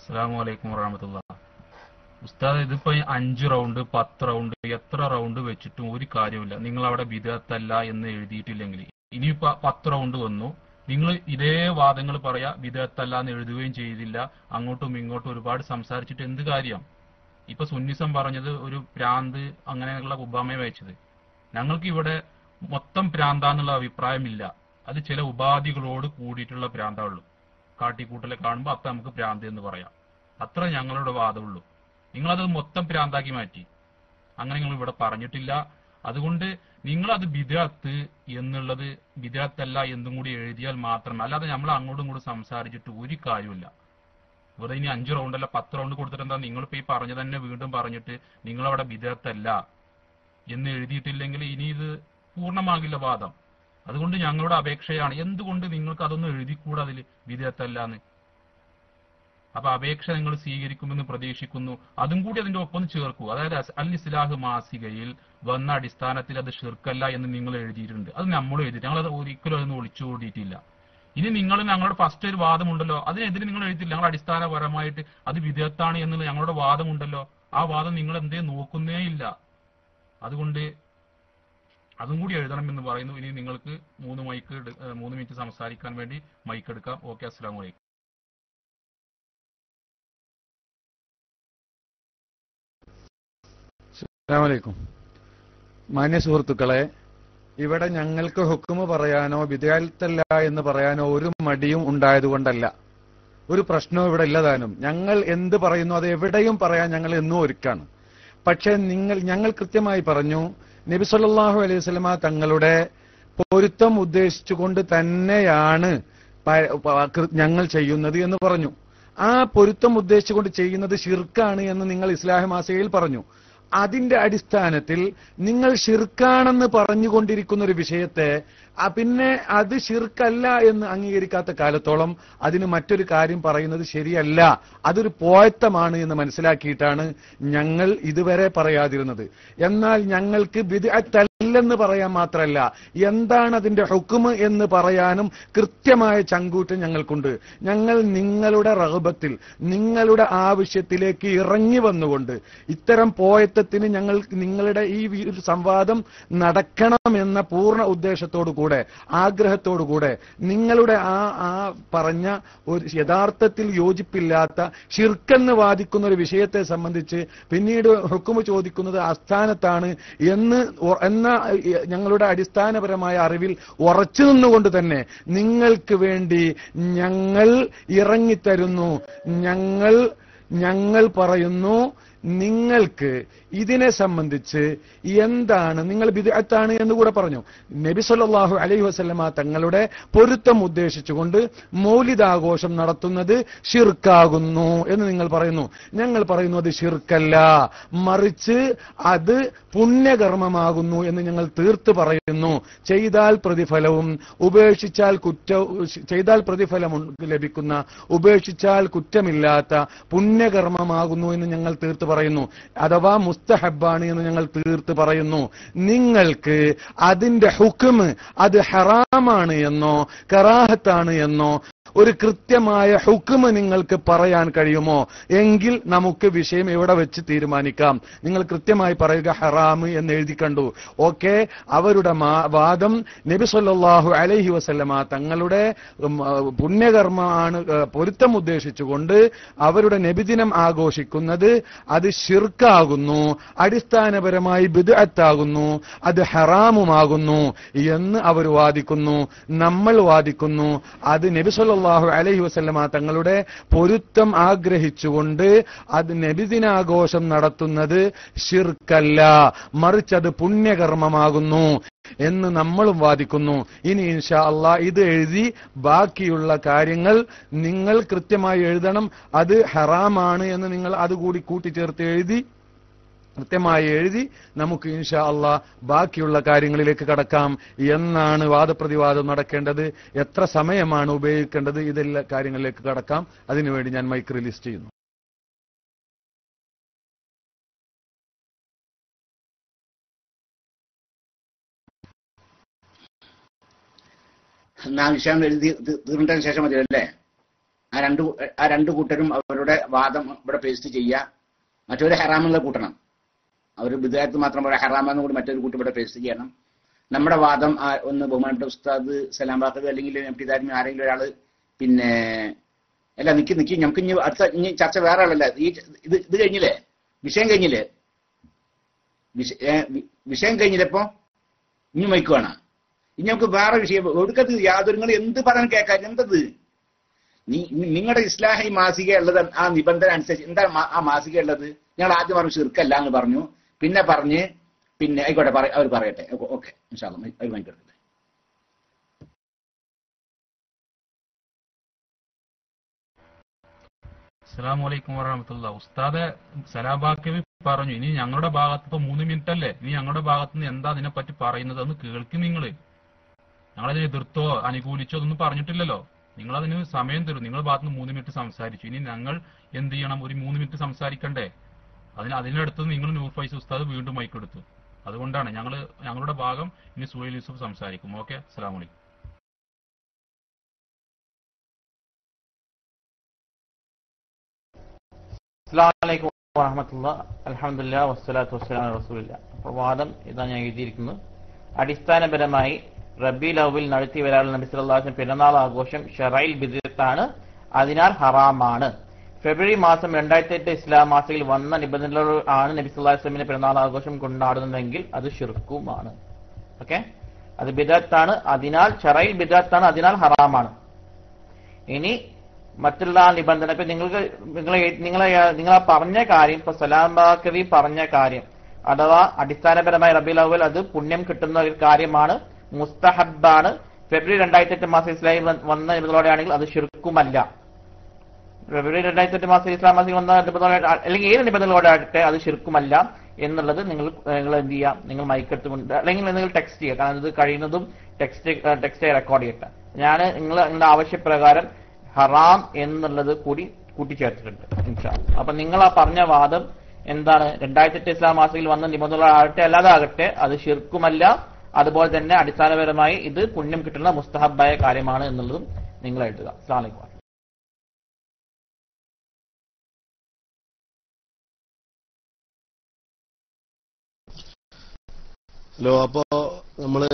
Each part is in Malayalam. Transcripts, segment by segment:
അസ്സലാമു അലൈക്കും വറഹ്മത്തുള്ളാഹി. ഉസ്താദ്, ഇതിപ്പോ 5 റൗണ്ട് 10 റൗണ്ട് എത്ര റൗണ്ട് വെച്ചിട്ടും ഒരു കാര്യമില്ല. നിങ്ങൾ അവിടെ ബിദഅത്തല്ല എന്ന് എഴുതിയിട്ടില്ലെങ്കിൽ ഇനിയിപ്പോ 10 റൗണ്ട് വന്നു, നിങ്ങൾ ഇതേ വാദങ്ങൾ പറയാ, ബിദഅത്തല്ല എന്ന് എഴുതുകയും ചെയ്തില്ല, അങ്ങോട്ടും ഇങ്ങോട്ടും ഒരുപാട് സംസാരിച്ചിട്ട് എന്ത് കാര്യം? ഇപ്പൊ സുന്നിസം പറഞ്ഞത് ഒരു പ്രാന്ത് അങ്ങനെയുള്ള ഉബാമയെ വെച്ചത്. ഞങ്ങൾക്ക് ഇവിടെ മൊത്തം പ്രാന്താന്നുള്ള അഭിപ്രായമില്ല. അത് ചില ഉപാധികളോട് കൂടിയിട്ടുള്ള പ്രാന്താവുള്ളൂ. കാട്ടിക്കൂട്ടലെ കാണുമ്പോൾ അപ്പൊ നമുക്ക് പ്രാന്ത് എന്ന് പറയാം. അത്ര ഞങ്ങളുടെ വാദമുള്ളൂ. നിങ്ങളത് മൊത്തം പ്രാന്താക്കി മാറ്റി. അങ്ങനെ നിങ്ങൾ ഇവിടെ പറഞ്ഞിട്ടില്ല. അതുകൊണ്ട് നിങ്ങളത് ബിദഅത്ത് എന്നുള്ളത് ബിദഅത്തല്ല എന്നും കൂടി എഴുതിയാൽ മാത്രമേ, അല്ലാതെ നമ്മൾ അങ്ങോട്ടും ഇങ്ങോട്ടും സംസാരിച്ചിട്ട് ഒരു കാര്യമില്ല. ഇവിടെ ഇനി 5 റൗണ്ടല്ല 10 റൗണ്ട് കൊടുത്തിട്ട് എന്താ? നിങ്ങളിപ്പോ ഈ പറഞ്ഞു തന്നെ വീണ്ടും പറഞ്ഞിട്ട് നിങ്ങളവിടെ ബിദഅത്തല്ല എന്ന് എഴുതിയിട്ടില്ലെങ്കിൽ ഇനി ഇത് പൂർണ്ണമാകില്ല വാദം. അതുകൊണ്ട് ഞങ്ങളുടെ അപേക്ഷയാണ്, എന്തുകൊണ്ട് നിങ്ങൾക്ക് അതൊന്നും എഴുതിക്കൂടാ അതിൽ ബിദഅത്തല്ലാന്ന്? അപ്പൊ അപേക്ഷ നിങ്ങൾ സ്വീകരിക്കുമെന്ന് പ്രതീക്ഷിക്കുന്നു. അതും കൂടി അതിന്റെ ഒപ്പം ചേർക്കൂ. അതായത് അൽ ഇസ്ലാഹ് മാസികയിൽ വന്ന അടിസ്ഥാനത്തിൽ അത് ഷിർക്കല്ല എന്ന് നിങ്ങൾ എഴുതിയിട്ടുണ്ട്. അത് നമ്മൾ എഴുതിയിട്ട് ഞങ്ങളത് ഒരിക്കലും അതൊന്നും ഒളിച്ചുകൂടിയിട്ടില്ല. ഇനി നിങ്ങൾ ഞങ്ങളുടെ ഫസ്റ്റ് ഒരു വാദമുണ്ടല്ലോ, അതിനെതിരെ നിങ്ങൾ എഴുതിയില്ല. ഞങ്ങൾ അടിസ്ഥാനപരമായിട്ട് അത് ബിദഅത്താണ് എന്നുള്ള ഞങ്ങളുടെ വാദമുണ്ടല്ലോ, ആ വാദം നിങ്ങൾ എന്തേ നോക്കുന്നേ ഇല്ല. അതുകൊണ്ട് അതും കൂടി എഴുതണം എന്ന് പറയുന്നു. ഇനി നിങ്ങൾക്ക് 3 മിനിറ്റ് സംസാരിക്കാൻ വേണ്ടി മൈക്ക് എടുക്കാം. ഓക്കെ, അസ്സലാമു അലൈക്കും. അസ്സലാമു അലൈക്കും. മാന്യ സുഹൃത്തുക്കളെ, ഇവിടെ ഞങ്ങൾക്ക് ഹുക്മ് പറയാനോ ബിദഅത്തല്ല എന്ന് പറയാനോ ഒരു മടിയും ഉണ്ടായതുകൊണ്ടല്ല, ഒരു പ്രശ്നവും ഇവിടെ ഇല്ലതാനും. ഞങ്ങൾ എന്ത് പറയുന്നു അത് എവിടെയും പറയാൻ ഞങ്ങൾ എന്നും ഒരുക്കാണ്. പക്ഷെ ഞങ്ങൾ കൃത്യമായി പറഞ്ഞു, നബി സല്ലല്ലാഹു അലൈഹി വസല്ലമ തങ്ങളുടെ പൊരുത്തം ഉദ്ദേശിച്ചുകൊണ്ട് തന്നെയാണ് ഞങ്ങൾ ചെയ്യുന്നത് എന്ന് പറഞ്ഞു. ആ പൊരുത്തം ഉദ്ദേശിച്ചുകൊണ്ട് ചെയ്യുന്നത് ഷിർക്കാണ് എന്ന് നിങ്ങൾ ഇസ്ലാഹ് മാസികയിൽ പറഞ്ഞു. അതിന്റെ അടിസ്ഥാനത്തിൽ നിങ്ങൾ ഷിർക്കാണെന്ന് പറഞ്ഞുകൊണ്ടിരിക്കുന്ന ഒരു വിഷയത്തെ പിന്നെ അത് ഷിർക്കല്ല എന്ന് അംഗീകരിക്കാത്ത കാലത്തോളം അതിന് മറ്റൊരു കാര്യം പറയുന്നത് ശരിയല്ല, അതൊരു പോയത്തമാണ് എന്ന് മനസ്സിലാക്കിയിട്ടാണ് ഞങ്ങൾ ഇതുവരെ പറയാതിരുന്നത്. എന്നാൽ ഞങ്ങൾക്ക് ബിദ്അത്തല്ലെന്ന് പറയാൻ മാത്രമല്ല, എന്താണ് അതിന്റെ ഹുക്മ് എന്ന് പറയാനും കൃത്യമായ ചങ്കൂറ്റം ഞങ്ങൾക്കുണ്ട്. ഞങ്ങൾ നിങ്ങളുടെ റഗ്ബത്തിൽ, നിങ്ങളുടെ ആവശ്യത്തിലേക്ക് ഇറങ്ങി വന്നുകൊണ്ട് ഇത്തരം പോയത്തത്തിന് ഞങ്ങൾ നിങ്ങളുടെ ഈ സംവാദം നടക്കണമെന്ന പൂർണ്ണ ഉദ്ദേശത്തോടു കൂടെ, ആഗ്രഹത്തോടുകൂടെ, നിങ്ങളുടെ ആ പറഞ്ഞ ഒരു യഥാർത്ഥത്തിൽ യോജിപ്പില്ലാത്ത ഷിർക്കെന്ന് വാദിക്കുന്ന ഒരു വിഷയത്തെ സംബന്ധിച്ച് പിന്നീട് ഹുക്മ് ചോദിക്കുന്നത് അസ്ഥാനത്താണ് എന്ന ഞങ്ങളുടെ അടിസ്ഥാനപരമായ അറിവിൽ ഉറച്ചു നിന്നുകൊണ്ട് തന്നെ നിങ്ങൾക്ക് വേണ്ടി ഞങ്ങൾ ഇറങ്ങിത്തരുന്നു. ഞങ്ങൾ പറയുന്നു, നിങ്ങൾക്ക് ഇതിനെ സംബന്ധിച്ച് എന്താണ്, നിങ്ങൾ ബിദ്അത്താണ് എന്ന് കൂടെ പറഞ്ഞു. നബി സല്ലല്ലാഹു അലൈഹി വസല്ലമ തങ്ങളുടെ പൊരുത്തം ഉദ്ദേശിച്ചുകൊണ്ട് മൗലിദാഘോഷം നടത്തുന്നത് ഷിർക്കാകുന്നു എന്ന് നിങ്ങൾ പറയുന്നു. ഞങ്ങൾ പറയുന്നു അത് ഷിർക്കല്ല, മറിച്ച് അത് പുണ്യകർമ്മമാകുന്നു എന്ന് ഞങ്ങൾ തീർത്ത് പറയുന്നു. ചെയ്താൽ പ്രതിഫലവും ചെയ്താൽ പ്രതിഫലം ലഭിക്കുന്ന, ഉപേക്ഷിച്ചാൽ കുറ്റമില്ലാത്ത പുണ്യകർമ്മമാകുന്നു എന്ന് ഞങ്ങൾ തീർത്ത് പറയുന്നു. അഥവാ മുസ്തഹബാണ് എന്ന് ഞങ്ങൾ തീർത്ത് പറയുന്നു. നിങ്ങൾക്ക് അതിന്റെ ഹുക്മ് അത് ഹറാമാണ് എന്നോ കറാഹത്താണ് എന്നോ ഒരു കൃത്യമായ ഹുക്മ് നിങ്ങൾക്ക് പറയാൻ കഴിയുമോ? എങ്കിൽ നമുക്ക് വിഷയം എവിടെ വെച്ച് തീരുമാനിക്കാം. നിങ്ങൾ കൃത്യമായി പറയുക ഹറാമ് എന്ന് എഴുതി കണ്ടു, ഓക്കെ. അവരുടെ വാദം നബി സല്ലല്ലാഹു അലൈഹി വസല്ലമ തങ്ങളുടെ പുണ്യകർമ്മമാണ്, പൊരുത്തം ഉദ്ദേശിച്ചുകൊണ്ട് അവരുടെ നബിദിനം ആഘോഷിക്കുന്നത് അത് ഷിർക്കാകുന്നു, അടിസ്ഥാനപരമായി ബിദ്അത്താകുന്നു, അത് ഹറാമുമാകുന്നു എന്ന് അവർ വാദിക്കുന്നു. നമ്മൾ വാദിക്കുന്നു അത് നബി സല്ലല്ലാഹു അലൈഹി വസല്ലമ തങ്ങളുടെ പൊരുത്തം ആഗ്രഹിച്ചുകൊണ്ട് അത് നബിദിനാഘോഷം നടത്തുന്നത് ഷിർക്കല്ല, മറിച്ച് അത് പുണ്യകർമ്മമാകുന്നു എന്ന് നമ്മളും വാദിക്കുന്നു. ഇനി ഇൻഷാ അല്ലാഹ് ഇത് എഴുതി ബാക്കിയുള്ള കാര്യങ്ങൾ നിങ്ങൾ കൃത്യമായി എഴുതണം. അത് ഹറാമാണ് എന്ന് നിങ്ങൾ അതുകൂടി കൂട്ടിച്ചേർത്ത് എഴുതി, കൃത്യമായി എഴുതി നമുക്ക് ഇൻഷാ അല്ലാഹ് ബാക്കിയുള്ള കാര്യങ്ങളിലേക്ക് കടക്കാം. എന്നാണ് വാദപ്രതിവാദം നടക്കേണ്ടത്, എത്ര സമയമാണ് ഉപയോഗിക്കേണ്ടത്, ഇതെല്ലാ കാര്യങ്ങളിലേക്ക് കടക്കാം. അതിനുവേണ്ടി ഞാൻ മൈക്ക് റിലീസ് ചെയ്യുന്നു. വിഷയം എഴുതി തീർന്നതിന് ശേഷം മതിയല്ലേ? ആ രണ്ട് കൂട്ടരും അവരുടെ വാദം ഇവിടെ പേസ്റ്റ് ചെയ്യുക, മറ്റൊരു ഹറാമെന്നുള്ള കൂട്ടണം. അവർ ബിദ്അത്ത് മാത്രം പറയാം, ഹറാമെന്ന് കൂടി മറ്റൊരു കൂട്ടം ഇവിടെ പേസ്റ്റ് ചെയ്യണം. നമ്മുടെ വാദം ഒന്ന് ബഹുമാനപ്പെട്ട ഉസ്താദ് സലാം ബാക്കവി അല്ലെങ്കിൽ എംപിദാരിമി ആരെങ്കിലും ഒരാള് പിന്നെ അല്ല നിക്ക് നമുക്ക് ഇനി ചർച്ച വേറെ ആളല്ല. ഇത് കഴിഞ്ഞില്ലേ, വിഷയം കഴിഞ്ഞില്ലേ, വിഷയം കഴിഞ്ഞില്ലപ്പോ ഇനി മൈക്കുവാണ്. ഇനി നമുക്ക് വേറെ വിഷയം ഒടുക്കത് യാതൊരു നിങ്ങൾ എന്ത് പറയാൻ കേൾക്കാൻ എന്തത് നിങ്ങളുടെ ഇസ്ലാഹി മാസിക ഉള്ളത് ആ നിബന്ധന അനുസരിച്ച് എന്താ ആ മാസിക ഉള്ളത്? ഞങ്ങൾ ആദ്യം പറഞ്ഞു ശിർക്കല്ല എന്ന് പറഞ്ഞു, പിന്നെ ആയിക്കോട്ടെ അവർ പറയട്ടെ. ഓക്കെ ഇൻഷാ അല്ലാഹ് അവർ വാങ്ങിക്കട്ടെ. അസ്സലാമു അലൈക്കും വറഹ്മത്തുള്ളാഹി. ഉസ്താദെ സലാബാക്കവി പറഞ്ഞു, ഇനി ഞങ്ങളുടെ ഭാഗത്ത് ഇപ്പൊ 3 മിനിറ്റ് അല്ലേ, ഇനി ഞങ്ങളുടെ ഭാഗത്ത് നിന്ന് എന്താ അതിനെപ്പറ്റി പറയുന്നത് എന്ന് കേൾക്കും. ഞങ്ങളതിനെ എതിർത്തോ അനുകൂലിച്ചോ അതൊന്നും പറഞ്ഞിട്ടില്ലല്ലോ. നിങ്ങൾ അതിന് സമയം തരും. നിങ്ങളുടെ ഭാഗത്ത് നിന്ന് 3 മിനിറ്റ് സംസാരിച്ചു, ഇനി ഞങ്ങൾ എന്ത് ചെയ്യണം? ഒരു 3 മിനിറ്റ് സംസാരിക്കണ്ടേ? അതിനടുത്ത് നിങ്ങൾ നൂർ ഫൈസ് ഉസ്താദ് വീണ്ടും മൈക്കെടുത്തു. അതുകൊണ്ടാണ് ഞങ്ങളുടെ ഭാഗം ഇനി സുഹൈൽ യൂസുഫ് സംസാരിക്കും. ഓക്കെ, അസ്സലാമു അലൈക്കും. അസ്സലാമു അലൈക്കും വറഹ്മത്തുള്ളാഹി. അൽഹംദുലില്ലാഹി വസ്സലാത്തു വസ്സലാമു അലാ റസൂലില്ലാഹ്. പ്രവാദം ഇതാ ഞാൻ എഴുതിയിരിക്കുന്നത്. അടിസ്ഥാനപരമായി റബീഉൽ അവ്വൽ നടത്തി വരാനുള്ള നബി സല്ലല്ലാഹു അലൈഹി വസല്ലം പെരുന്നാൾ ആഘോഷം ഷറഈൽ ബിദ്അത്താണ്, അതിനാൽ ഹറാമാണ്. ഫെബ്രുവരി മാസം 2008 ഇസ്ലാം മാസത്തിൽ വന്ന നിബന്ധനകളോട് ആണ് നബി സല്ലല്ലാഹു അലൈഹി വസല്ലമിന്റെ പെരുന്നാൾ ആഘോഷം കൊണ്ടാടുന്നതെങ്കിൽ അത് ശിർക്കുമാണ്. ഓക്കെ, അത് ബിദ്അത്താണ്, അതിനാൽ ഷറഈൽ ബിദ്അത്താണ്, അതിനാൽ ഹറാമാണ്. ഇനി മറ്റുള്ള നിബന്ധന ഇപ്പൊ നിങ്ങൾ പറഞ്ഞ കാര്യം, ഇപ്പൊ സലാം ബാക്കവി പറഞ്ഞ കാര്യം, അഥവാ അടിസ്ഥാനപരമായി റബീഉൽ അവ്വൽ അത് പുണ്യം കിട്ടുന്ന ഒരു കാര്യമാണ്, മുസ്തഹബാണ്. ഫെബ്രുവരി 2008 മാസം ഇസ്ലാമിൽ വന്ന നിബന്ധനകളോടെയാണെങ്കിൽ അത് ശിർക്കുമല്ല. ഫെബ്രുവരി 2008 മാസം ഇസ്ലാം മാസത്തിൽ വന്ന നിബന്ധനകളോടെ അല്ലെങ്കിൽ ഏത് നിബന്ധനകളോടെ ആകട്ടെ അത് ശിർക്കുമല്ല എന്നുള്ളത് നിങ്ങൾ എന്ത് ചെയ്യാം? നിങ്ങൾ മൈക്കെടുത്തുകൊണ്ട് അല്ലെങ്കിൽ നിങ്ങൾ ടെക്സ്റ്റ് ചെയ്യുക. കാരണം ഇത് കഴിയുന്നതും ടെക്സ്റ്റ് റെക്കോർഡ് ചെയ്യട്ടെ. നിങ്ങളുടെ ആവശ്യപ്രകാരം ഹറാം എന്നുള്ളത് കൂടി കൂട്ടിച്ചേർത്തിട്ടുണ്ട് ഇൻഷാ അല്ലാഹ്. അപ്പൊ നിങ്ങൾ ആ പറഞ്ഞ വാദം എന്താണ്? 2008 ഇസ്ലാം മാസത്തിൽ വന്ന നിബന്ധനകളാകട്ടെ അല്ലാതാകട്ടെ അത് ശിർക്കുമല്ല, അതുപോലെ തന്നെ അടിസ്ഥാനപരമായി ഇത് പുണ്യം കിട്ടുന്ന മുസ്തഹബായ കാര്യമാണ് എന്നുള്ളതും നിങ്ങൾ എഴുതുക. അസ്സലാമു അലൈക്കും. ഹലോ, അപ്പോ നമ്മള്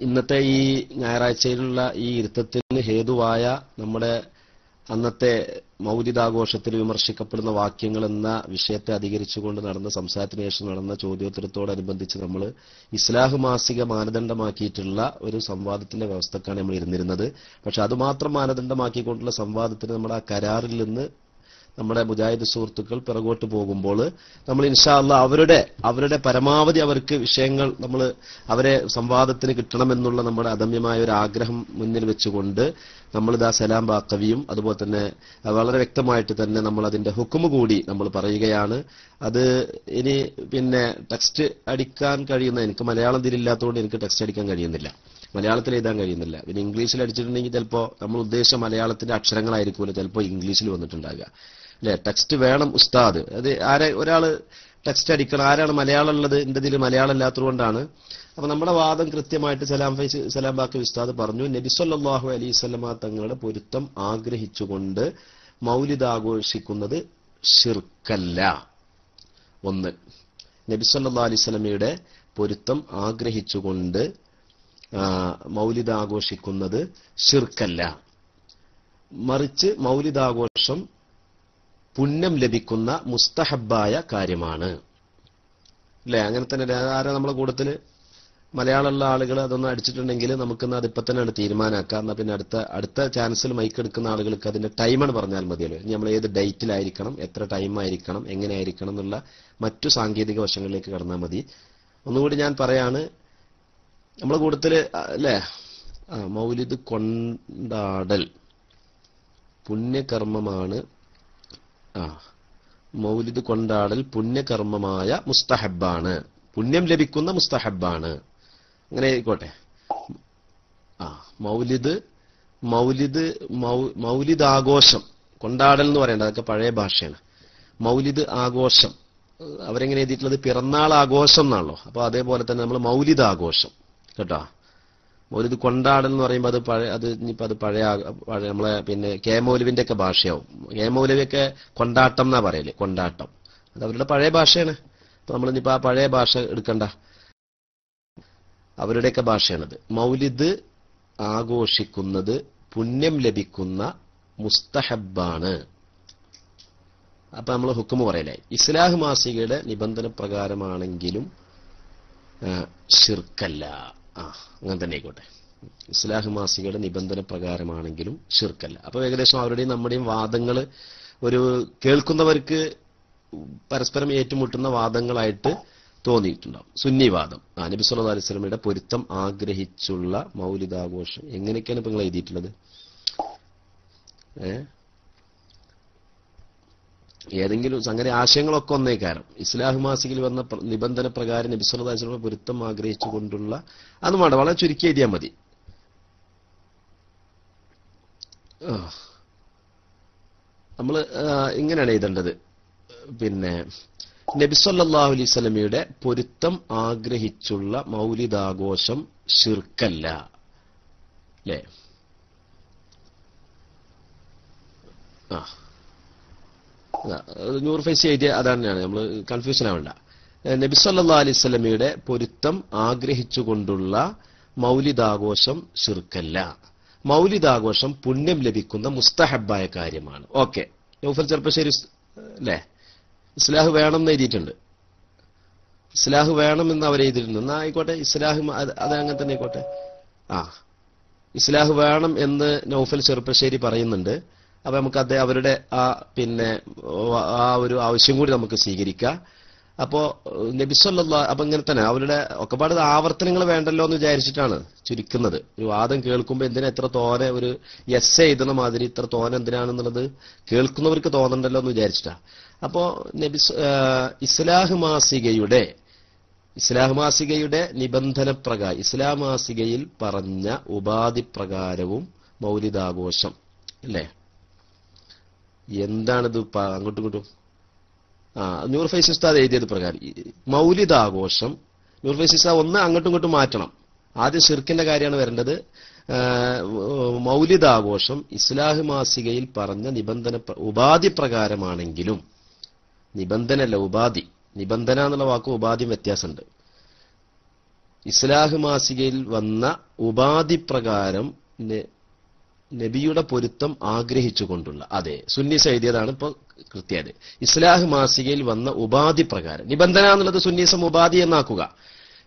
ഇന്നത്തെ ഈ ഞായറാഴ്ചയിലുള്ള ഈ ഇരുത്തത്തിന് ഹേതുവായ നമ്മുടെ അന്നത്തെ മൗലിദാഘോഷത്തിൽ വിമർശിക്കപ്പെടുന്ന വാക്യങ്ങൾ എന്ന വിഷയത്തെ അധികരിച്ചുകൊണ്ട് നടന്ന സംസാരത്തിന് ശേഷം നടന്ന ചോദ്യോത്തരത്തോടനുബന്ധിച്ച് നമ്മൾ ഇസ്ലാഹ് മാസിക മാനദണ്ഡമാക്കിയിട്ടുള്ള ഒരു സംവാദത്തിന്റെ വ്യവസ്ഥക്കാണ് നമ്മൾ ഇരുന്നിരുന്നത്. പക്ഷെ അതുമാത്രം മാനദണ്ഡമാക്കിക്കൊണ്ടുള്ള സംവാദത്തിന് നമ്മുടെ ആ കരാറിൽ നിന്ന് നമ്മുടെ മുജാഹിദ് സുഹൃത്തുക്കൾ പിറകോട്ട് പോകുമ്പോൾ നമ്മൾ ഇൻഷാ അല്ലാഹ് അവരുടെ പരമാവധി അവർക്ക് വിഷയങ്ങൾ നമ്മൾ അവരെ സംവാദത്തിന് കിട്ടണമെന്നുള്ള നമ്മുടെ അദമ്യമായ ഒരു ആഗ്രഹം മുന്നിൽ വെച്ചുകൊണ്ട് നമ്മളിതാ സലാം ബാക്കവിയും അതുപോലെ തന്നെ വളരെ വ്യക്തമായിട്ട് തന്നെ നമ്മൾ അതിന്റെ ഹുക്കുമ് കൂടി നമ്മൾ പറയുകയാണ്. അത് ഇനി പിന്നെ ടെക്സ്റ്റ് അടിക്കാൻ കഴിയുന്ന, എനിക്ക് മലയാളം ഇതിലില്ലാത്തതുകൊണ്ട് എനിക്ക് ടെക്സ്റ്റ് അടിക്കാൻ കഴിയുന്നില്ല, മലയാളത്തിൽ എഴുതാൻ കഴിയുന്നില്ല. പിന്നെ ഇംഗ്ലീഷിൽ അടിച്ചിട്ടുണ്ടെങ്കിൽ ചിലപ്പോൾ നമ്മൾ ഉദ്ദേശിച്ച മലയാളത്തിന്റെ അക്ഷരങ്ങളായിരിക്കുമല്ലോ ചിലപ്പോൾ ഇംഗ്ലീഷിൽ വന്നിട്ടുണ്ടാകുക അല്ലെ. ടെക്സ്റ്റ് വേണം ഉസ്താദ്, അത് ഒരാള് ടെക്സ്റ്റ് അടിക്കണം. ആരാണ് മലയാളം ഉള്ളത്? എന്റെ ഇതിൽ മലയാളം ഇല്ലാത്തതുകൊണ്ടാണ്. അപ്പൊ നമ്മുടെ വാദം കൃത്യമായിട്ട് സലാം ബാക്കി ഉസ്താദ് പറഞ്ഞു, നബി സല്ലല്ലാഹു അലൈഹി വസല്ലമ തങ്ങളുടെ പൊരുത്തം ആഗ്രഹിച്ചുകൊണ്ട് മൗലിദ് ആഘോഷിക്കുന്നത് ശിർക്കല്ല. ഒന്ന്, നബി സല്ലല്ലാഹു അലൈഹി വസല്ലമയുടെ പൊരുത്തം ആഗ്രഹിച്ചുകൊണ്ട് മൗലിദ് ആഘോഷിക്കുന്നത് ശിർക്കല്ല, മറിച്ച് മൗലിദാഘോഷം പുണ്യം ലഭിക്കുന്ന മുസ്തഹബായ കാര്യമാണ്. അല്ലെ? അങ്ങനെ തന്നെ ആരാ നമ്മളെ കൂട്ടത്തില് മലയാളമുള്ള ആളുകൾ അതൊന്നും അടിച്ചിട്ടുണ്ടെങ്കിൽ നമുക്കിന്ന് അതിപ്പോ തന്നെ തീരുമാനമാക്കാം. എന്നാൽ പിന്നെ അടുത്ത ചാൻസിൽ മൈക്ക് എടുക്കുന്ന ആളുകൾക്ക് അതിന്റെ ടൈമാണ് പറഞ്ഞാൽ മതിയല്ലോ. ഇനി നമ്മൾ ഏത് ഡേറ്റിലായിരിക്കണം, എത്ര ടൈം ആയിരിക്കണം, എങ്ങനെയായിരിക്കണം എന്നുള്ള മറ്റു സാങ്കേതിക വശങ്ങളിലേക്ക് കടന്നാൽ മതി. ഒന്നുകൂടി ഞാൻ പറയാണ്, നമ്മളെ കൂട്ടത്തില് അല്ലെ മൗലിദ് കൊണ്ടാടൽ പുണ്യകർമ്മമാണ്. മൗലിദ് കൊണ്ടാടൽ പുണ്യകർമ്മമായ മുസ്തഹബാണ്, പുണ്യം ലഭിക്കുന്ന മുസ്തഹബാണ്. അങ്ങനെ ആയിക്കോട്ടെ. മൗലിദ് ആഘോഷം, കൊണ്ടാടൽ എന്ന് പറയേണ്ടത് അതൊക്കെ പഴയ ഭാഷയാണ്. മൗലിദ് ആഘോഷം അവരെങ്ങനെ എഴുതിയിട്ടുള്ളത്? പിറന്നാൾ ആഘോഷം എന്നാണല്ലോ. അപ്പൊ അതേപോലെ തന്നെ നമ്മൾ മൗലിദ് ആഘോഷം കേട്ടോ. മൗലിദ് കൊണ്ടാടൽ എന്ന് പറയുമ്പോൾ അത് പഴയ അത് ഇനിയിപ്പോൾ അത് പഴയ നമ്മളെ പിന്നെ കെ മൗലവിന്റെ ഒക്കെ ഭാഷയാവും. കെ മൗലവിയൊക്കെ കൊണ്ടാട്ടം എന്നാ പറയല്, കൊണ്ടാട്ടം. അത് അവരുടെ പഴയ ഭാഷയാണ്. അപ്പൊ നമ്മളിനിപ്പോ ആ പഴയ ഭാഷ എടുക്കണ്ട, അവരുടെയൊക്കെ ഭാഷയാണത്. മൗലിദ് ആഘോഷിക്കുന്നത് പുണ്യം ലഭിക്കുന്ന മുസ്തഹബാണ്. അപ്പൊ നമ്മൾ ഹുക്കുമ് പറയലേ, ഇസ്ലാഹ് മാസികയുടെ നിബന്ധന പ്രകാരമാണെങ്കിലും ശിർക്കല്ല. അങ്ങനെ തന്നെ ആയിക്കോട്ടെ. ഇസ്ലാഹ് മാസികയുടെ നിബന്ധന പ്രകാരമാണെങ്കിലും ശിർക്കല്ല. അപ്പൊ ഏകദേശം അവരുടെയും നമ്മുടെയും വാദങ്ങൾ ഒരു കേൾക്കുന്നവർക്ക് പരസ്പരം ഏറ്റുമുട്ടുന്ന വാദങ്ങളായിട്ട് തോന്നിയിട്ടുണ്ടാവും. സുന്നി വാദം, നബി സല്ലല്ലാഹു അലൈഹി വസല്ലമയുടെ പൊരുത്തം ആഗ്രഹിച്ചുള്ള മൗലിദാഘോഷം എങ്ങനെയൊക്കെയാണ് ഇപ്പൊ നിങ്ങൾ എഴുതിയിട്ടുള്ളത്? ഏതെങ്കിലും അങ്ങനെ ആശയങ്ങളൊക്കെ ഒന്നേ കാരണം ഇസ്ലാഹ് മാസികയിൽ വന്ന നിബന്ധന പ്രകാരം നബി സല്ലല്ലാഹു അലൈഹി വസല്ലം പൊരുത്തം ആഗ്രഹിച്ചുകൊണ്ടുള്ള അത് വേണ്ട, വളരെ ചുരുക്കി എഴുതിയാൽ മതി. നമ്മൾ ഇങ്ങനെയാണ് എഴുതേണ്ടത്. പിന്നെ നബി സല്ലല്ലാഹു അലൈഹി വസല്ലമയുടെ പൊരുത്തം ആഗ്രഹിച്ചുള്ള മൗലിദാഘോഷം ശിർക്കല്ല, അല്ലേ? നൂർ ഫൈസി എഴുതിയ അതാണ്, നമ്മൾ കൺഫ്യൂഷൻ ആവണ്ട. നബി സല്ലല്ലാഹു അലൈഹി വസല്ലമയുടെ പൊരുത്തം ആഗ്രഹിച്ചുകൊണ്ടുള്ള മൗലിദാഘോഷം ശിർക്കല്ല. മൗലിദാഘോഷം പുണ്യം ലഭിക്കുന്ന മുസ്തഹബായ കാര്യമാണ്. ഓക്കെ, നൗഫൽ ചെറുപ്പശ്ശേരി അല്ലേ? ഇസ്ലാഹ് വേണം എന്ന് എഴുതിയിട്ടുണ്ട്. ഇസ്ലാഹ് വേണം എന്ന് അവർ എഴുതിയിട്ടുണ്ട്. എന്നാ ആയിക്കോട്ടെ, ഇസ്ലാഹ് അതങ്ങനെ തന്നെ ആയിക്കോട്ടെ. ഇസ്ലാഹ് വേണം എന്ന് നൗഫൽ ചെറുപ്പശ്ശേരി പറയുന്നുണ്ട്. അപ്പൊ നമുക്ക് അവരുടെ പിന്നെ ആ ഒരു ആവശ്യം കൂടി നമുക്ക് സ്വീകരിക്കാം. അപ്പോ നബി സല്ലല്ലാഹു അപ്പൊ ഇങ്ങനെ തന്നെ അവരുടെ ഒക്കെപാട് ആവർത്തനങ്ങൾ വേണ്ടല്ലോ എന്ന് വിചാരിച്ചിട്ടാണ് ചുരുക്കുന്നത്. ഒരു വാദം കേൾക്കുമ്പോൾ എന്തിനാ ഇത്ര തോനെ ഒരു എസ് എഴുതുന്ന മാതിരി ഇത്ര തോനെ എന്തിനാണെന്നുള്ളത് കേൾക്കുന്നവർക്ക് തോന്നണ്ടല്ലോ എന്ന് വിചാരിച്ചിട്ടാ. അപ്പോ ഇസ്ലാഹ് മാസികയുടെ നിബന്ധന പ്രകാരം ഇസ്ലാം മാസികയിൽ പറഞ്ഞ ഉപാധി പ്രകാരവും മൗലിദാഘോഷം അല്ലേ? എന്താണിത് അങ്ങോട്ടും ഇങ്ങോട്ടും? നൂർ ഫൈസി ഉസ്താദ് എഴുതിയത് പ്രകാരം മൗലിദാഘോഷം, നൂർ ഫൈസി ഉസ്താദ് ഒന്ന് അങ്ങോട്ടും ഇങ്ങോട്ടും മാറ്റണം. ആദ്യം ശിർക്കിന്റെ കാര്യമാണ് വരേണ്ടത്. മൗലിദാഘോഷം ഇസ്ലാഹ് മാസികയിൽ പറഞ്ഞ നിബന്ധന ഉപാധി പ്രകാരമാണെങ്കിലും, നിബന്ധനല്ല ഉപാധി, നിബന്ധന എന്നുള്ള വാക്കും ഉപാധിയും വ്യത്യാസമുണ്ട്. ഇസ്ലാഹ് മാസികയിൽ വന്ന ഉപാധി പ്രകാരം നബിയുടെ പൊരുത്തം ആഗ്രഹിച്ചുകൊണ്ടുള്ള, അതെ സുന്നീസ് എഴുതിയതാണ് ഇപ്പൊ കൃത്യത. ഇസ്ലാഹ് മാസികയിൽ വന്ന ഉപാധി പ്രകാരം, നിബന്ധന എന്നുള്ളത് സുന്നീസം ഉപാധി എന്നാക്കുക.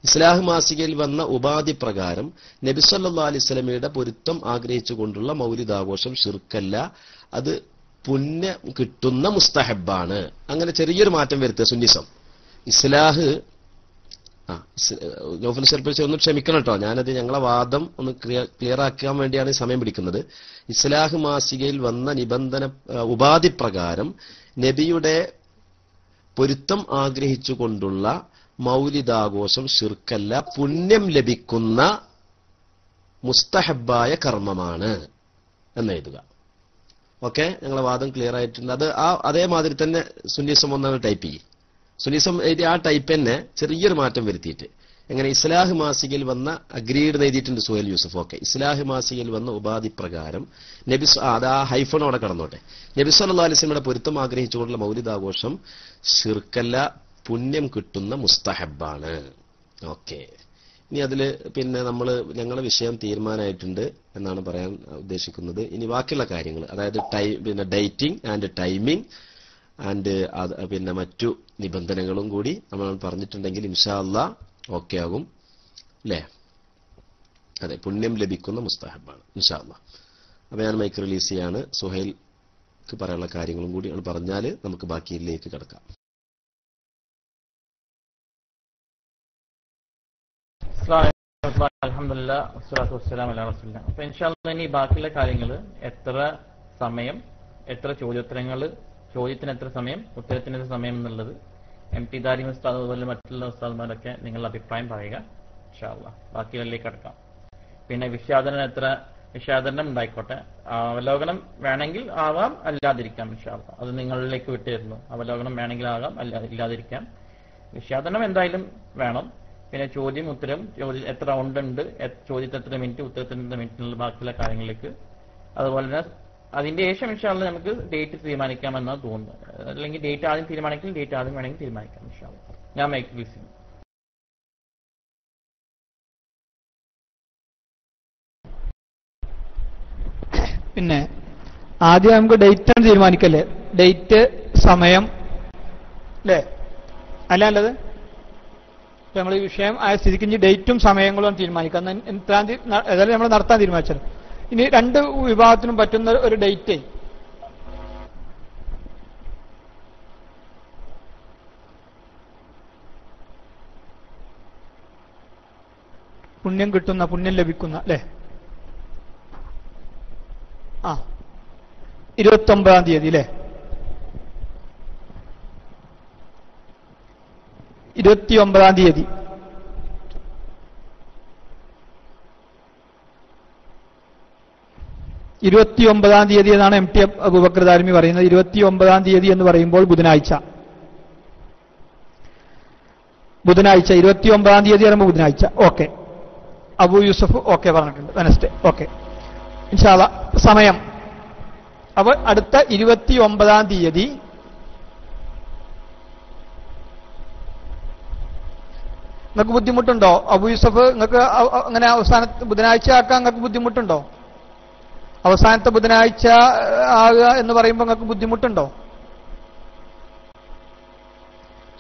ഇസ്ലാഹ് മാസികയിൽ വന്ന ഉപാധി പ്രകാരം നബി സല്ലല്ലാഹു അലൈഹി വസല്ലമയുടെ പൊരുത്തം ആഗ്രഹിച്ചുകൊണ്ടുള്ള മൗലിദാഘോഷം ശിർക്കല്ല, അത് പുണ്യം കിട്ടുന്ന മുസ്തഹബാണ്. അങ്ങനെ ചെറിയൊരു മാറ്റം വരുത്തുക സുന്നീസം. ഇസ്ലാഹ് നൗഫൽ ചെറുപ്പശ്ശേരി ഒന്ന് ക്ഷമിക്കണം കേട്ടോ, ഞാനത് ഞങ്ങളെ വാദം ഒന്ന് ക്ലിയർ ആക്കാൻ വേണ്ടിയാണ് സമയം പിടിക്കുന്നത്. ഇസ്ലാഹ് മാസികയിൽ വന്ന നിബന്ധന ഉപാധി പ്രകാരം നബിയുടെ പൊരുത്തം ആഗ്രഹിച്ചുകൊണ്ടുള്ള മൗലിദാഘോഷം ശിർക്കല്ല, പുണ്യം ലഭിക്കുന്ന മുസ്തഹബായ കർമ്മമാണ് എന്നെഴുതുക. ഓക്കെ, ഞങ്ങളെ വാദം ക്ലിയർ ആയിട്ടുണ്ട്. അത് അതേമാതിരി തന്നെ സുന്നീസം ഒന്നാണ് ടൈപ്പ് ചെയ്യും. സുന്നീസം എഴുതി ആ ടൈപ്പ് തന്നെ ചെറിയൊരു മാറ്റം വരുത്തിയിട്ട് എങ്ങനെ ഇസ്ലാഹ് മാസികയിൽ വന്ന അഗ്രീഡ് എഴുതിയിട്ടുണ്ട് സുഹൈൽ യൂസഫ്. ഓക്കെ, ഇസ്ലാഹ് മാസികയിൽ വന്ന ഉപാധി പ്രകാരം അത് ആ ഹൈഫൺ അവിടെ കടന്നോട്ടെ. നബി സല്ലല്ലാഹു അലൈഹി വസല്ലമയുടെ പൊരുത്തം ആഗ്രഹിച്ചുകൊണ്ടുള്ള മൗലിദാഘോഷം ശിർക്കല്ല, പുണ്യം കിട്ടുന്ന മുസ്തഹബാണ്. ഓക്കെ, ഇനി അതില് പിന്നെ ഞങ്ങളുടെ വിഷയം തീരുമാനമായിട്ടുണ്ട് എന്നാണ് പറയാൻ ഉദ്ദേശിക്കുന്നത്. ഇനി ബാക്കിയുള്ള കാര്യങ്ങൾ, അതായത് പിന്നെ ഡേറ്റിംഗ് ആൻഡ് ടൈമിംഗ് ആൻഡ് പിന്നെ മറ്റു നിബന്ധനകളും കൂടി നമ്മൾ പറഞ്ഞിട്ടുണ്ടെങ്കിൽ ഇൻഷാ അല്ലാഹ് ഓക്കെ ആകും അല്ലേ? അതെ, പുണ്യം ലഭിക്കുന്ന മുസ്തഹബാണ് ഇൻഷാ അല്ലാഹ്. അപ്പൊ ഞാൻ മൈക്ക് റിലീസ് ചെയ്യാണ്. സുഹൈൽക്ക് പറയാനുള്ള കാര്യങ്ങളും കൂടി പറഞ്ഞാൽ നമുക്ക് ബാക്കിയിലേക്ക് കിടക്കാം. അൽഹംദുലില്ലാഹ് വസ്സലാത്തു വസ്സലാമു അലാ റസൂലില്ലാഹ്. അപ്പൊ ഇൻഷാ അല്ലാഹ് ഇനി ബാക്കിയുള്ള കാര്യങ്ങൾ എത്ര സമയം, എത്ര ചോദ്യത്തിന് എത്ര സമയം, ഉത്തരത്തിന് എത്ര സമയം എന്നുള്ളത് MT ദാരിമി ഉസ്താദ് അതുപോലെ മറ്റുള്ള ഉസ്താദ്മാരൊക്കെ നിങ്ങളുടെ അഭിപ്രായം പറയുക ഇൻഷാ അല്ലാഹ്. ബാക്കിയിലേക്ക് കിടക്കാം. പിന്നെ വിഷയാദരണം ഉണ്ടായിക്കോട്ടെ. അവലോകനം വേണമെങ്കിൽ ആവാം, അല്ലാതിരിക്കാം ഇൻഷാ അല്ലാഹ്. അത് നിങ്ങളിലേക്ക് വിട്ടുതരുന്നു. അവലോകനം വേണമെങ്കിൽ ആകാം, ഇല്ലാതിരിക്കാം. വിഷയാദരണം എന്തായാലും വേണം. പിന്നെ ചോദ്യം ഉത്തരം, എത്ര റൗണ്ട് ഉണ്ട്, ചോദ്യത്തിന് എത്ര മിനിറ്റ്, ഉത്തരത്തിന് എത്ര മിനിറ്റിനുള്ള ബാക്കിയുള്ള കാര്യങ്ങളിലേക്ക്. അതുപോലെ തന്നെ അതിന്റെ ശേഷം ഇൻഷാല്ല നമുക്ക് ഡേറ്റ് തീരുമാനിക്കാമെന്നാണ് തോന്നുന്നത്. അല്ലെങ്കിൽ ഡേറ്റ് ആദ്യം തീരുമാനിക്കും, ഡേറ്റ് ആദ്യം വേണമെങ്കിൽ തീരുമാനിക്കാം ഇൻഷാല്ല. ഞാൻ മൈക്ക് പ്ലീസ് ചെയ്യുന്നു. പിന്നെ ആദ്യം നമുക്ക് ഡേറ്റ് ആണ് തീരുമാനിക്കല്ലേ, ഡേറ്റ് സമയം അല്ലേ, അല്ലത് നമ്മൾ ഈ വിഷയം ആയ സ്ഥിതിക്ക് ഇനി ഡേറ്റും സമയങ്ങളും തീരുമാനിക്കാം. ഏതായാലും നമ്മൾ നടത്താൻ തീരുമാനിച്ചത്. ഇനി രണ്ട് വിഭാഗത്തിനും പറ്റുന്ന ഒരു ഡേറ്റ് പുണ്യം കിട്ടുന്ന, പുണ്യം ലഭിക്കുന്ന അല്ലേ, 29 തീയതി അല്ലേ, 29 തീയതി. തീയതി എന്നാണ് MT അബൂബക്കർ ദാരിമി പറയുന്നത്. 29 തീയതി എന്ന് പറയുമ്പോൾ ബുധനാഴ്ച. 29 തീയതി പറയുമ്പോൾ ബുധനാഴ്ച. ഓക്കെ, അബൂ യൂസഫ് ഓക്കെ പറഞ്ഞിട്ടുണ്ട്. വെനസ്ഡേ ഓക്കെ ഇൻഷാ അല്ലാഹ്. സമയം അപ്പോൾ അടുത്ത 29 തീയതി നിങ്ങൾക്ക് ബുദ്ധിമുട്ടുണ്ടോ അബൂ യൂസഫ്? നിങ്ങൾക്ക് അങ്ങനെ അവസാന ബുധനാഴ്ച ആക്കാൻ നിങ്ങൾക്ക് ബുദ്ധിമുട്ടുണ്ടോ? അവസാനത്തെ ബുധനാഴ്ച ആകുക എന്ന് പറയുമ്പോൾ നിങ്ങൾക്ക് ബുദ്ധിമുട്ടുണ്ടോ?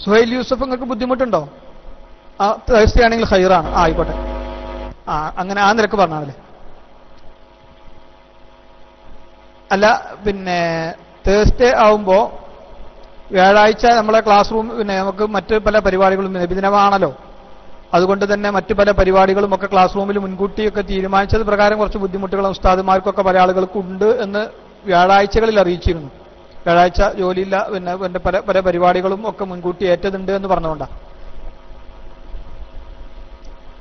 സുഹൈൽ യൂസഫ് നിങ്ങൾക്ക് ബുദ്ധിമുട്ടുണ്ടോ? തേഴ്സ്ഡേ ആണെങ്കിൽ ഖൈറാണ്. ആയിക്കോട്ടെ, അങ്ങനെ ആ നിരക്ക് പറഞ്ഞാണല്ലേ. അല്ല, പിന്നെ തേഴ്സ്ഡേ ആവുമ്പോ വ്യാഴാഴ്ച നമ്മളെ ക്ലാസ് റൂം, പിന്നെ നമുക്ക് മറ്റ് പല പരിപാടികളും നബിദിനമാണല്ലോ, അതുകൊണ്ട് തന്നെ മറ്റു പല പരിപാടികളും ഒക്കെ ക്ലാസ് റൂമിൽ മുൻകൂട്ടിയൊക്കെ തീരുമാനിച്ചത് പ്രകാരം കുറച്ച് ബുദ്ധിമുട്ടുകൾ ഉസ്താദുമാർക്കൊക്കെ പല ആളുകൾക്കും ഉണ്ട് എന്ന് വ്യാഴാഴ്ചകളിൽ അറിയിച്ചിരുന്നു. വ്യാഴാഴ്ച ജോലിയില്ല, പിന്നെ പല പല പരിപാടികളും ഒക്കെ മുൻകൂട്ടി ഏറ്റതുണ്ട് എന്ന് പറഞ്ഞുകൊണ്ടാണ്.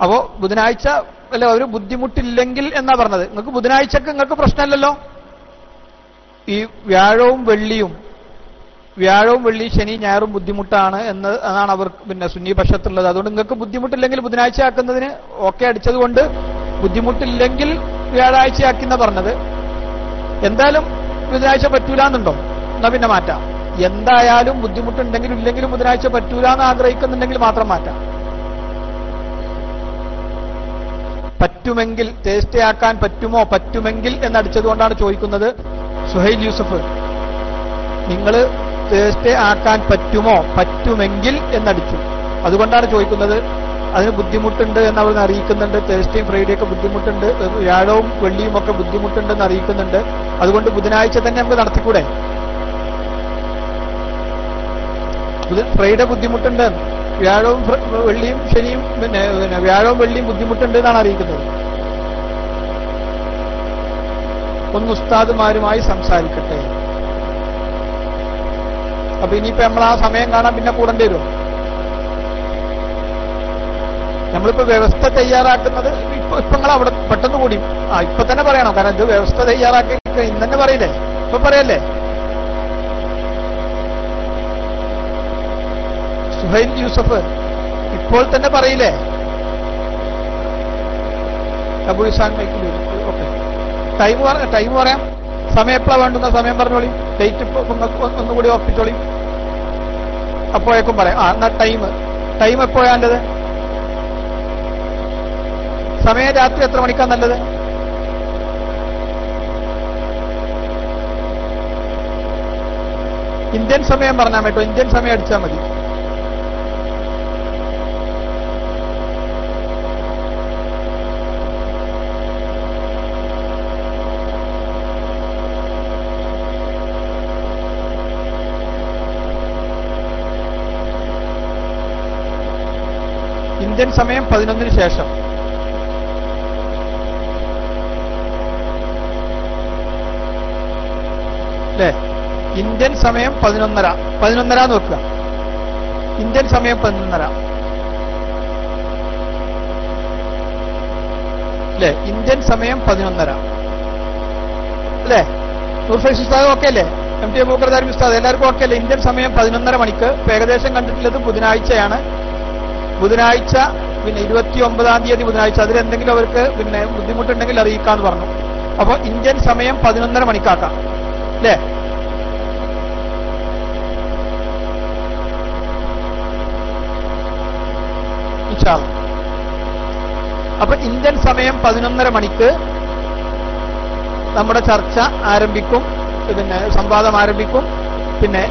അപ്പോ ബുധനാഴ്ച അല്ല, ഒരു ബുദ്ധിമുട്ടില്ലെങ്കിൽ എന്നാ പറഞ്ഞത്. നിങ്ങൾക്ക് ബുധനാഴ്ചക്ക് നിങ്ങൾക്ക് പ്രശ്നമല്ലല്ലോ. ഈ വ്യാഴവും വെള്ളിയും ശനി ഞായറും ബുദ്ധിമുട്ടാണ് എന്നാണ് അവർ പിന്നെ സുന്നി പക്ഷത്തുള്ളത്. അതുകൊണ്ട് നിങ്ങൾക്ക് ബുദ്ധിമുട്ടില്ലെങ്കിൽ ബുധനാഴ്ച ആക്കുന്നതിന് ഓക്കെ അടിച്ചത് കൊണ്ട് ബുദ്ധിമുട്ടില്ലെങ്കിൽ വ്യാഴാഴ്ച ആക്കിന്ന പറഞ്ഞത്. എന്തായാലും ബുധനാഴ്ച പറ്റൂല എന്നുണ്ടോ? എന്നാ പിന്നെ മാറ്റാം. എന്തായാലും ബുദ്ധിമുട്ടുണ്ടെങ്കിലും ഇല്ലെങ്കിലും ബുധനാഴ്ച പറ്റൂല എന്ന് ആഗ്രഹിക്കുന്നുണ്ടെങ്കിൽ മാത്രം മാറ്റാം. പറ്റുമെങ്കിൽ തേഴ്സ്ഡേ ആക്കാൻ പറ്റുമോ? പറ്റുമെങ്കിൽ എന്നടിച്ചതുകൊണ്ടാണ് ചോദിക്കുന്നത്. സുഹൈൽ യൂസഫ്, നിങ്ങൾ തേഴ്സ്ഡേ ആക്കാൻ പറ്റുമോ? പറ്റുമെങ്കിൽ എന്നടിച്ചു, അതുകൊണ്ടാണ് ചോദിക്കുന്നത്. അതിന് ബുദ്ധിമുട്ടുണ്ട് എന്ന് അവർ അറിയിക്കുന്നുണ്ട്. തേഴ്സ്ഡേയും ഫ്രൈഡേ ഒക്കെ ബുദ്ധിമുട്ടുണ്ട്, വ്യാഴവും വെള്ളിയും ഒക്കെ ബുദ്ധിമുട്ടുണ്ടെന്ന് അറിയിക്കുന്നുണ്ട്. അതുകൊണ്ട് ബുധനാഴ്ച തന്നെ നമുക്ക് നടത്തിക്കൂടെ? ഫ്രൈഡേ ബുദ്ധിമുട്ടുണ്ട്, വ്യാഴവും വെള്ളിയും ശനിയും പിന്നെ വ്യാഴവും വെള്ളിയും ബുദ്ധിമുട്ടുണ്ട് എന്നാണ് അറിയിക്കുന്നത്. ഒന്ന് ഉസ്താദുമാരുമായി സംസാരിക്കട്ടെ. അപ്പൊ ഇനിയിപ്പോ നമ്മൾ ആ സമയം കാണാൻ പിന്നെ കൂടേണ്ടി വരുമോ? നമ്മളിപ്പോ വ്യവസ്ഥ തയ്യാറാക്കുന്നത് ഇപ്പൊ നിങ്ങൾ അവിടെ പെട്ടെന്ന് കൂടി ഇപ്പൊ തന്നെ പറയണം. കാരണം ഇത് വ്യവസ്ഥ തയ്യാറാക്കി ഇന്ന് തന്നെ പറയില്ലേ? ഇപ്പൊ പറയല്ലേ? സുഹൈൽ യൂസഫ് ഇപ്പോൾ തന്നെ പറയില്ലേ? അബൂ ഇസാൻ മൈക്കിൽ ഓക്കെ. ടൈം പറയാം. സമയം എപ്പോഴാണ് വേണ്ടുന്ന സമയം പറഞ്ഞോളി. ഡേറ്റ് ഇപ്പൊ ഒന്നുകൂടി ഓർപ്പിച്ചോളി. അപ്പോഴേക്കും പറയാം. എന്നാ ടൈം എപ്പോഴാ നല്ലത്? സമയം രാത്രി എത്ര മണിക്കാ നല്ലത്? ഇന്ത്യൻ സമയം പറഞ്ഞാൽ കേട്ടോ. ഇന്ത്യൻ സമയം അടിച്ചാൽ മതി. ഇന്ത്യൻ സമയം 11-ന് ശേഷം. അല്ലേ? ഇന്ത്യൻ സമയം 11:30 നോക്കുക. ഇന്ത്യൻ സമയം 11:30 അല്ലേ? ഇന്ത്യൻ സമയം 11:30 അല്ലേ? നൂർ ഫൈസ് ഉസ്താദ് ഓക്കെ അല്ലേ? MT അബൂബക്കർ ദാരിമി ഉസ്താദ് എല്ലാവർക്കും ഓക്കെ അല്ലേ? ഇന്ത്യൻ സമയം 11:30 മണിക്ക്. ഏകദേശം കണ്ടിട്ടുള്ളത് ബുധനാഴ്ചയാണ്. ബുധനാഴ്ച പിന്നെ 29-ാം തീയതി ബുധനാഴ്ച അതിലെന്തെങ്കിലും അവർക്ക് പിന്നെ ബുദ്ധിമുട്ടുണ്ടെങ്കിൽ അറിയിക്കാന്ന് പറഞ്ഞു. അപ്പൊ ഇന്ത്യൻ സമയം 11:30 മണിക്കാക്കാം അല്ലേ? ഇൻഷാ അല്ലാഹ്. അപ്പൊ ഇന്ത്യൻ സമയം 11:30 മണിക്ക് നമ്മുടെ ചർച്ച ആരംഭിക്കും, പിന്നെ സംവാദം ആരംഭിക്കും. പിന്നെ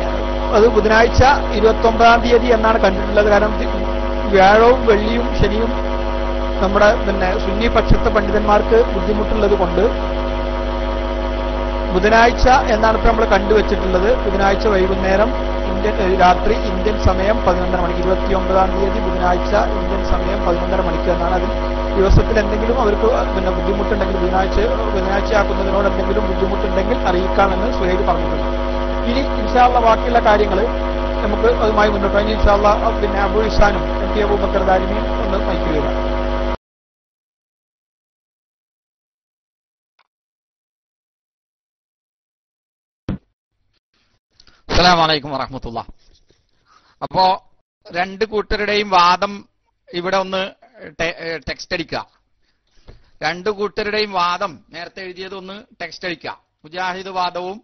അത് ബുധനാഴ്ച 29-ാം തീയതി എന്നാണ് കണ്ടിട്ടുള്ളത്. കാരണം വ്യാഴവും വെള്ളിയും ശനിയും നമ്മുടെ പിന്നെ സുന്നി പക്ഷത്തെ പണ്ഡിതന്മാർക്ക് ബുദ്ധിമുട്ടുള്ളത് കൊണ്ട് ബുധനാഴ്ച എന്നാണ് ഇപ്പൊ നമ്മൾ കണ്ടുവച്ചിട്ടുള്ളത്. ബുധനാഴ്ച വൈകുന്നേരം രാത്രി ഇന്ത്യൻ സമയം 11:30 മണിക്ക്, 29-ാം തീയതി ബുധനാഴ്ച ഇന്ത്യൻ സമയം 11:30 മണിക്ക് എന്നാണ്. അതിൽ ദിവസത്തിൽ എന്തെങ്കിലും അവർക്ക് പിന്നെ ബുദ്ധിമുട്ടുണ്ടെങ്കിൽ ബുധനാഴ്ച ആക്കുന്നതിനോട് എന്തെങ്കിലും ബുദ്ധിമുട്ടുണ്ടെങ്കിൽ അറിയിക്കാമെന്ന് സുഹൈൽ പറഞ്ഞിട്ടുണ്ട്. ഇനി ഇൻഷാ അല്ലാഹ് ബാക്കിയുള്ള കാര്യങ്ങൾ നമുക്ക് അതുമായി മുന്നോട്ട് ഇനി ഇൻഷാ അല്ലാഹ് പിന്നെ അബൂ ഇസാനും MT അബൂബക്കർ ദാരിമിയും ഒന്ന് മൈക്ക് വരാം. അസ്സലാമു അലൈക്കും വറഹ്മത്തുള്ളാഹി. അപ്പോ രണ്ട് കൂട്ടരുടെയും വാദം ഇവിടെ ഒന്ന് ടെക്സ്റ്റ് അടിക്കുക. രണ്ടു കൂട്ടരുടെയും വാദം നേരത്തെ എഴുതിയത് ഒന്ന് ടെക്സ്റ്റ് അടിക്കുക. മുജാഹിദ് വാദവും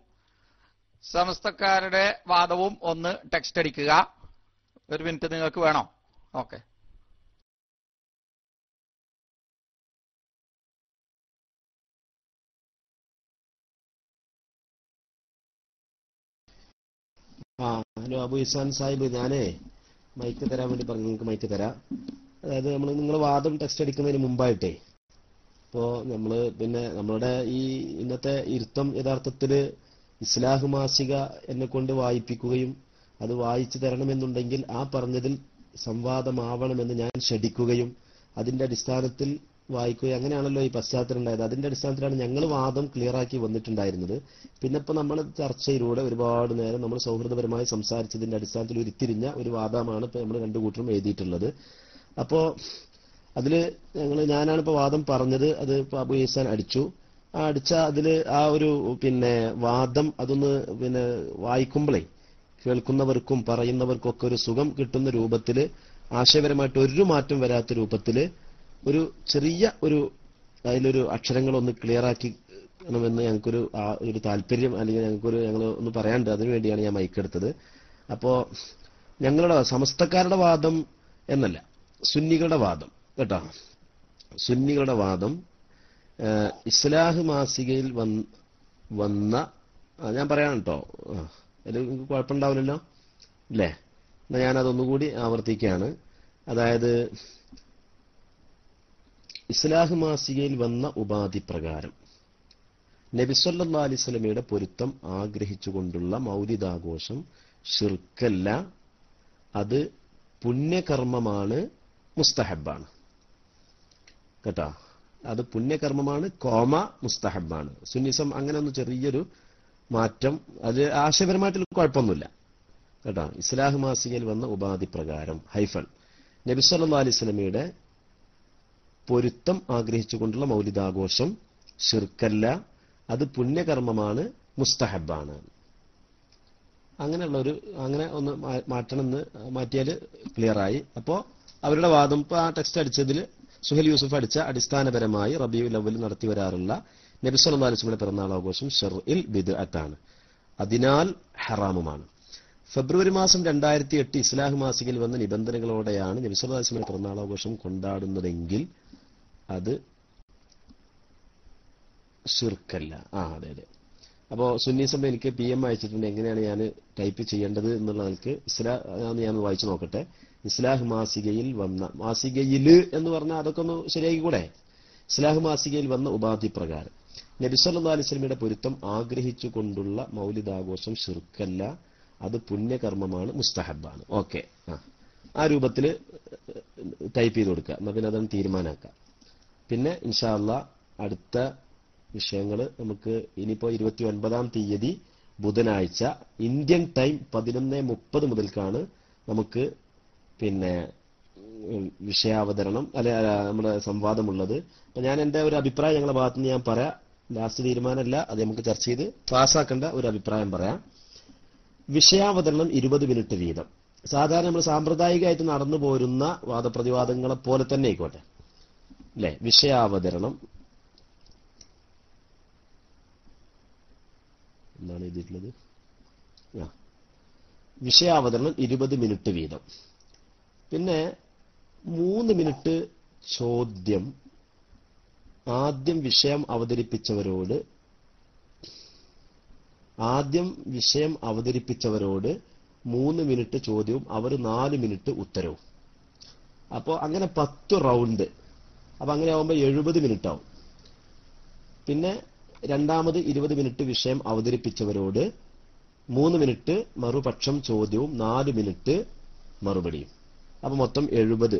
സമസ്തക്കാരുടെ വാദവും ഒന്ന് ടെക്സ്റ്റ് അടിക്കുക. ഒരു മിനിറ്റ് നിങ്ങൾക്ക് വേണോ? ഓക്കെ. ഹലോ അബു ഇസാൻ സാഹിബ്, ഞാനേ മൈക്ക് തരാൻ വേണ്ടി പറഞ്ഞു. നിങ്ങൾക്ക് മൈക്ക് തരാം. അതായത് നിങ്ങൾ വാദം ടെക്സ്റ്റ് അടിക്കുന്നതിന് മുമ്പായിട്ടേ ഇപ്പോ നമ്മള് പിന്നെ നമ്മളുടെ ഈ ഇന്നത്തെ ഇരുത്തം യഥാർത്ഥത്തില് ഇസ്ലാഹ് മാസിക എന്നെ കൊണ്ട് വായിപ്പിക്കുകയും അത് വായിച്ചു തരണമെന്നുണ്ടെങ്കിൽ ആ പറഞ്ഞതിൽ സംവാദമാവണമെന്ന് ഞാൻ ക്ഷണിക്കുകയും അതിന്റെ അടിസ്ഥാനത്തിൽ വായിക്കുകയും അങ്ങനെയാണല്ലോ ഈ പശ്ചാത്തലം ഉണ്ടായത്. അതിന്റെ അടിസ്ഥാനത്തിലാണ് ഞങ്ങൾ വാദം ക്ലിയറാക്കി വന്നിട്ടുണ്ടായിരുന്നത്. പിന്നെ ഇപ്പൊ നമ്മൾ ചർച്ചയിലൂടെ ഒരുപാട് നേരം നമ്മൾ സൗഹൃദപരമായി സംസാരിച്ചതിന്റെ അടിസ്ഥാനത്തിൽ ഉരുത്തിരിഞ്ഞ ഒരു വാദമാണ് ഇപ്പൊ നമ്മൾ രണ്ടു കൂട്ടരും എഴുതിയിട്ടുള്ളത്. അപ്പോ അതില് ഞാനാണ് ഇപ്പൊ വാദം പറഞ്ഞത്. അത് ഇപ്പൊ അബു ഈസാൻ അടിച്ചു. അടിച്ച അതില് ആ ഒരു പിന്നെ വാദം അതൊന്ന് പിന്നെ വായിക്കുമ്പോഴേ കേൾക്കുന്നവർക്കും പറയുന്നവർക്കും ഒക്കെ ഒരു സുഖം കിട്ടുന്ന രൂപത്തില് ആശയപരമായിട്ട് ഒരു മാറ്റം വരാത്ത രൂപത്തില് ഒരു ചെറിയ അതിലൊരു അക്ഷരങ്ങളൊന്ന് ക്ലിയർ ആക്കിണമെന്ന് ഞങ്ങൾക്കൊരു താല്പര്യം, അല്ലെങ്കിൽ ഞങ്ങൾ ഒന്ന് പറയാണ്ട്, അതിനുവേണ്ടിയാണ് ഞാൻ മൈക്കെടുത്തത്. അപ്പോ ഞങ്ങളുടെ സമസ്തക്കാരുടെ വാദം എന്നല്ല, സുന്നികളുടെ വാദം കേട്ടോ. സുന്നികളുടെ വാദം ഇസ്ലാഹ് മാസികയിൽ വന്ന ഞാൻ പറയാൻ കേട്ടോ, അതിൽ നിങ്ങൾക്ക് കുഴപ്പമുണ്ടാവില്ലല്ലോ അല്ലേ? എന്നാ ഞാനതൊന്നുകൂടി ആവർത്തിക്കുകയാണ്. അതായത് ഇസ്ലാഹ് മാസികയിൽ വന്ന ഉപാധി പ്രകാരം നബി സല്ലല്ലാഹു അലൈഹി വസല്ലമയുടെ പൊരുത്തം ആഗ്രഹിച്ചുകൊണ്ടുള്ള മൗലിദാഘോഷം ശിർക്കല്ല, അത് പുണ്യകർമ്മമാണ്, മുസ്തഹബാണ് കേട്ടോ. അത് പുണ്യകർമ്മമാണ്, മുസ്തഹബാണ്. സുന്നിസം അങ്ങനെ ഒന്ന് ചെറിയൊരു മാറ്റം, അത് ആശയപരമായിട്ടുള്ള കുഴപ്പമൊന്നുമില്ല കേട്ടോ. ഇസ്ലാഹ് മാസികയിൽ വന്ന ഉപാധി പ്രകാരം ഹൈഫൺ നബി സല്ലല്ലാഹു അലൈഹി വസല്ലമയുടെ പൊരുത്തം ആഗ്രഹിച്ചുകൊണ്ടുള്ള മൗലിദാഘോഷം ശിർക്കല്ല, അത് പുണ്യകർമ്മമാണ്, മുസ്തഹബാണ്. അങ്ങനെ ഒന്ന് മാറ്റണമെന്ന് മാറ്റിയാൽ ക്ലിയറായി. അപ്പോ അവരുടെ വാദം ഇപ്പൊ ആ ടെക്സ്റ്റ് അടിച്ചതിൽ സുഹൈൽ യൂസുഫ് അടിച്ച അടിസ്ഥാനപരമായി റബീഉൽ അവ്വൽ നടത്തി വരാറുള്ള നബി സല്ലല്ലാഹു അലൈഹി വസല്ലമയുടെ പിറന്നാൾ ആഘോഷം ശർഇൽ ബിദ്അത്താണ്, അതിനാൽ ഹറാമുമാണ്. ഫെബ്രുവരി മാസം 2008 ഇസ്ലാഹ് മാസികയിൽ വന്ന നിബന്ധനകളോടെയാണ് നബി സല്ലല്ലാഹു അലൈഹി വസല്ലമയുടെ പിറന്നാൾ ആഘോഷം കൊണ്ടാടുന്നതെങ്കിൽ അത് ശിർക്കല്ല. അതെ. അപ്പോ സുന്നീസം എനിക്ക് PM അയച്ചിട്ടുണ്ട്, എങ്ങനെയാണ് ഞാൻ ടൈപ്പ് ചെയ്യേണ്ടത് എന്നുള്ള നിലക്ക് ഞാൻ വായിച്ചു നോക്കട്ടെ. ഇസ്ലാഹ് മാസികയിൽ വന്ന, മാസികയില് എന്ന് പറഞ്ഞാൽ അതൊക്കെ ഒന്ന് ശരിയാക്കി കൂടെ. ഇസ്ലാഹ് മാസികയിൽ വന്ന ഉപാധി പ്രകാരം നബി സല്ലല്ലാഹു അലൈഹി വസല്ലമയുടെ പൊരുത്തം ആഗ്രഹിച്ചുകൊണ്ടുള്ള മൗലിദാഘോഷം ശിർക്കല്ല, അത് പുണ്യകർമ്മമാണ്, മുസ്തഹബാണ്. ഓക്കെ, ആ രൂപത്തിൽ ടൈപ്പ് ചെയ്ത് കൊടുക്കുക. എന്നാൽ പിന്നെ അതൊന്ന് തീരുമാനമാക്കാം. പിന്നെ ഇൻഷാ അല്ലാഹ് അടുത്ത വിഷയങ്ങൾ നമുക്ക് ഇനിയിപ്പോ 29-ാം തീയതി ബുധനാഴ്ച ഇന്ത്യൻ ടൈം 11:30 മുതൽക്കാണ് നമുക്ക് പിന്നെ വിഷയാവതരണം നമ്മുടെ സംവാദമുള്ളത്. അപ്പൊ ഞാൻ എന്റെ ഒരു അഭിപ്രായം ഞങ്ങളുടെ ഭാഗത്തുനിന്ന് ഞാൻ പറയാം. ലാസ്റ്റ് തീരുമാനമല്ല, അത് നമുക്ക് ചർച്ച ചെയ്ത് പാസ്സാക്കേണ്ട ഒരു അഭിപ്രായം പറയാം. വിഷയാവതരണം 20 മിനിറ്റ് വീതം. സാധാരണ നമ്മൾ സാമ്പ്രദായികമായിട്ട് നടന്നു പോരുന്ന വാദപ്രതിവാദങ്ങളെ പോലെ തന്നെ ആയിക്കോട്ടെ അല്ലെ. വിഷയാവതരണം എന്താണ് എഴുതിയിട്ടുള്ളത്? വിഷയാവതരണം 20 മിനിറ്റ് വീതം. പിന്നെ 3 മിനിറ്റ് ചോദ്യം. ആദ്യം വിഷയം അവതരിപ്പിച്ചവരോട് 3 മിനിറ്റ് ചോദ്യവും അവർ 4 മിനിറ്റ് ഉത്തരവും. അപ്പോൾ അങ്ങനെ 10 റൗണ്ട്. അപ്പൊ അങ്ങനെ ആവുമ്പോൾ 70 മിനിറ്റ് ആവും. പിന്നെ രണ്ടാമത് 20 മിനിറ്റ് വിഷയം അവതരിപ്പിച്ചവരോട് 3 മിനിറ്റ് മറുപക്ഷം ചോദ്യവും 4 മിനിറ്റ് മറുപടിയും. അപ്പൊ മൊത്തം 70.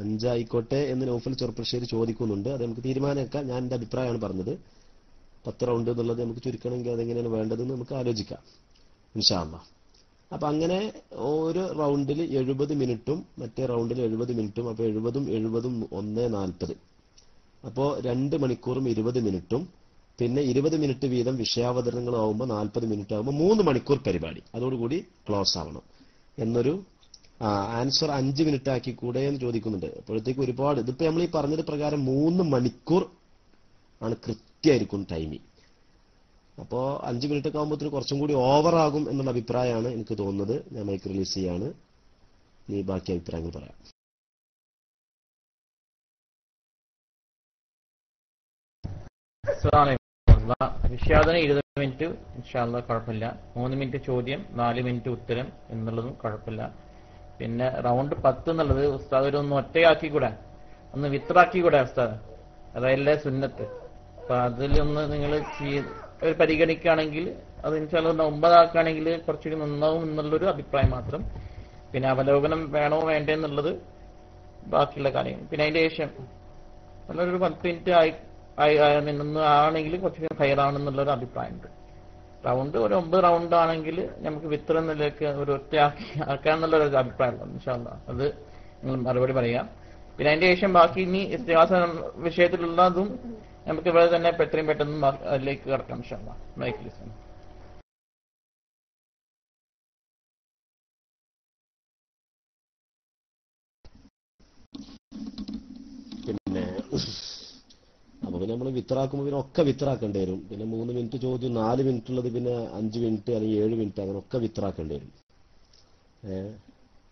5 ആയിക്കോട്ടെ എന്ന് നൗഫൽ ചെറുപ്പശ്ശേരി ചോദിക്കുന്നുണ്ട്. അത് നമുക്ക് തീരുമാനമാക്കാം. ഞാൻ എന്റെ അഭിപ്രായമാണ് പറഞ്ഞത്. 10 റൗണ്ട് എന്നുള്ളത് നമുക്ക് ചുരുക്കണമെങ്കിൽ അതെങ്ങനെയാണ് വേണ്ടതെന്ന് നമുക്ക് ആലോചിക്കാം ഇൻഷാ അല്ലാഹ്. അപ്പൊ അങ്ങനെ ഒരു റൗണ്ടിൽ 70 മിനിറ്റും മറ്റേ റൗണ്ടിൽ 70 മിനിറ്റും. അപ്പൊ 70ഉം 70ഉം 1:40. അപ്പോ 2 മണിക്കൂറും 20 മിനിറ്റും. പിന്നെ 20 മിനിറ്റ് വീതം വിഷയാവതരണങ്ങളാവുമ്പോൾ 40 മിനിറ്റ് ആകുമ്പോൾ 3 മണിക്കൂർ പരിപാടി. അതോടുകൂടി ക്ലോസ് ആവണം എന്നൊരു ആൻസർ 5 മിനിറ്റ് ആക്കി കൂടെ എന്ന് ചോദിക്കുന്നുണ്ട്. അപ്പോഴത്തേക്ക് ഒരുപാട് ഇതിപ്പോ നമ്മൾ ഈ പറഞ്ഞത് പ്രകാരം 3 മണിക്കൂർ ആണ് കൃത്യമായിരിക്കും ടൈമിങ്. അപ്പോ 5 മിനിറ്റ് ഒക്കെ ആകുമ്പോൾ കുറച്ചും കൂടി ഓവറാകും എന്നുള്ള അഭിപ്രായമാണ് എനിക്ക് തോന്നുന്നത്. ഞാൻ മൈക്ക് റിലീസ് ചെയ്യാണ്. നീ ബാക്കി അഭിപ്രായങ്ങൾ പറയാം. വിഷയാവതരണം 20 മിനിറ്റ് ഇൻഷാ അല്ലാഹ് കുഴപ്പമില്ല. 3 മിനിറ്റ് ചോദ്യം, 4 മിനിറ്റ് ഉത്തരം എന്നുള്ളതും കുഴപ്പമില്ല. പിന്നെ റൗണ്ട് 10 എന്നുള്ളത് ഉസ്താദ് ഒരു ഒന്ന് ഒറ്റയാക്കി കൂടെ, ഒന്ന് വിത്രാക്കി കൂടെ ഉസ്താദ്, അതല്ലേ സുന്നത്ത്. അപ്പൊ അതിലൊന്ന് നിങ്ങൾ ഒരു പരിഗണിക്കുകയാണെങ്കിൽ അത് ഇൻഷാ അല്ലാഹ് 9 ആക്കുകയാണെങ്കിൽ കുറച്ചുകൂടി നന്നാവും എന്നുള്ളൊരു അഭിപ്രായം മാത്രം. പിന്നെ അവലോകനം വേണോ വേണ്ടേ എന്നുള്ളത് ബാക്കിയുള്ള കാര്യങ്ങൾ. പിന്നെ അതിന്റെ ശേഷം നല്ലൊരു 10 മിനിറ്റ് നിന്ന് ആണെങ്കിൽ കുറച്ചുകൂടി ഹയറാണെന്നുള്ളൊരു അഭിപ്രായമുണ്ട്. റൗണ്ട് ഒരു 9 റൗണ്ട് ആണെങ്കിൽ നമുക്ക് വിത്ര നിലയ്ക്ക് ഒരു ഒറ്റ ആക്കാന്നുള്ളൊരു അഭിപ്രായമുണ്ട് ഇൻഷാ അല്ലാഹ്. അത് നിങ്ങൾ മറുപടി പറയാം. പിന്നെ അതിന്റെ ശേഷം ബാക്കി ഇനി ഇസ്തിഹാസ വിഷയത്തിലുള്ളതും നമുക്ക് ഇവിടെ തന്നെ എത്രയും പെട്ടെന്ന് അതിലേക്ക് കിടക്കാം ഇൻഷാ അല്ലാഹ്. Mic listen. പിന്നെ അപ്പൊ പിന്നെ നമ്മൾ വിത്തറാക്കുമ്പോൾ പിന്നെ ഒക്കെ വിത്തറാക്കേണ്ടി വരും. പിന്നെ 3 മിനിറ്റ് ചോദ്യം, 4 മിനിറ്റ് ഉള്ളത് പിന്നെ 5 മിനിറ്റ് അല്ലെങ്കിൽ 7 മിനിറ്റ് അങ്ങനെ ഒക്കെ വിത്തറാക്കേണ്ടി വരും.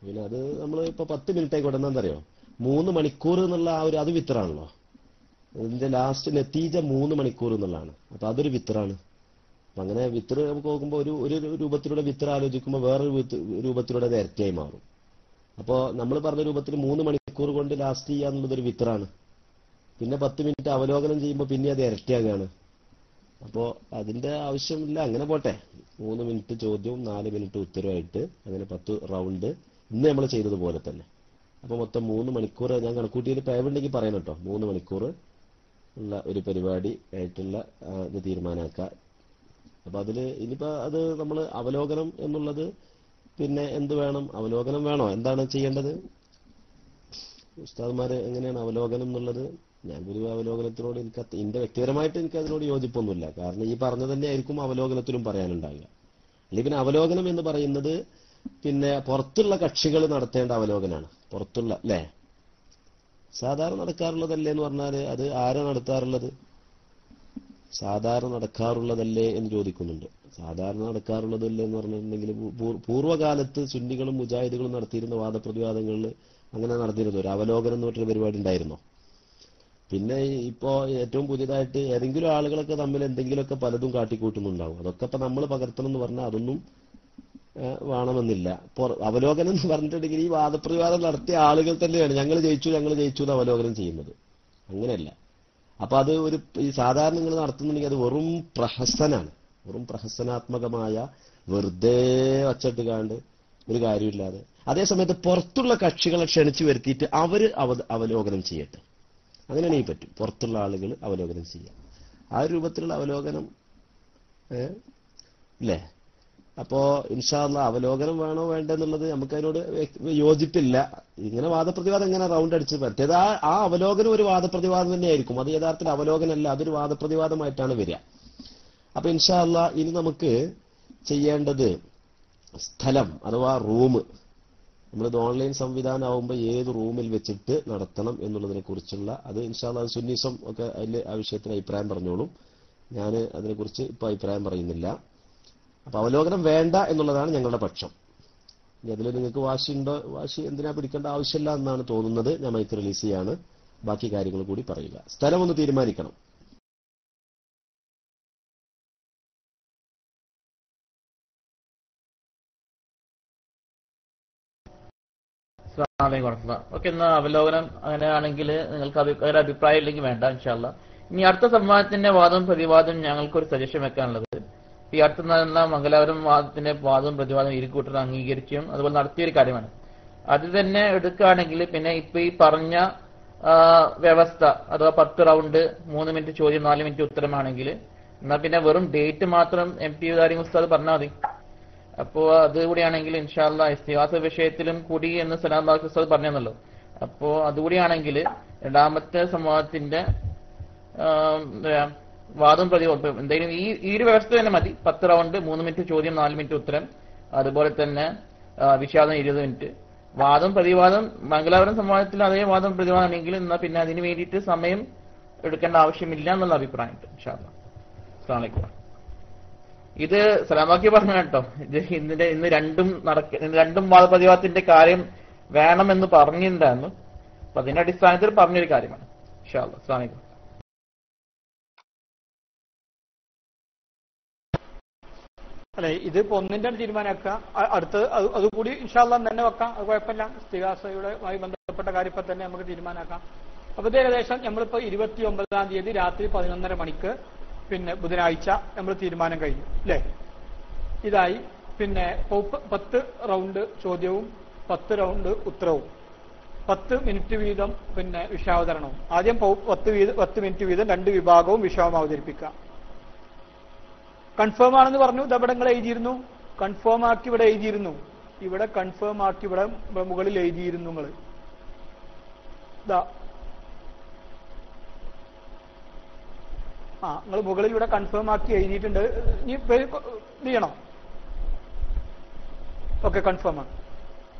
പിന്നെ അത് നമ്മൾ ഇപ്പൊ 10 മിനിറ്റ് ആയിക്കോട്ടെ. എന്താണെന്നറിയോ, 3 മണിക്കൂർ എന്നുള്ള ആ ഒരു അത് വിത്തറാണല്ലോ. ഇതിന്റെ ലാസ്റ്റ് നെത്തീജ 3 മണിക്കൂർ എന്നുള്ളതാണ്. അപ്പൊ അതൊരു വിത്തറാണ്. അപ്പൊ അങ്ങനെ വിത്തർ നമുക്ക് നോക്കുമ്പോൾ ഒരു രൂപത്തിലൂടെ വിത്തർ ആലോചിക്കുമ്പോൾ വേറൊരു രൂപത്തിലൂടെ അത് ഇരട്ടിയായി മാറും. അപ്പോ നമ്മൾ പറഞ്ഞ രൂപത്തിൽ 3 മണിക്കൂർ കൊണ്ട് ലാസ്റ്റ് ചെയ്യാന്നുള്ളത് ഒരു വിത്തറാണ്. പിന്നെ 10 മിനിറ്റ് അവലോകനം ചെയ്യുമ്പോൾ പിന്നെ അത് ഇരട്ടിയാകുകയാണ്. അപ്പോ അതിന്റെ ആവശ്യമില്ല. അങ്ങനെ പോട്ടെ. 3 മിനിറ്റ് ചോദ്യവും 4 മിനിറ്റ് ഉത്തരവായിട്ട് അങ്ങനെ 10 റൗണ്ട് ഇന്ന് നമ്മൾ ചെയ്തതുപോലെ തന്നെ. അപ്പൊ മൊത്തം 3 മണിക്കൂർ ഞാൻ കണക്കൂട്ടിയിൽ പേവുണ്ടെങ്കിൽ പറയണം കേട്ടോ. 3 മണിക്കൂർ ഉള്ള ഒരു പരിപാടി ആയിട്ടുള്ള ഇത് തീരുമാനാക്കാം. അപ്പൊ അതില് ഇനിയിപ്പോ അത് നമ്മൾ അവലോകനം എന്നുള്ളത് പിന്നെ എന്ത് വേണം? അവലോകനം വേണോ? എന്താണ് ചെയ്യേണ്ടത്? ഉസ്താദ്മാര് എങ്ങനെയാണ് അവലോകനം എന്നുള്ളത്? ഞാൻ പൊതുവെ അവലോകനത്തിനോട് എന്റെ വ്യക്തിപരമായിട്ട് എനിക്ക് അതിനോട് യോജിപ്പൊന്നുമില്ല. കാരണം ഈ പറഞ്ഞ തന്നെ ആയിരിക്കും അവലോകനത്തിലും പറയാനുണ്ടാകുക. അല്ലെങ്കിൽ പിന്നെ അവലോകനം എന്ന് പറയുന്നത് പിന്നെ പുറത്തുള്ള കക്ഷികൾ നടത്തേണ്ട അവലോകനാണ്. പുറത്തുള്ള അല്ലേ, സാധാരണ നടക്കാറുള്ളതല്ലേ എന്ന് പറഞ്ഞാല് അത് ആരാ നടത്താറുള്ളത്? സാധാരണ നടക്കാറുള്ളതല്ലേ എന്ന് ചോദിക്കുന്നുണ്ട്. സാധാരണ നടക്കാറുള്ളതല്ലേ എന്ന് പറഞ്ഞിട്ടുണ്ടെങ്കിൽ പൂർവ്വകാലത്ത് സുന്നികളും മുജാഹിദുകളും നടത്തിയിരുന്ന വാദപ്രതിവാദങ്ങളിൽ അങ്ങനെ നടത്തിയിരുന്നു. ഒരു അവലോകനം എന്ന് പറഞ്ഞൊരു പരിപാടി ഉണ്ടായിരുന്നോ? പിന്നെ ഇപ്പോ ഏറ്റവും പുതിയതായിട്ട് ഏതെങ്കിലും ആളുകളൊക്കെ തമ്മിൽ എന്തെങ്കിലുമൊക്കെ പലതും കാട്ടിക്കൂട്ടുന്നുണ്ടാവും. അതൊക്കെ ഇപ്പൊ നമ്മൾ പകർത്തണം എന്ന് പറഞ്ഞാൽ അതൊന്നും വേണമെന്നില്ല. അവലോകനം എന്ന് പറഞ്ഞിട്ടുണ്ടെങ്കിൽ ഈ വാദപ്രതിവാദം നടത്തിയ ആളുകൾ തന്നെയാണ് ഞങ്ങൾ ജയിച്ചു എന്ന് അവലോകനം ചെയ്യുന്നത്. അങ്ങനെയല്ല. അപ്പൊ അത് ഈ സാധാരണ നിങ്ങൾ നടത്തുന്നുണ്ടെങ്കിൽ അത് വെറും പ്രഹസനാണ്. വെറും പ്രഹസനാത്മകമായ വെറുതെ വച്ചിട്ടുകാണ്ട് ഒരു കാര്യമില്ലാതെ. അതേസമയത്ത് പുറത്തുള്ള കക്ഷികളെ ക്ഷണിച്ചു വരുത്തിയിട്ട് അവര് അവലോകനം ചെയ്യട്ടെ. അങ്ങനെയാണെങ്കിൽ പറ്റും. പുറത്തുള്ള ആളുകൾ അവലോകനം ചെയ്യാം. ആ രൂപത്തിലുള്ള അവലോകനം ഇല്ലേ? അപ്പോ ഇൻഷാ അല്ലാഹ് അവലോകനം വേണോ വേണ്ടെന്നുള്ളത് നമുക്കതിനോട് യോജിപ്പില്ല. ഇങ്ങനെ വാദപ്രതിവാദം ഇങ്ങനെ റൗണ്ട് അടിച്ച് പറ്റിയത് ആ അവലോകനം ഒരു വാദപ്രതിവാദം തന്നെയായിരിക്കും. അത് യഥാർത്ഥത്തിൽ അവലോകനമല്ല, അതൊരു വാദപ്രതിവാദമായിട്ടാണ് വരിക. അപ്പൊ ഇൻഷാ അല്ലാഹ് ഇനി നമുക്ക് ചെയ്യേണ്ടത് സ്ഥലം അഥവാ റൂം, നമ്മളിത് ഓൺലൈൻ സംവിധാനമാകുമ്പോൾ ഏത് റൂമിൽ വെച്ചിട്ട് നടത്തണം എന്നുള്ളതിനെ കുറിച്ചുള്ള അത് ഇൻഷാ അല്ലാഹ് സുന്നീസം ഒക്കെ അതിൽ ആ വിഷയത്തിന് അഭിപ്രായം പറഞ്ഞോളും. ഞാൻ അതിനെക്കുറിച്ച് ഇപ്പോൾ അഭിപ്രായം പറയുന്നില്ല. അപ്പൊ അവലോകനം വേണ്ട എന്നുള്ളതാണ് ഞങ്ങളുടെ പക്ഷം. ഇനി അതിൽ നിങ്ങൾക്ക് വാശിയുണ്ടോ, വാശി എന്തിനാ പിടിക്കേണ്ട ആവശ്യമില്ല എന്നാണ് തോന്നുന്നത്. ഞാൻ മൈക്ക് റിലീസ് ചെയ്യാണ്, ബാക്കി കാര്യങ്ങൾ കൂടി പറയുക. സ്ഥലം ഒന്ന് തീരുമാനിക്കണം. ഓക്കെ, എന്നാ അവലോകനം അങ്ങനെയാണെങ്കിൽ നിങ്ങൾക്ക് ഒരു അഭിപ്രായം ഇല്ലെങ്കിൽ വേണ്ട ഇൻഷാ അല്ലാഹ്. ഇനി അടുത്ത സംവാദത്തിന്റെ വാദവും പ്രതിവാദവും ഞങ്ങൾക്കൊരു സജഷൻ വെക്കാനുള്ളത്, ഈ അടുത്ത നടന്ന മംഗലാപുരം വാദത്തിന്റെ വാദവും പ്രതിവാദവും ഇരുകൂട്ടർ അംഗീകരിച്ചും അതുപോലെ നടത്തിയൊരു കാര്യമാണ്. അത് തന്നെ എടുക്കുകയാണെങ്കിൽ പിന്നെ ഇപ്പൊ ഈ പറഞ്ഞ വ്യവസ്ഥ അഥവാ 10 റൗണ്ട് 3 മിനിറ്റ് ചോദ്യം 4 മിനിറ്റ് ഉത്തരമാണെങ്കിൽ എന്നാ പിന്നെ വെറും ഡേറ്റ് മാത്രം MT ഉദാരി ഉസ്താദ് പറഞ്ഞാൽ മതി. അപ്പോ അതുകൂടിയാണെങ്കിൽ ഇൻഷാ അല്ലാഹ് ഇസ്തിഗാസ വിഷയത്തിലും കൂടി എന്ന് സലാം ബാക്കി ഉസ്താദ് പറഞ്ഞല്ലോ. അപ്പോ അതുകൂടിയാണെങ്കിൽ രണ്ടാമത്തെ സംവാദത്തിന്റെ വാദം പ്രതിവാദം എന്തെങ്കിലും ഈ ഒരു വ്യവസ്ഥ തന്നെ മതി. 10 റൗണ്ട് 3 മിനിറ്റ് ചോദ്യം 4 മിനിറ്റ് ഉത്തരം, അതുപോലെ തന്നെ വിഷാദം 20 മിനിറ്റ്. വാദം പ്രതിവാദം മംഗലാപുരം സംവാദത്തിൽ അതേ വാദം പ്രതിവാദമാണെങ്കിൽ എന്നാൽ പിന്നെ അതിന് വേണ്ടിയിട്ട് സമയം എടുക്കേണ്ട ആവശ്യമില്ല എന്നുള്ള അഭിപ്രായം ഉണ്ട് ഇൻഷാ അല്ലാഹ്. അസ്സലാമു അലൈക്കും. ഇത് സലാമാക്കി പറഞ്ഞു കേട്ടോ, ഇത് ഇന്ന് രണ്ടും വാദപ്രതിവാദത്തിന്റെ കാര്യം വേണമെന്ന് പറഞ്ഞിട്ടുണ്ടായിരുന്നു. അപ്പൊ അതിന്റെ അടിസ്ഥാനത്തിൽ പറഞ്ഞൊരു കാര്യമാണ് ഇൻഷാ അല്ലാഹ്. അസ്സലാമു അലൈക്കും. അല്ലെ, ഇതിപ്പോ ഒന്നിന്റെ തീരുമാനമാക്കുക, അടുത്ത് അതുകൂടി ഇൻഷാ അല്ലാഹ് തന്നെ വെക്കാം, അത് കുഴപ്പമില്ല. ഇസ്തിഗാസയുമായി ബന്ധപ്പെട്ട കാര്യം ഇപ്പൊ തന്നെ നമുക്ക് തീരുമാനമാക്കാം. അപ്പൊ ഇത് ഏകദേശം നമ്മളിപ്പോ 29-ാം തീയതി രാത്രി 11:30 മണിക്ക് പിന്നെ ബുധനാഴ്ച നമ്മൾ തീരുമാനം കഴിഞ്ഞു അല്ലേ. ഇതായി പിന്നെ 10 റൗണ്ട് ചോദ്യവും 10 റൗണ്ട് ഉത്തരവും 10 മിനിറ്റ് വീതം പിന്നെ വിഷയാവതരണവും. ആദ്യം 10 മിനിറ്റ് വീതം 2 വിഭാഗവും വിഷയം അവതരിപ്പിക്കുക. കൺഫേം ആണെന്ന് പറഞ്ഞു. ഇതവിടെ നിങ്ങൾ എഴുതിയിരുന്നു, കൺഫേം ആക്കി ഇവിടെ എഴുതിയിരുന്നു, ഇവിടെ കൺഫേം ആക്കി ഇവിടെ മുകളിൽ എഴുതിയിരുന്നു നിങ്ങൾ. നിങ്ങൾ മുകളിൽ ഇവിടെ കൺഫേം ആക്കി എഴുതിയിട്ടുണ്ട്. ഇനി ഇത് ചെയ്യണോ? ഓക്കെ, കൺഫേം ആണ്.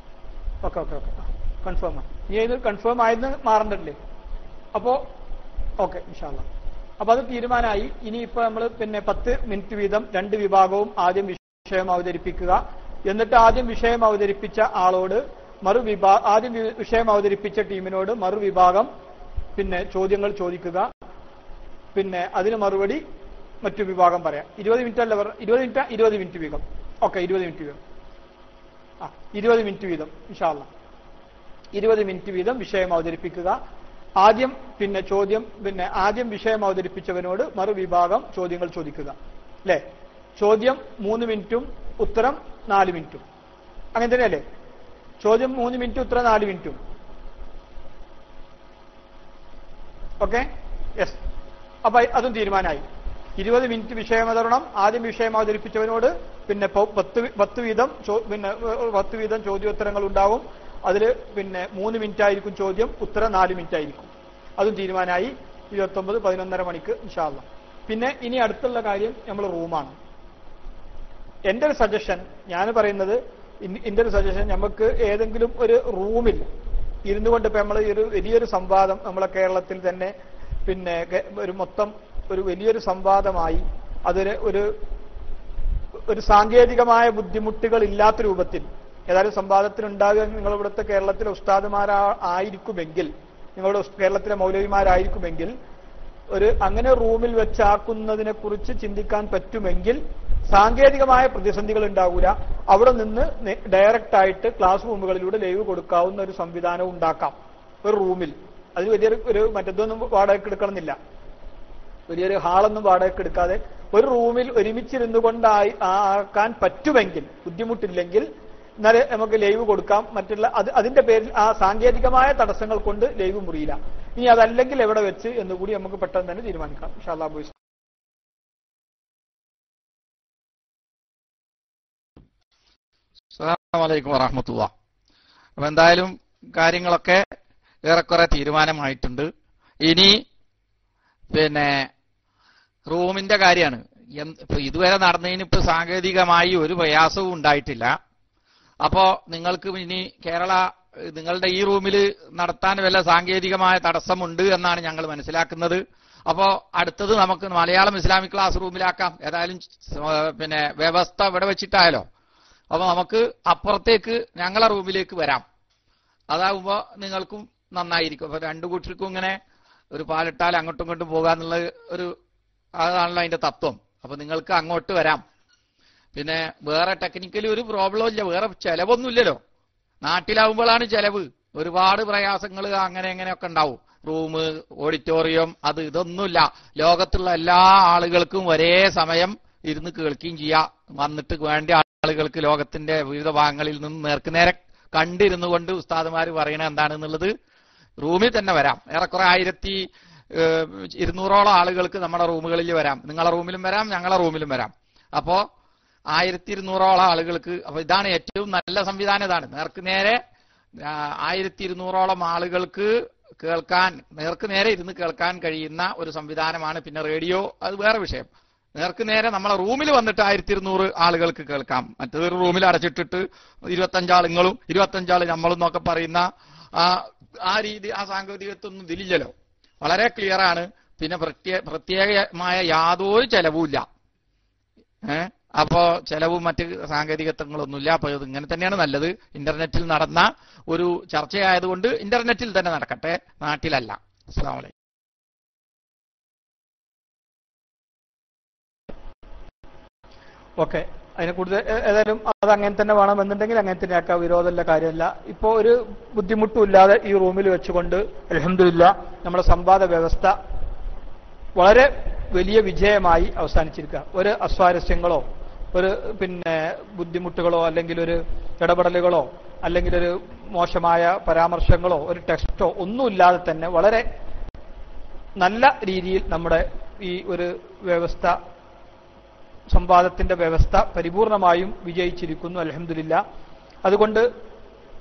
ഓക്കെ ഓക്കെ ഓക്കെ കൺഫേം ആണ്. ഇനി ഇത് കൺഫേം ആയെന്ന് മാറണ്ടല്ലേ? അപ്പോ ഓക്കെ ഇൻഷാ അല്ലാഹ്. അപ്പൊ അത് തീരുമാനമായി. ഇനിയിപ്പോ നമ്മൾ പിന്നെ 10 മിനിറ്റ് വീതം 2 വിഭാഗവും ആദ്യം വിഷയം അവതരിപ്പിക്കുക. എന്നിട്ട് ആദ്യം വിഷയം അവതരിപ്പിച്ച ആളോട് ആദ്യം വിഷയം അവതരിപ്പിച്ച ടീമിനോട് മറുവിഭാഗം പിന്നെ ചോദ്യങ്ങൾ ചോദിക്കുക. പിന്നെ അതിന് മറുപടി മറ്റു വിഭാഗം പറയാം. 20 മിനിറ്റ് അല്ല 20 മിനിറ്റ് വീതം. ഓക്കെ, 20 മിനിറ്റ് വീതം. 20 മിനിറ്റ് വീതം ഇൻഷാ അല്ലാഹ്. 20 മിനിറ്റ് വീതം വിഷയം അവതരിപ്പിക്കുക. ആദ്യം പിന്നെ ആദ്യം വിഷയം അവതരിപ്പിച്ചവനോട് മറുവിഭാഗം ചോദ്യങ്ങൾ ചോദിക്കുക അല്ലെ. ചോദ്യം 3 മിനിറ്റും ഉത്തരം 4 മിനിറ്റും. അങ്ങനെ തന്നെയല്ലേ? ചോദ്യം 3 മിനിറ്റ്, ഉത്തരം 4 മിനിറ്റും. Okay, yes. അപ്പൊ അതും തീരുമാനമായി. 20 മിനിറ്റ് വിഷയമവതരണം. ആദ്യം വിഷയം അവതരിപ്പിച്ചവനോട് പിന്നെ 10 വീതം ചോദ്യോത്തരങ്ങൾ ഉണ്ടാവും. അതിൽ പിന്നെ 3 മിനിറ്റ് ആയിരിക്കും ചോദ്യം, ഉത്തരം 4 മിനിറ്റ് ആയിരിക്കും. അതും തീരുമാനമായി. 29 11:30 മണിക്ക് ഇൻഷാ അല്ലാഹ്. പിന്നെ ഇനി അടുത്തുള്ള കാര്യം നമ്മൾ റൂമാണ്. എന്റെ ഒരു സജഷൻ, ഞാൻ പറയുന്നത് എന്റെ ഒരു സജഷൻ, നമുക്ക് ഏതെങ്കിലും ഒരു റൂമിൽ ഇരുന്നു കൊണ്ട് ഇപ്പൊ നമ്മൾ ഒരു വലിയൊരു സംവാദം നമ്മളെ കേരളത്തിൽ തന്നെ പിന്നെ ഒരു വലിയൊരു സംവാദമായി അതിന് ഒരു സാങ്കേതികമായ ബുദ്ധിമുട്ടുകൾ ഇല്ലാത്ത രൂപത്തിൽ ഏതായാലും സംവാദത്തിനുണ്ടാകുക നിങ്ങൾ ഇവിടുത്തെ കേരളത്തിലെ ഉസ്താദുമാരായിരിക്കുമെങ്കിൽ, നിങ്ങളുടെ കേരളത്തിലെ മൗലവിമാരായിരിക്കുമെങ്കിൽ അങ്ങനെ റൂമിൽ വെച്ചാക്കുന്നതിനെ കുറിച്ച് ചിന്തിക്കാൻ പറ്റുമെങ്കിൽ സാങ്കേതികമായ പ്രതിസന്ധികൾ ഉണ്ടാകൂല. അവിടെ നിന്ന് ഡയറക്റ്റ് ആയിട്ട് ക്ലാസ് റൂമുകളിലൂടെ ലൈവ് കൊടുക്കാവുന്ന ഒരു സംവിധാനം ഉണ്ടാക്കാം ഒരു റൂമിൽ. അതിന് വലിയൊരു മറ്റൊന്നും വാടകയ്ക്ക് എടുക്കണമെന്നില്ല, വലിയൊരു ഹാളൊന്നും വാടകയ്ക്ക് എടുക്കാതെ ഒരു റൂമിൽ ഒരുമിച്ചിരുന്നു കൊണ്ടാക്കാൻ പറ്റുമെങ്കിൽ, ബുദ്ധിമുട്ടില്ലെങ്കിൽ എന്നാലേ നമുക്ക് ലൈവ് കൊടുക്കാം. അതിന്റെ പേരിൽ ആ സാങ്കേതികമായ തടസ്സങ്ങൾ കൊണ്ട് ലൈവ് മുറിയില്ല. ഇനി അതല്ലെങ്കിൽ എവിടെ വെച്ച് എന്നുകൂടി നമുക്ക് പെട്ടെന്ന് തന്നെ തീരുമാനിക്കാം ഇൻഷാ അല്ലാഹ്. ബോയ്സ്, അസ്സലാമു അലൈക്കും വറഹ്മത്തുള്ളാഹി. അപ്പൊ എന്തായാലും കാര്യങ്ങളൊക്കെ ഏറെക്കുറെ തീരുമാനമായിട്ടുണ്ട്. ഇനി പിന്നെ റൂമിന്റെ കാര്യമാണ്. ഇപ്പൊ ഇതുവരെ നടന്നതിന് ഇപ്പൊ സാങ്കേതികമായി ഒരു പ്രയാസവും ഉണ്ടായിട്ടില്ല. അപ്പോ നിങ്ങൾക്ക് ഇനി നിങ്ങളുടെ ഈ റൂമിൽ നടത്താൻ വല്ല സാങ്കേതികമായ തടസ്സമുണ്ട് എന്നാണ് ഞങ്ങൾ മനസ്സിലാക്കുന്നത്. അപ്പോ അടുത്തത് നമുക്ക് മലയാളം ഇസ്ലാമിക് ക്ലാസ് റൂമിലാക്കാം. ഏതായാലും പിന്നെ വ്യവസ്ഥ ഇവിടെ വെച്ചിട്ടായാലോ. അപ്പൊ നമുക്ക് അപ്പുറത്തേക്ക് ഞങ്ങളെ റൂമിലേക്ക് വരാം. അതാവുമ്പോ നിങ്ങൾക്കും നന്നായിരിക്കും. അപ്പൊ രണ്ടു കൂട്ടർക്കും ഇങ്ങനെ ഒരു പാലിട്ടാൽ അങ്ങോട്ടും ഇങ്ങോട്ടും പോകാന്നുള്ള അതാണല്ലോ അതിന്റെ തത്വം. അപ്പൊ നിങ്ങൾക്ക് അങ്ങോട്ട് വരാം. പിന്നെ വേറെ ടെക്നിക്കലി ഒരു പ്രോബ്ലം ഇല്ല, വേറെ ചെലവൊന്നുമില്ലല്ലോ. നാട്ടിലാവുമ്പോഴാണ് ചെലവ്, ഒരുപാട് പ്രയാസങ്ങൾ അങ്ങനെ എങ്ങനെയൊക്കെ ഉണ്ടാവും. റൂം, ഓഡിറ്റോറിയം, ഇതൊന്നുമില്ല. ലോകത്തുള്ള എല്ലാ ആളുകൾക്കും ഒരേ സമയം ഇരുന്ന് കേൾക്കുകയും ചെയ്യാം. വന്നിട്ട് വേണ്ട ആളുകൾക്ക് ലോകത്തിന്റെ വിവിധ ഭാഗങ്ങളിൽ നിന്ന് നേർക്കുനേരെ കണ്ടിരുന്നു കൊണ്ട് ഉസ്താദുമാർ പറയണ എന്താണെന്നുള്ളത് റൂമിൽ തന്നെ വരാം. ഏറെക്കുറെ 1200 ആളുകൾക്ക് നമ്മുടെ റൂമുകളിൽ വരാം. നിങ്ങളെ റൂമിലും വരാം, ഞങ്ങളെ റൂമിലും വരാം. അപ്പോ 1200 ആളുകൾക്ക്. അപ്പൊ ഇതാണ് ഏറ്റവും നല്ല സംവിധാനം. ഇതാണ് നേർക്കുനേരെ 1200 ആളുകൾക്ക് കേൾക്കാൻ, നേർക്കുനേരെ ഇരുന്ന് കേൾക്കാൻ കഴിയുന്ന ഒരു സംവിധാനമാണ്. പിന്നെ റേഡിയോ അത് വേറെ വിഷയം. നേർക്കുനേരെ നമ്മളെ റൂമിൽ വന്നിട്ട് 1200 ആളുകൾക്ക് കേൾക്കാം. മറ്റൊരു റൂമിൽ അടച്ചിട്ടിട്ട് 25 ആളുകളും 25 ആള് നമ്മളും എന്നൊക്കെ പറയുന്ന ആ രീതി, ആ സാങ്കേതികത്വമൊന്നും ഇതിലില്ലല്ലോ. വളരെ ക്ലിയർ ആണ്. പിന്നെ പ്രത്യേകമായ യാതൊരു ചെലവുമില്ല. അപ്പോ ചെലവും മറ്റ് സാങ്കേതികത്വങ്ങളൊന്നുമില്ല. അപ്പൊ ഇത് ഇങ്ങനെ തന്നെയാണ് നല്ലത്. ഇന്റർനെറ്റിൽ നടന്ന ഒരു ചർച്ചയായതുകൊണ്ട് ഇന്റർനെറ്റിൽ തന്നെ നടക്കട്ടെ, നാട്ടിലല്ല. അസ്സലാമു അലൈക്കും. ഓക്കെ, അതിനെ കൂടുതൽ ഏതായാലും അത് അങ്ങനെ തന്നെ വേണമെന്നുണ്ടെങ്കിൽ അങ്ങനെ തന്നെ ആക്കാം. വിരോധമുള്ള കാര്യമല്ല. ഇപ്പോൾ ഒരു ബുദ്ധിമുട്ടും ഇല്ലാതെ ഈ റൂമിൽ വെച്ചുകൊണ്ട് അൽഹംദുലില്ലാ നമ്മുടെ സംവാദ വ്യവസ്ഥ വളരെ വലിയ വിജയമായി അവസാനിച്ചിരിക്കുക. ഒരു അസ്വാരസ്യങ്ങളോ ഒരു ബുദ്ധിമുട്ടുകളോ അല്ലെങ്കിൽ ഒരു ഇടപെടലുകളോ അല്ലെങ്കിൽ ഒരു മോശമായ പരാമർശങ്ങളോ ഒരു ടെക്സ്റ്റോ ഒന്നുമില്ലാതെ തന്നെ വളരെ നല്ല രീതിയിൽ നമ്മുടെ ഈ ഒരു വ്യവസ്ഥ, സംവാദത്തിന്റെ വ്യവസ്ഥ പരിപൂർണമായും വിജയിച്ചിരിക്കുന്നു അൽഹംദുലില്ലാ. അതുകൊണ്ട്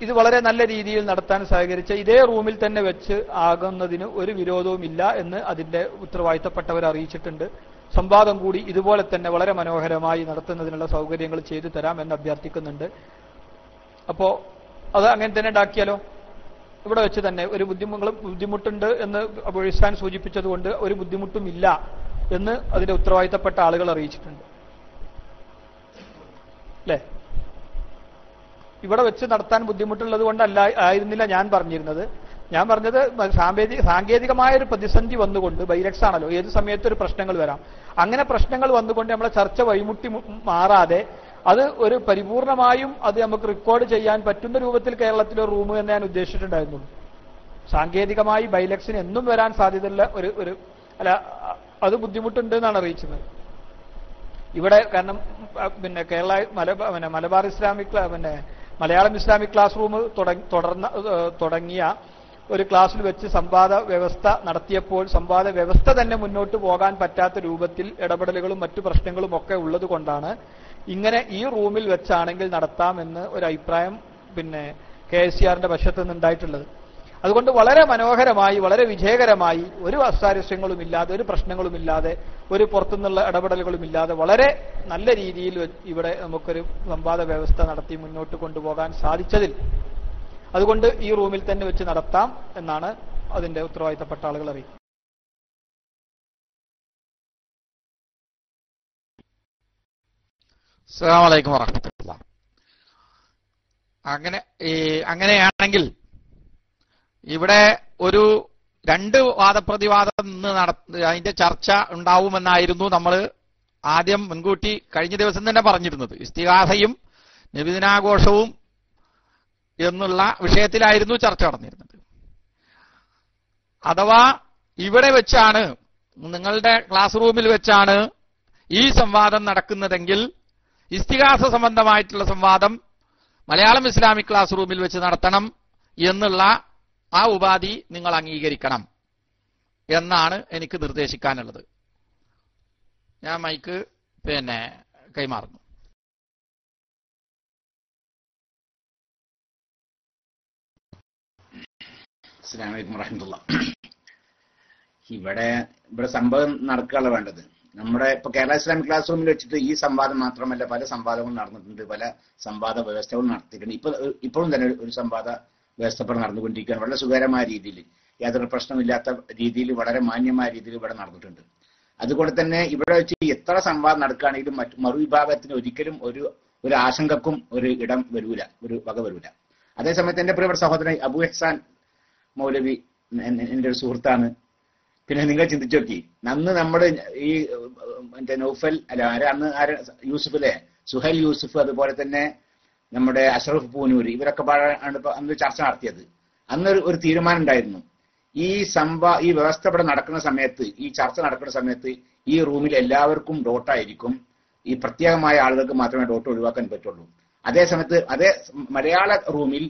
ഇത് വളരെ നല്ല രീതിയിൽ നടത്താൻ സഹകരിച്ച ഇതേ റൂമിൽ തന്നെ വെച്ച് ആകുന്നതിന് ഒരു വിരോധവുമില്ല എന്ന് അതിന്റെ ഉത്തരവാദിത്തപ്പെട്ടവർ അറിയിച്ചിട്ടുണ്ട്. സംവാദം കൂടി ഇതുപോലെ തന്നെ വളരെ മനോഹരമായി നടത്തുന്നതിനുള്ള സൗകര്യങ്ങൾ ചെയ്തു തരാം എന്ന് അഭ്യർത്ഥിക്കുന്നുണ്ട്. അപ്പോ അത് അങ്ങനെ തന്നെ ഉണ്ടാക്കിയാലോ. ഇവിടെ വെച്ച് തന്നെ ഒരു ബുദ്ധിമുട്ടുണ്ട് എന്ന് അബുഇഹ്സാൻ സൂചിപ്പിച്ചതുകൊണ്ട് ഒരു ബുദ്ധിമുട്ടും ഇല്ല എന്ന് അതിന്റെ ഉത്തരവാദിത്തപ്പെട്ട ആളുകൾ അറിയിച്ചിട്ടുണ്ട്. അല്ലേ? ഇവിടെ വെച്ച് നടത്താൻ ബുദ്ധിമുട്ടുള്ളത് കൊണ്ടല്ല ആയിരുന്നില്ല ഞാൻ പറഞ്ഞിരുന്നത്. ഞാൻ പറഞ്ഞത് സാങ്കേതികമായ ഒരു പ്രതിസന്ധി വന്നുകൊണ്ട്, ബൈലക്സ് ആണല്ലോ, ഏത് സമയത്ത് ഒരു പ്രശ്നങ്ങൾ വരാം. അങ്ങനെ പ്രശ്നങ്ങൾ വന്നുകൊണ്ട് നമ്മളെ ചർച്ച വഴിമുട്ടി മാറാതെ അത് ഒരു പരിപൂർണമായും അത് നമുക്ക് റെക്കോർഡ് ചെയ്യാൻ പറ്റുന്ന രൂപത്തിൽ കേരളത്തിലെ റൂം എന്ന് ഞാൻ ഉദ്ദേശിച്ചിട്ടുണ്ടായിരുന്നുള്ളൂ. സാങ്കേതികമായി ബൈലക്സിന് എന്നും വരാൻ സാധ്യതയുള്ള അത് ബുദ്ധിമുട്ടുണ്ട് എന്നാണ് അറിയിച്ചത്. ഇവിടെ കാരണം Malabar Islamic Malayalam Islamic class room തുടങ്ങിയ ഒരു ക്ലാസ്സിൽ വെച്ച് സംവാദ വ്യവസ്ഥ നടത്തിയപ്പോൾ സംവാദ വ്യവസ്ഥ തന്നെ മുന്നോട്ട് പോകാൻ പറ്റാത്ത രൂപത്തിൽ ഇടപെടലുകളും മറ്റു പ്രശ്നങ്ങളും ഒക്കെ ഉള്ളത് കൊണ്ടാണ് ഇങ്ങനെ ഈ റൂമിൽ വെച്ചാണെങ്കിൽ നടത്താമെന്ന് ഒരു അഭിപ്രായം KSCRന്റെ വശത്ത് നിന്നുണ്ടായിട്ടുള്ളത്. അതുകൊണ്ട് വളരെ മനോഹരമായി, വളരെ വിജയകരമായി, ഒരു അസ്വാരസ്യങ്ങളുമില്ലാതെ, ഒരു പ്രശ്നങ്ങളുമില്ലാതെ, ഒരു പുറത്തുനിന്നുള്ള ഇടപെടലുകളുമില്ലാതെ വളരെ നല്ല രീതിയിൽ ഇവിടെ നമുക്കൊരു സംവാദ വ്യവസ്ഥ നടത്തി മുന്നോട്ട് കൊണ്ടുപോകാൻ സാധിച്ചതിൽ അതുകൊണ്ട് ഈ റൂമിൽ തന്നെ വെച്ച് നടത്താം എന്നാണ് അതിന്റെ ഉത്തരവാദിത്തപ്പെട്ട ആളുകൾ അറിയിക്കുന്നത്. അസ്സലാമു അലൈക്കും വറഹ്മത്തുള്ളാഹി. അങ്ങനെയാണെങ്കിൽ ഇവിടെ ഒരു 2 വാദപ്രതിവാദം അതിന്റെ ചർച്ച ഉണ്ടാവുമെന്നായിരുന്നു നമ്മൾ ആദ്യം മുൻകൂട്ടി കഴിഞ്ഞ ദിവസം തന്നെ പറഞ്ഞിരുന്നത്. ഇസ്തിഗാസയും നബിദിനാഘോഷവും എന്നുള്ള വിഷയത്തിലായിരുന്നു ചർച്ച നടന്നിരുന്നത്. അഥവാ ഇവിടെ വെച്ചാണ്, നിങ്ങളുടെ ക്ലാസ് റൂമിൽ വെച്ചാണ് ഈ സംവാദം നടക്കുന്നതെങ്കിൽ ഇസ്തിഗാസ സംബന്ധമായിട്ടുള്ള സംവാദം മലയാളം ഇസ്ലാമിക് ക്ലാസ് റൂമിൽ വെച്ച് നടത്തണം എന്നുള്ള ആ ഉപാധി നിങ്ങൾ അംഗീകരിക്കണം എന്നാണ് എനിക്ക് നിർദ്ദേശിക്കാനുള്ളത്. ഞാൻ മൈക്ക് കൈമാറുന്നു. അസ്സലാമു അലൈക്കും വറഹ്മത്തുള്ളാഹി. ഇവിടെ സംഭവം നടക്കുകയാണ് വേണ്ടത്. നമ്മുടെ ഇപ്പൊ കേരള ഇസ്ലാമിക് ക്ലാസ് റൂമിൽ വെച്ചിട്ട് ഈ സംവാദം മാത്രമല്ല പല സംവാദങ്ങളും നടന്നിട്ടുണ്ട്, പല സംവാദ വ്യവസ്ഥകളും നടത്തിയിട്ടുണ്ട്. ഇപ്പോഴും തന്നെ ഒരു സംവാദ വ്യവസ്ഥ നടന്നുകൊണ്ടിരിക്കുകയാണ്. വളരെ സുഖകരമായ രീതിയിൽ, യാതൊരു പ്രശ്നമില്ലാത്ത രീതിയിൽ, വളരെ മാന്യമായ രീതിയിൽ ഇവിടെ നടന്നിട്ടുണ്ട്. അതുകൊണ്ട് തന്നെ ഇവിടെ വെച്ച് എത്ര സംവാദം നടക്കുകയാണെങ്കിലും മറുവിഭാഗത്തിന് ഒരിക്കലും ഒരു ആശങ്കക്കും ഒരു ഇടം വരൂല, ഒരു വക വരൂല. അതേസമയത്ത് എന്റെ പ്രിയപ്പെട്ട സഹോദരൻ അബു ഇഹ്സാൻ മൗലവി എന്റെ ഒരു സുഹൃത്താണ്. പിന്നെ നിങ്ങൾ ചിന്തിച്ചു നോക്കി, അന്ന് നമ്മുടെ ഈ നൗഫൽ അല്ല അന്ന് യൂസുഫ് അല്ലെ, സുഹൈൽ യൂസുഫ്, അതുപോലെ തന്നെ നമ്മുടെ അഷ്റഫ് പൂനൂര്, ഇവരൊക്കെ ആണ് അന്ന് ചർച്ച നടത്തിയത്. അന്ന് ഒരു തീരുമാനം ഉണ്ടായിരുന്നു, ഈ വ്യവസ്ഥ ഇവിടെ നടക്കുന്ന സമയത്ത്, ഈ ചർച്ച നടക്കുന്ന സമയത്ത് ഈ റൂമിൽ എല്ലാവർക്കും ഡോട്ടായിരിക്കും, ഈ പ്രത്യേകമായ ആളുകൾക്ക് മാത്രമേ ഡോട്ട് ഒഴിവാക്കാൻ പറ്റുള്ളൂ. അതേസമയത്ത് മലയാള റൂമിൽ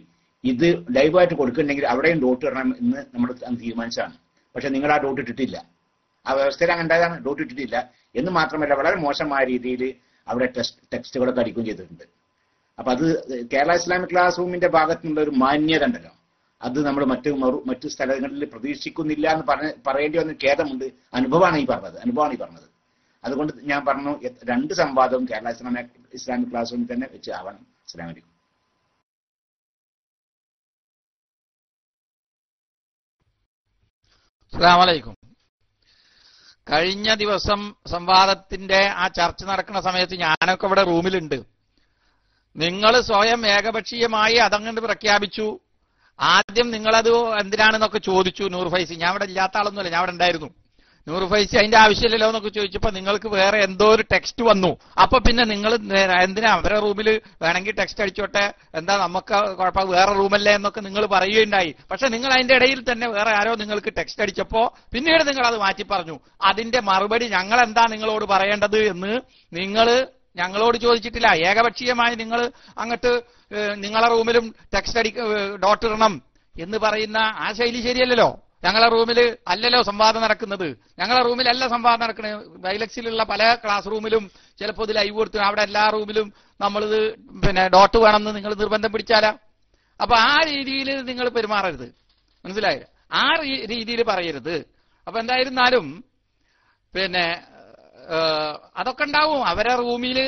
ഇത് ലൈവായിട്ട് കൊടുക്കുന്നുണ്ടെങ്കിൽ അവിടെയും ഡോട്ട് ഇടണം എന്ന് നമ്മൾ തീരുമാനിച്ചതാണ്. പക്ഷെ നിങ്ങൾ ആ ഡോട്ട് ഇട്ടിട്ടില്ല. ആ വ്യവസ്ഥയിൽ അങ്ങനെ ഉണ്ടായതാണ്, ഡോട്ട് ഇട്ടിട്ടില്ല എന്ന് മാത്രമല്ല വളരെ മോശമായ രീതിയിൽ അവിടെ ടെക്സ്റ്റുകളൊക്കെ അടിക്കുകയും ചെയ്തിട്ടുണ്ട്. അപ്പൊ അത് കേരള ഇസ്ലാമിക് ക്ലാസ് റൂമിന്റെ ഭാഗത്തുനിന്നുള്ള ഒരു മാന്യത ഉണ്ടല്ലോ, അത് നമ്മൾ മറ്റു സ്ഥലങ്ങളിൽ പ്രതീക്ഷിക്കുന്നില്ല എന്ന് പറയേണ്ടി വന്ന ഖേദമുണ്ട്. അനുഭവമാണ് ഈ പറഞ്ഞത്. അതുകൊണ്ട് ഞാൻ പറഞ്ഞു, 2 സംവാദവും കേരള ഇസ്ലാമിക് ക്ലാസ് റൂമിൽ തന്നെ വെച്ച് ആവണം. അസ്സലാമു അലൈക്കും. അസ്സലാമു അലൈക്കും. കഴിഞ്ഞ ദിവസം സംവാദത്തിന്റെ ആ ചർച്ച നടക്കുന്ന സമയത്ത് ഞാനൊക്കെ ഇവിടെ റൂമിലുണ്ട്. നിങ്ങൾ സ്വയം ഏകപക്ഷീയമായി അതങ്ങോട്ട് പ്രഖ്യാപിച്ചു. ആദ്യം നിങ്ങളത് എന്തിനാണെന്നൊക്കെ ചോദിച്ചു. നൂർ ഫൈസി, ഞാൻ ഇവിടെ ഇല്ലാത്ത ആളൊന്നുമല്ല, ഞാൻ അവിടെ ഉണ്ടായിരുന്നു. നൂർ ഫൈസി അതിന്റെ ആവശ്യമില്ലല്ലോ എന്നൊക്കെ ചോദിച്ചപ്പോ നിങ്ങൾക്ക് വേറെ എന്തോ ഒരു ടെക്സ്റ്റ് വന്നു. അപ്പൊ പിന്നെ നിങ്ങൾ എന്തിനാ അവരെ റൂമിൽ വേണമെങ്കിൽ ടെക്സ്റ്റ് അടിച്ചോട്ടെ, എന്താ നമുക്ക് കുഴപ്പം, വേറെ റൂമല്ലേ എന്നൊക്കെ നിങ്ങൾ പറയുകയുണ്ടായി. പക്ഷെ നിങ്ങൾ അതിന്റെ ഇടയിൽ തന്നെ വേറെ ആരോ നിങ്ങൾക്ക് ടെക്സ്റ്റ് അടിച്ചപ്പോ പിന്നീട് നിങ്ങൾ അത് മാറ്റി പറഞ്ഞു. അതിന്റെ മറുപടി ഞങ്ങൾ എന്താ നിങ്ങളോട് പറയേണ്ടത് എന്ന് നിങ്ങൾ ഞങ്ങളോട് ചോദിച്ചിട്ടില്ല. ഏകപക്ഷീയമായി നിങ്ങൾ അങ്ങോട്ട് നിങ്ങളെ റൂമിലും ടെക്സ്റ്റ് ഡോട്ട് ഇടണം എന്ന് പറയുന്ന ആ ശൈലി ശരിയല്ലല്ലോ. ഞങ്ങളെ റൂമിൽ അല്ലല്ലോ സംവാദം നടക്കുന്നത്. ഞങ്ങളെ റൂമിലല്ല സംവാദം നടക്കുന്നത്. ബൈലക്സിലുള്ള പല ക്ലാസ് റൂമിലും ചിലപ്പോൾ ഇത് ലൈവ് കൊടുത്തു, അവിടെ എല്ലാ റൂമിലും നമ്മളിത് ഡോട്ട് വേണമെന്ന് നിങ്ങൾ നിർബന്ധം പിടിച്ചാലാ. അപ്പൊ ആ രീതിയിൽ നിങ്ങൾ പെരുമാറരുത്, മനസ്സിലായില്ല? ആ രീതിയിൽ പറയരുത്. അപ്പൊ എന്തായിരുന്നാലും അതൊക്കെ ഉണ്ടാവും. അവരെ റൂമിൽ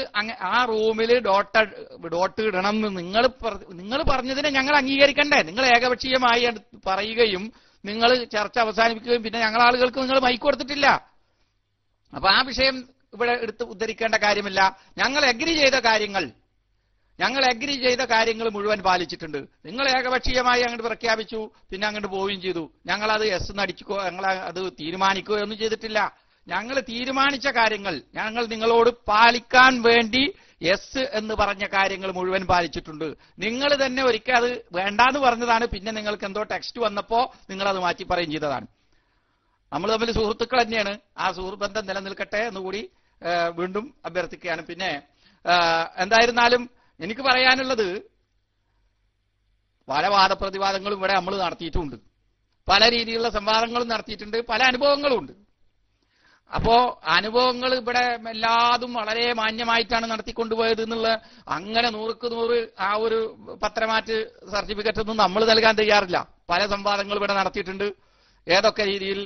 ആ റൂമിൽ ഡോട്ട് ഇടണം എന്ന് നിങ്ങൾ പറഞ്ഞതിനെ ഞങ്ങൾ അംഗീകരിക്കണ്ടേ? നിങ്ങൾ ഏകപക്ഷീയമായി പറയുകയും നിങ്ങൾ ചർച്ച അവസാനിപ്പിക്കുകയും പിന്നെ ഞങ്ങളാളുകൾക്ക് നിങ്ങൾ മൈക്ക് കൊടുത്തിട്ടില്ല. അപ്പൊ ആ വിഷയം ഇവിടെ എടുത്ത് ഉദ്ധരിക്കേണ്ട കാര്യമില്ല. ഞങ്ങൾ അഗ്രി ചെയ്ത കാര്യങ്ങൾ മുഴുവൻ പാലിച്ചിട്ടുണ്ട്. നിങ്ങൾ ഏകപക്ഷീയമായി അങ്ങോട്ട് പ്രഖ്യാപിച്ചു, പിന്നെ അങ്ങോട്ട് പോവുകയും ചെയ്തു. ഞങ്ങളത് എസ് നടിക്കോ അത് തീരുമാനിക്കുകയോ ഒന്നും ചെയ്തിട്ടില്ല. ഞങ്ങൾ തീരുമാനിച്ച കാര്യങ്ങൾ ഞങ്ങൾ നിങ്ങളോട് പാലിക്കാൻ വേണ്ടി എസ് എന്ന് പറഞ്ഞ കാര്യങ്ങൾ മുഴുവൻ പാലിച്ചിട്ടുണ്ട്. നിങ്ങൾ തന്നെ ഒരിക്കൽ അത് വേണ്ടാന്ന് പറഞ്ഞതാണ്, പിന്നെ നിങ്ങൾക്ക് എന്തോ ടെക്സ്റ്റ് വന്നപ്പോ നിങ്ങൾ അത് മാറ്റി പറയുകയും ചെയ്തതാണ്. നമ്മൾ തമ്മിൽ സുഹൃത്തുക്കൾ തന്നെയാണ്. ആ സുഹൃബന്ധം നിലനിൽക്കട്ടെ എന്നുകൂടി വീണ്ടും അഭ്യർത്ഥിക്കുകയാണ്. പിന്നെ എന്തായിരുന്നാലും എനിക്ക് പറയാനുള്ളത്, പല വാദപ്രതിവാദങ്ങളും ഇവിടെ നമ്മൾ നടത്തിയിട്ടുമുണ്ട്, പല രീതിയിലുള്ള സംവാദങ്ങളും നടത്തിയിട്ടുണ്ട്, പല അനുഭവങ്ങളും ഉണ്ട്. അപ്പോ അനുഭവങ്ങൾ ഇവിടെ എല്ലാതും വളരെ മാന്യമായിട്ടാണ് നടത്തിക്കൊണ്ടുപോയത് എന്നുള്ള അങ്ങനെ 100% ആ ഒരു പത്രമാറ്റ് സർട്ടിഫിക്കറ്റ് ഒന്നും നമ്മൾ നൽകാൻ തയ്യാറില്ല. പല സംവാദങ്ങൾ ഇവിടെ നടത്തിയിട്ടുണ്ട്, ഏതൊക്കെ രീതിയിൽ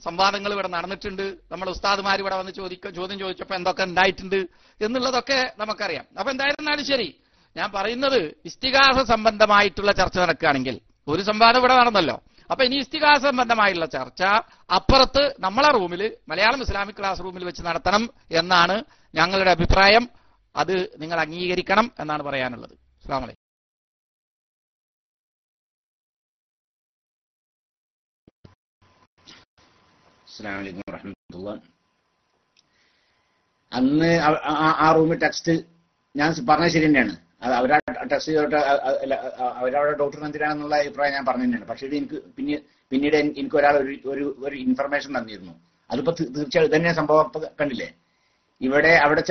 സംവാദങ്ങൾ ഇവിടെ നടന്നിട്ടുണ്ട്, നമ്മുടെ ഉസ്താദുമാർ ഇവിടെ വന്ന് ചോദ്യം ചോദിച്ചപ്പോൾ എന്തൊക്കെ ഉണ്ടായിട്ടുണ്ട് എന്നുള്ളതൊക്കെ നമുക്കറിയാം. അപ്പൊ എന്തായിരുന്നാലും ശരി, ഞാൻ പറയുന്നത് ഇസ്തിഗാസ സംബന്ധമായിട്ടുള്ള ചർച്ച നടക്കുകയാണെങ്കിൽ, ഒരു സംവാദം ഇവിടെ നടന്നല്ലോ, അപ്പൊ ഇനി ഇസ്തിഗാസ സംബന്ധമായുള്ള ചർച്ച അപ്പുറത്ത് നമ്മളെ റൂമിൽ, മലയാളം ഇസ്ലാമിക് ക്ലാസ് റൂമിൽ വെച്ച് നടത്തണം എന്നാണ് ഞങ്ങളുടെ അഭിപ്രായം. അത് നിങ്ങൾ അംഗീകരിക്കണം എന്നാണ് പറയാനുള്ളത്. അസ്സലാമു അലൈക്കും. അസ്സലാമു അലൈക്കും വറഹ്മത്തുള്ളാഹി. അന്ന് ആ റൂമിൽ ടെക്സ്റ്റ് ഞാൻ പറഞ്ഞത് ശരി തന്നെയാണ്. അത് അവരാ ടെസ്റ്റ് ചെയ്തോട്ട് അവരവിടെ ഡോക്ടർ എന്തിനാണെന്നുള്ള അഭിപ്രായം ഞാൻ പറഞ്ഞു തന്നെയാണ്. പക്ഷേ ഇത് എനിക്ക് പിന്നീട് എനിക്ക് ഒരാൾ ഒരു ഇൻഫർമേഷൻ തന്നിരുന്നു. അതിപ്പോ തീർച്ചയായും ഇത് തന്നെ സംഭവം കണ്ടില്ലേ. അവിടെ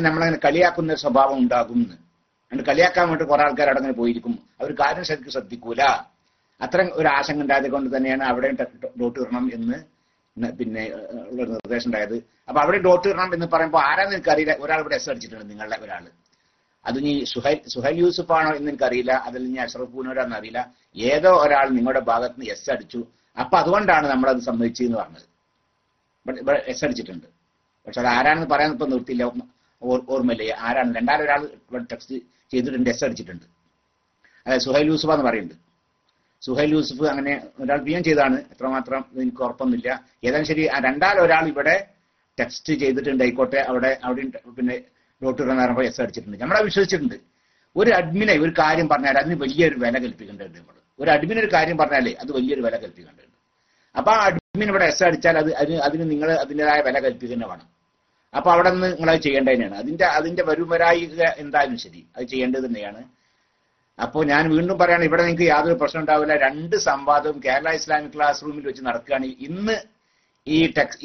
നമ്മളങ്ങനെ കളിയാക്കുന്ന സ്വഭാവം ഉണ്ടാകും എന്ന്. അതുകൊണ്ട് കളിയാക്കാൻ വേണ്ടി കുറെ ആൾക്കാർ അവിടെ അങ്ങനെ പോയിരിക്കും. അവർ കാര്യം ശരിക്കും ശ്രദ്ധിക്കൂല. അത്രയും ഒരു ആശങ്ക ഉണ്ടായത് കൊണ്ട് തന്നെയാണ് അവിടെയും ഡോട്ട് ഇടണം എന്ന് പിന്നെ ഉള്ള നിർദ്ദേശം ഉണ്ടായത്. അപ്പൊ അവിടെ ഡോട്ട് ഇടണം എന്ന് പറയുമ്പോൾ ആരാന്ന് എനിക്കറിയില്ല. ഒരാൾ ഇവിടെ എസ് അടിച്ചിട്ടുണ്ട്, നിങ്ങളുടെ ഒരാൾ. അത് നീ സുഹൈൽ യൂസുഫ് ആണോ എന്ന് എനിക്കറിയില്ല, അതിൽ നീ അഷ്റഫ് പൂനൂരാന്ന് അറിയില്ല. ഏതോ ഒരാൾ നിങ്ങളുടെ ഭാഗത്ത് നിന്ന് എസ് അടിച്ചു. അപ്പൊ അതുകൊണ്ടാണ് നമ്മളത് സമ്മതിച്ചെന്ന് പറഞ്ഞത്. എസ് അടിച്ചിട്ടുണ്ട്. പക്ഷെ അത് ആരാണെന്ന് പറയാൻ ഇപ്പൊ നിർത്തിയില്ല, ഓർമ്മയില്ലേ ആരാണ്. രണ്ടാമതൊരാൾ ഇവിടെ ടെക്സ്റ്റ് ചെയ്തിട്ടുണ്ട്, എസ് അടിച്ചിട്ടുണ്ട്. അതായത് സുഹൈൽ യൂസുഫ് എന്ന് പറയുന്നുണ്ട്. സുഹൈൽ യൂസുഫ് അങ്ങനെ ഒരാൾ പിഎം ചെയ്താണ്, എത്രമാത്രം എനിക്ക് ഉറപ്പൊന്നുമില്ല. ഏതായാലും ശരി, രണ്ടാമതൊരാൾ ഇവിടെ ടെക്സ്റ്റ് ചെയ്തിട്ടുണ്ട്, ആയിക്കോട്ടെ. അവിടെ പിന്നെ ഡോട്ട് ഇടാൻ പറയുമ്പോൾ എസ് അടിച്ചിട്ടുണ്ട്. നമ്മളെ വിശ്വസിച്ചിട്ടുണ്ട്. ഒരു അഡ്മിനെ ഒരു കാര്യം പറഞ്ഞാൽ അതിന് വലിയൊരു വില കൽപ്പിക്കേണ്ടതുണ്ട്. നമ്മൾ ഒരു അഡ്മിന് ഒരു കാര്യം പറഞ്ഞാലേ അത് വലിയൊരു വില കൽപ്പിക്കേണ്ടതുണ്ട്. അപ്പൊ ആ അഡ്മിൻ ഇവിടെ എസ് അടിച്ചാൽ അതിന് നിങ്ങൾ അതിൻ്റെതായ വില കൽപ്പിക്കുന്ന വേണം. അപ്പൊ അവിടെ നിന്ന് നിങ്ങളത് ചെയ്യേണ്ടത് തന്നെയാണ്. അതിന്റെ വരുമരായിക എന്തായാലും ശരി, അത് ചെയ്യേണ്ടത് തന്നെയാണ്. അപ്പോൾ ഞാൻ വീണ്ടും പറയാണ്, ഇവിടെ നിങ്ങൾക്ക് യാതൊരു പ്രശ്നം ഉണ്ടാവില്ല. 2 സംവാദവും കേരള ഇസ്ലാമിക് ക്ലാസ് റൂമിൽ വെച്ച് നടക്കുകയാണ്. ഇന്ന്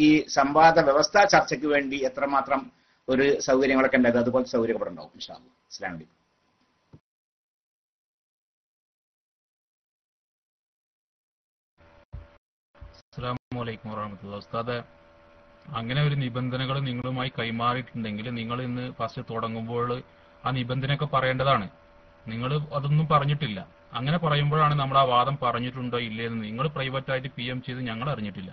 ഈ സംവാദ വ്യവസ്ഥാ ചർച്ചയ്ക്ക് വേണ്ടി എത്രമാത്രം ഒരു സൗകര്യങ്ങളൊക്കെ ഉണ്ടായത് അതുപോലത്തെ സൗകര്യം ഇവിടെ ഉണ്ടാവും ഇൻഷാ അല്ലാഹ്. അസ്സലാമു അലൈക്കും. അസ്സലാമു അലൈക്കും വറഹ്മത്തുള്ളാഹി. ഉസ്താദെ, അങ്ങനെ ഒരു നിബന്ധനകൾ നിങ്ങളുമായി കൈമാറിയിട്ടുണ്ടെങ്കിൽ നിങ്ങൾ ഇന്ന് ഫസ്റ്റ് തുടങ്ങുമ്പോൾ ആ നിബന്ധനയൊക്കെ പറയേണ്ടതാണ്. നിങ്ങൾ അതൊന്നും പറഞ്ഞിട്ടില്ല. അങ്ങനെ പറയുമ്പോഴാണ് നമ്മൾ ആ വാദം പറഞ്ഞിട്ടുണ്ടോ ഇല്ലേ എന്ന് നിങ്ങൾ പ്രൈവറ്റായിട്ട് PM ചെയ്ത് ഞങ്ങൾ അറിഞ്ഞിട്ടില്ല.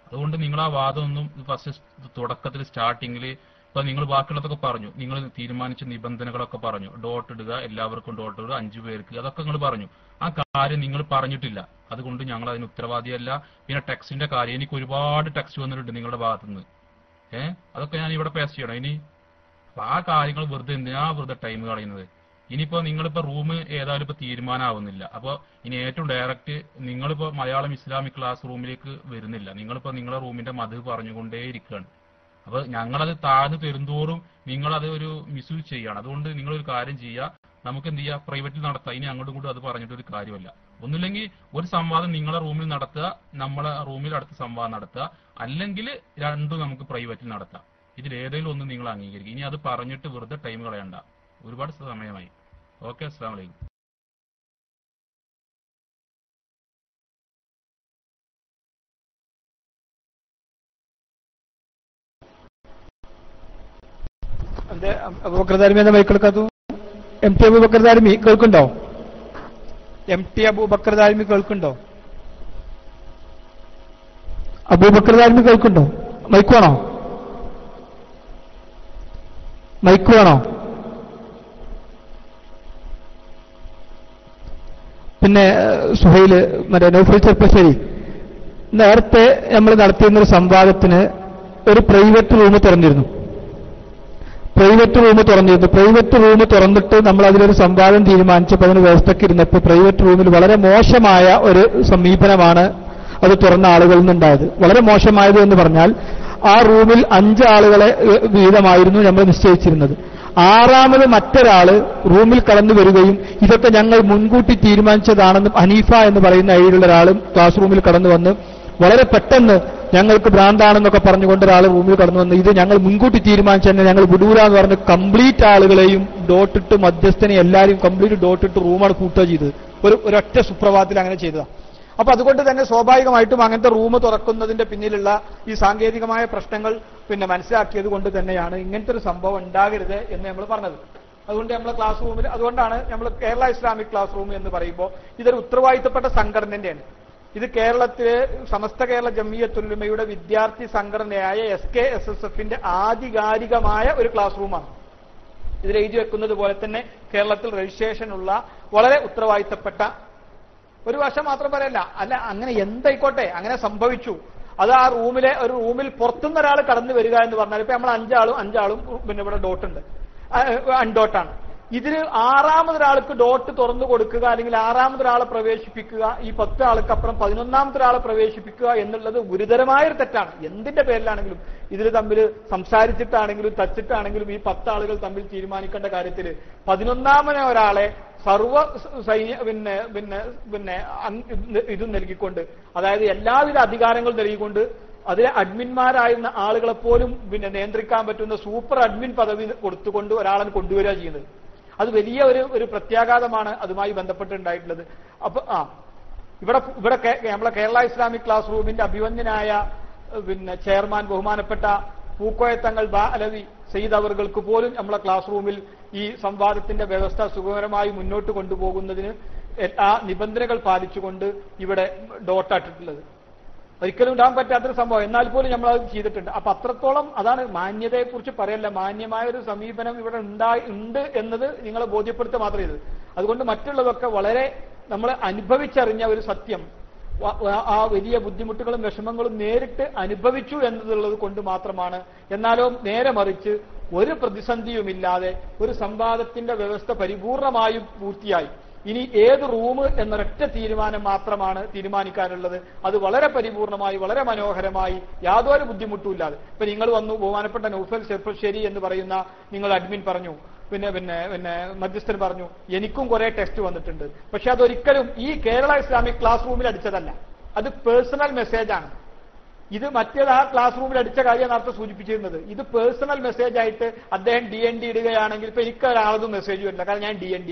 അതുകൊണ്ട് നിങ്ങൾ ആ വാദം ഒന്നും ഫസ്റ്റ് തുടക്കത്തിൽ സ്റ്റാർട്ടിങ്ങിൽ ഇപ്പൊ നിങ്ങൾ ബാക്കിയുള്ളതൊക്കെ പറഞ്ഞു, നിങ്ങൾ തീരുമാനിച്ച നിബന്ധനകളൊക്കെ പറഞ്ഞു, ഡോട്ട് ഇടുക, എല്ലാവർക്കും ഡോട്ട് ഇടുക, 5 പേർക്ക്, അതൊക്കെ നിങ്ങൾ പറഞ്ഞു. ആ കാര്യം നിങ്ങൾ പറഞ്ഞിട്ടില്ല. അതുകൊണ്ട് ഞങ്ങൾ അതിന് ഉത്തരവാദിയല്ല. പിന്നെ ടെക്സ്റ്റിന്റെ കാര്യം, എനിക്ക് ഒരുപാട് ടെക്സ്റ്റ് വന്നിട്ടുണ്ട് നിങ്ങളുടെ ഭാഗത്തുനിന്ന്. അതൊക്കെ ഞാൻ ഇവിടെ പേസ്റ്റ് ചെയ്യണം ഇനി. അപ്പൊ ആ കാര്യങ്ങൾ വെറുതെ ടൈം കളയുന്നത്. ഇനിയിപ്പോ നിങ്ങളിപ്പോ റൂം ഏതായാലും ഇപ്പൊ തീരുമാനമാവുന്നില്ല. അപ്പൊ ഇനി ഏറ്റവും ഡയറക്റ്റ് നിങ്ങളിപ്പോ മലയാളം ഇസ്ലാമിക് ക്ലാസ് റൂമിലേക്ക് വരുന്നില്ല. നിങ്ങളിപ്പോ നിങ്ങളുടെ റൂമിന്റെ മധു പറഞ്ഞുകൊണ്ടേയിരിക്കുകയാണ്. അപ്പൊ ഞങ്ങളത് താഴ്ന്നു തരുന്തോറും നിങ്ങളത് ഒരു മിസ്യൂസ് ചെയ്യാണ്. അതുകൊണ്ട് നിങ്ങളൊരു കാര്യം ചെയ്യുക, നമുക്ക് എന്ത് ചെയ്യുക, പ്രൈവറ്റിൽ നടത്താം. ഇനി അങ്ങോട്ടും കൂട്ടും അത് പറഞ്ഞിട്ടൊരു കാര്യമല്ല. ഒന്നുമില്ലെങ്കിൽ ഒരു സംവാദം നിങ്ങളെ റൂമിൽ നടത്തുക, നമ്മളെ റൂമിൽ അടുത്ത സംവാദം നടത്തുക, അല്ലെങ്കിൽ രണ്ടും നമുക്ക് പ്രൈവറ്റിൽ നടത്താം. ഇതിലേതെങ്കിലും ഒന്ന് നിങ്ങൾ അംഗീകരിക്കും. ഇനി അത് പറഞ്ഞിട്ട് വെറുതെ ടൈം കളയണ്ട. ഒരുപാട് സമയമായി. ഓക്കെ, അസ്സലാമു അലൈക്കും. അബൂബക്കർ ദാരിമി എന്ന മൈക്കെടുക്കാത്തു? MT അബൂബക്കർ ദാരിമി കേൾക്കുന്നുണ്ടോ? MT അബൂബക്കർ ദാരിമി കേൾക്കുന്നുണ്ടോ? അബൂബക്കർ ദാരിമി കേൾക്കുന്നുണ്ടോ? മൈക്ക് വേണോ? മൈക്ക് വേണോ? പിന്നെ സുഹൈല്, മറ്റേ നൗഫൽ ചെർപ്പശ്ശേരി, നേരത്തെ നമ്മൾ നടത്തിയിരുന്നൊരു സംവാദത്തിന് ഒരു പ്രൈവറ്റ് റൂം തുറന്നിരുന്നു. പ്രൈവറ്റ് റൂം തുറന്നിട്ട് നമ്മൾ അതിലൊരു സംവാദം തീരുമാനിച്ചപ്പോൾ അതിന് വ്യവസ്ഥയ്ക്ക് ഇരുന്നപ്പോൾ പ്രൈവറ്റ് റൂമിൽ വളരെ മോശമായ ഒരു സമീപനമാണ് അത് തുറന്ന ആളുകളിൽ നിന്നുണ്ടായത്. വളരെ മോശമായത് എന്ന് പറഞ്ഞാൽ ആ റൂമിൽ 5 ആളുകളെ വീതമായിരുന്നു നമ്മൾ നിശ്ചയിച്ചിരുന്നത്. 6ാമത് മറ്റൊരാള് റൂമിൽ കടന്നു വരികയും ഇതൊക്കെ ഞങ്ങൾ മുൻകൂട്ടി തീരുമാനിച്ചതാണെന്നും ഹനീഫ എന്ന് പറയുന്ന അഴിയിലുള്ള ഒരാളും ക്ലാസ് റൂമിൽ കടന്നു വന്ന് വളരെ പെട്ടെന്ന് ഞങ്ങൾക്ക് ഭ്രാന്താണെന്നൊക്കെ പറഞ്ഞുകൊണ്ട് ഒരാൾ റൂമിൽ കടന്നു വന്ന് ഇത് ഞങ്ങൾ മുൻകൂട്ടി തീരുമാനിച്ചു തന്നെ ഞങ്ങൾ വിടൂല എന്ന് പറഞ്ഞ് കംപ്ലീറ്റ് ആളുകളെയും ഡോട്ടിട്ട് മധ്യസ്ഥനെ എല്ലാവരും കംപ്ലീറ്റ് ഡോട്ടിട്ട് റൂമാണ് കൂട്ടുക ചെയ്തത്. ഒരൊറ്റ സുപ്രഭാതത്തിൽ അങ്ങനെ ചെയ്തതാണ്. അപ്പൊ അതുകൊണ്ട് തന്നെ സ്വാഭാവികമായിട്ടും അങ്ങനത്തെ റൂം തുറക്കുന്നതിന്റെ പിന്നിലുള്ള ഈ സാങ്കേതികമായ പ്രശ്നങ്ങൾ മനസ്സിലാക്കിയത് കൊണ്ട് തന്നെയാണ് ഇങ്ങനത്തെ ഒരു സംഭവം ഉണ്ടാകരുത് എന്ന് നമ്മൾ പറഞ്ഞത്. അതുകൊണ്ട് നമ്മളെ ക്ലാസ് റൂമിൽ, അതുകൊണ്ടാണ് നമ്മൾ കേരള ഇസ്ലാമിക് ക്ലാസ് റൂം എന്ന് പറയുമ്പോൾ ഇതൊരു ഉത്തരവാദിത്തപ്പെട്ട സംഘടനയാണ്. ഇത് കേരളത്തിലെ സമസ്ത കേരള ജംഇയ്യത്തുൽ ഉലമയുടെ വിദ്യാർത്ഥി സംഘടനയായ SKSSFന്റെ ആധികാരികമായ ഒരു ക്ലാസ് റൂമാണ്. ഇതിൽ എഴുതി വെക്കുന്നത് പോലെ തന്നെ കേരളത്തിൽ രജിസ്ട്രേഷൻ ഉള്ള വളരെ ഉത്തരവാദിത്തപ്പെട്ട ഒരു വശം മാത്രം പറയല്ല, അല്ല അങ്ങനെ എന്തായിക്കോട്ടെ അങ്ങനെ സംഭവിച്ചു. അത് ആ ഒരു റൂമിൽ പുറത്തുനിന്ന് ഒരാൾ കടന്നു വരിക എന്ന് പറഞ്ഞാൽ ഇപ്പൊ നമ്മൾ അഞ്ചാളും ഇവിടെ ഡോട്ടുണ്ട്, അൺഡോട്ടാണ്. ഇതിന് 6ാമതൊരാൾക്ക് ഡോട്ട് തുറന്നു കൊടുക്കുക, അല്ലെങ്കിൽ 6ാമതൊരാളെ പ്രവേശിപ്പിക്കുക, ഈ 10 ആൾക്കപ്പുറം 11ാമതൊരാളെ പ്രവേശിപ്പിക്കുക എന്നുള്ളത് ഗുരുതരമായൊരു തെറ്റാണ്. എന്തിന്റെ പേരിലാണെങ്കിലും, ഇതിൽ തമ്മിൽ സംസാരിച്ചിട്ടാണെങ്കിലും തച്ചിട്ടാണെങ്കിലും ഈ 10 ആളുകൾ തമ്മിൽ തീരുമാനിക്കേണ്ട കാര്യത്തിൽ 11ാമനെ ഒരാളെ സർവ ഇതും നൽകിക്കൊണ്ട്, അതായത് എല്ലാവിധ അധികാരങ്ങൾ നൽകിക്കൊണ്ട് അതിലെ അഡ്മിന്മാരായിരുന്ന ആളുകളെപ്പോലും നിയന്ത്രിക്കാൻ പറ്റുന്ന സൂപ്പർ അഡ്മിൻ പദവി കൊടുത്തുകൊണ്ട് ഒരാളെ കൊണ്ടുവരിക ചെയ്യുന്നത്. അത് വലിയ ഒരു പ്രത്യാഘാതമാണ് അതുമായി ബന്ധപ്പെട്ടുണ്ടായിട്ടുള്ളത്. അപ്പൊ ഇവിടെ നമ്മളെ കേരള ഇസ്ലാമിക് ക്ലാസ് റൂമിന്റെ അഭിവന്യനായ ചെയർമാൻ ബഹുമാനപ്പെട്ട പൂക്കോയത്തങ്ങൾ അലവി സയ്യിദ് അവർക്ക് പോലും നമ്മളെ ക്ലാസ് റൂമിൽ ഈ സംവാദത്തിന്റെ വ്യവസ്ഥ സുഖകരമായി മുന്നോട്ട് കൊണ്ടുപോകുന്നതിന് ആ നിബന്ധനകൾ പാലിച്ചുകൊണ്ട് ഇവിടെ ഡോട്ടാട്ടിട്ടുള്ളത്. ഒരിക്കലും ഉണ്ടാകാൻ പറ്റാത്തൊരു സംഭവം. എന്നാൽ പോലും നമ്മൾ അത് ചെയ്തിട്ടുണ്ട്. അപ്പൊ അത്രത്തോളം അതാണ് മാന്യതയെ കുറിച്ച് പറയല്ല. മാന്യമായ ഒരു സമീപനം ഇവിടെ ഉണ്ട് എന്നത് നിങ്ങളെ ബോധ്യപ്പെടുത്തുക മാത്രമേ ചെയ്തത്. അതുകൊണ്ട് മറ്റുള്ളതൊക്കെ വളരെ നമ്മൾ അനുഭവിച്ചറിഞ്ഞ ഒരു സത്യം, ആ വലിയ ബുദ്ധിമുട്ടുകളും വിഷമങ്ങളും നേരിട്ട് അനുഭവിച്ചു എന്നുള്ളത് കൊണ്ട് മാത്രമാണ്. എന്നാലോ നേരെ മറിച്ച് ഒരു പ്രതിസന്ധിയുമില്ലാതെ ഒരു സംവാദത്തിന്റെ വ്യവസ്ഥ പരിപൂർണമായും പൂർത്തിയായി. ഇനി ഏത് റൂം എന്നൊരൊറ്റ തീരുമാനം മാത്രമാണ് തീരുമാനിക്കാനുള്ളത്. അത് വളരെ പരിപൂർണമായി വളരെ മനോഹരമായി യാതൊരു ബുദ്ധിമുട്ടും ഇല്ലാതെ. ഇപ്പൊ നിങ്ങൾ വന്നു, ബഹുമാനപ്പെട്ട നൗഫൽ ചെർപ്പശ്ശേരി എന്ന് പറയുന്ന നിങ്ങൾ അഡ്മിൻ പറഞ്ഞു, പിന്നെ പിന്നെ പിന്നെ മധ്യസ്ഥൻ പറഞ്ഞു എനിക്കും കുറെ ടെസ്റ്റ് വന്നിട്ടുണ്ട്. പക്ഷെ അതൊരിക്കലും ഈ കേരള ഇസ്ലാമിക് ക്ലാസ് റൂമിൽ അടിച്ചതല്ല, അത് പേഴ്സണൽ മെസ്സേജാണ്. ഇത് മറ്റേത് ആ ക്ലാസ് റൂമിൽ അടിച്ച കാര്യം നേരത്തെ സൂചിപ്പിച്ചിരുന്നത്. ഇത് പേഴ്സണൽ മെസ്സേജ് ആയിട്ട് അദ്ദേഹം DND ഇടുകയാണെങ്കിൽ ഇപ്പൊ എനിക്ക് ഒരാളതും മെസ്സേജ് വരില്ല, കാരണം